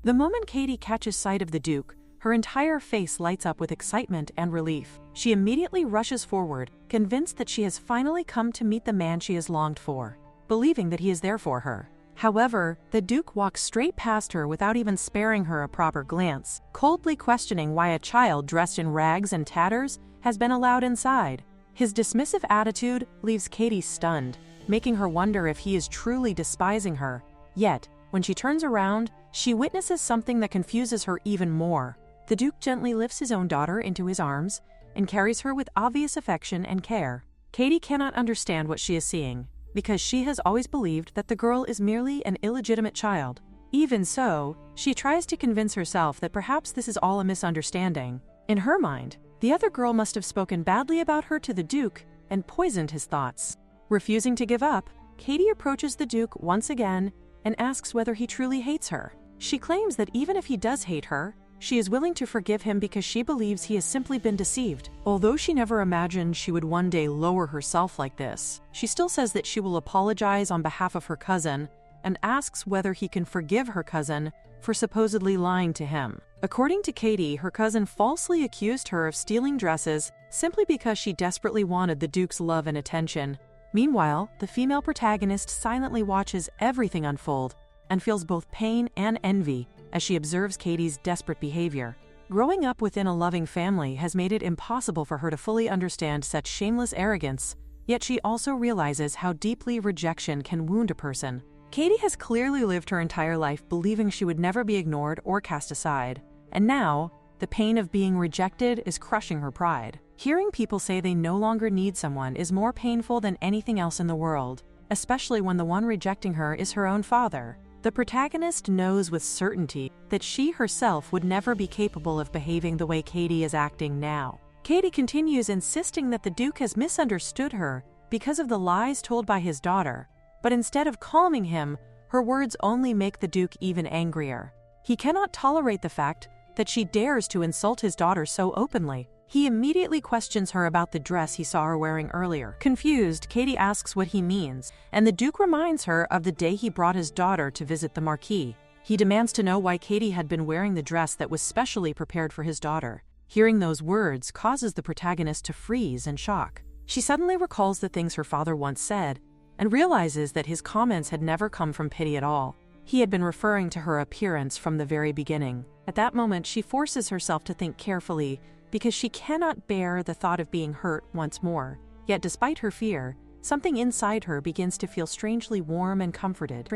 The moment Katie catches sight of the Duke, her entire face lights up with excitement and relief. She immediately rushes forward, convinced that she has finally come to meet the man she has longed for, believing that he is there for her. However, the Duke walks straight past her without even sparing her a proper glance, coldly questioning why a child dressed in rags and tatters has been allowed inside. His dismissive attitude leaves Katie stunned, making her wonder if he is truly despising her. Yet, when she turns around, she witnesses something that confuses her even more. The Duke gently lifts his own daughter into his arms and carries her with obvious affection and care. Katie cannot understand what she is seeing, because she has always believed that the girl is merely an illegitimate child. Even so, she tries to convince herself that perhaps this is all a misunderstanding. In her mind, the other girl must have spoken badly about her to the Duke and poisoned his thoughts. Refusing to give up, Katie approaches the Duke once again and asks whether he truly hates her. She claims that even if he does hate her, she is willing to forgive him because she believes he has simply been deceived. Although she never imagined she would one day lower herself like this, she still says that she will apologize on behalf of her cousin and asks whether he can forgive her cousin for supposedly lying to him. According to Katie, her cousin falsely accused her of stealing dresses simply because she desperately wanted the Duke's love and attention. Meanwhile, the female protagonist silently watches everything unfold and feels both pain and envy as she observes Katie's desperate behavior. Growing up within a loving family has made it impossible for her to fully understand such shameless arrogance, yet she also realizes how deeply rejection can wound a person. Katie has clearly lived her entire life believing she would never be ignored or cast aside, and now, the pain of being rejected is crushing her pride. Hearing people say they no longer need someone is more painful than anything else in the world, especially when the one rejecting her is her own father. The protagonist knows with certainty that she herself would never be capable of behaving the way Katie is acting now. Katie continues insisting that the Duke has misunderstood her because of the lies told by his daughter, but instead of calming him, her words only make the Duke even angrier. He cannot tolerate the fact that she dares to insult his daughter so openly. He immediately questions her about the dress he saw her wearing earlier. Confused, Katie asks what he means, and the Duke reminds her of the day he brought his daughter to visit the Marquis. He demands to know why Katie had been wearing the dress that was specially prepared for his daughter. Hearing those words causes the protagonist to freeze in shock. She suddenly recalls the things her father once said, and realizes that his comments had never come from pity at all. He had been referring to her appearance from the very beginning. At that moment, she forces herself to think carefully, because she cannot bear the thought of being hurt once more. Yet despite her fear, something inside her begins to feel strangely warm and comforted.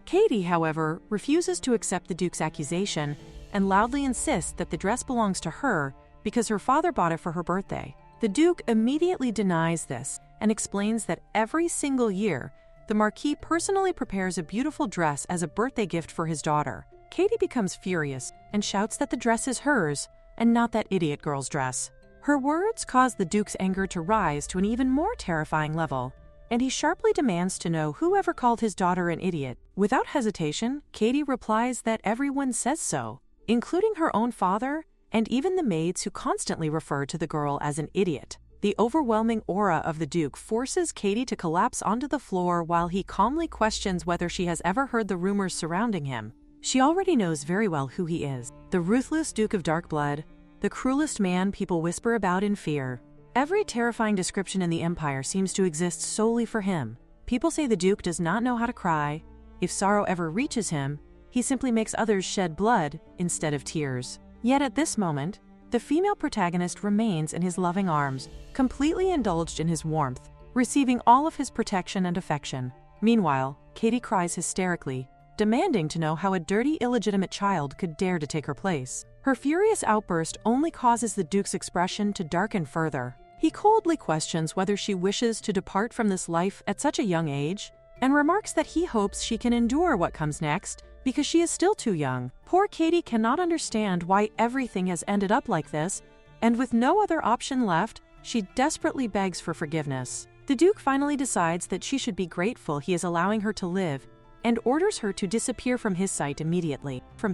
Katie, however, refuses to accept the Duke's accusation and loudly insists that the dress belongs to her because her father bought it for her birthday. The Duke immediately denies this and explains that every single year, the Marquis personally prepares a beautiful dress as a birthday gift for his daughter. Katie becomes furious and shouts that the dress is hers and not that idiot girl's dress. Her words cause the Duke's anger to rise to an even more terrifying level, and he sharply demands to know whoever called his daughter an idiot. Without hesitation, Katie replies that everyone says so, including her own father and even the maids who constantly refer to the girl as an idiot. The overwhelming aura of the Duke forces Katie to collapse onto the floor while he calmly questions whether she has ever heard the rumors surrounding him. She already knows very well who he is, the ruthless Duke of Dark Blood, the cruelest man people whisper about in fear. Every terrifying description in the Empire seems to exist solely for him. People say the Duke does not know how to cry. If sorrow ever reaches him, he simply makes others shed blood instead of tears. Yet at this moment, the female protagonist remains in his loving arms, completely indulged in his warmth, receiving all of his protection and affection. Meanwhile, Katie cries hysterically, demanding to know how a dirty, illegitimate child could dare to take her place. Her furious outburst only causes the Duke's expression to darken further. He coldly questions whether she wishes to depart from this life at such a young age, and remarks that he hopes she can endure what comes next because she is still too young. Poor Katie cannot understand why everything has ended up like this, and with no other option left, she desperately begs for forgiveness. The Duke finally decides that she should be grateful he is allowing her to live, and orders her to disappear from his sight immediately.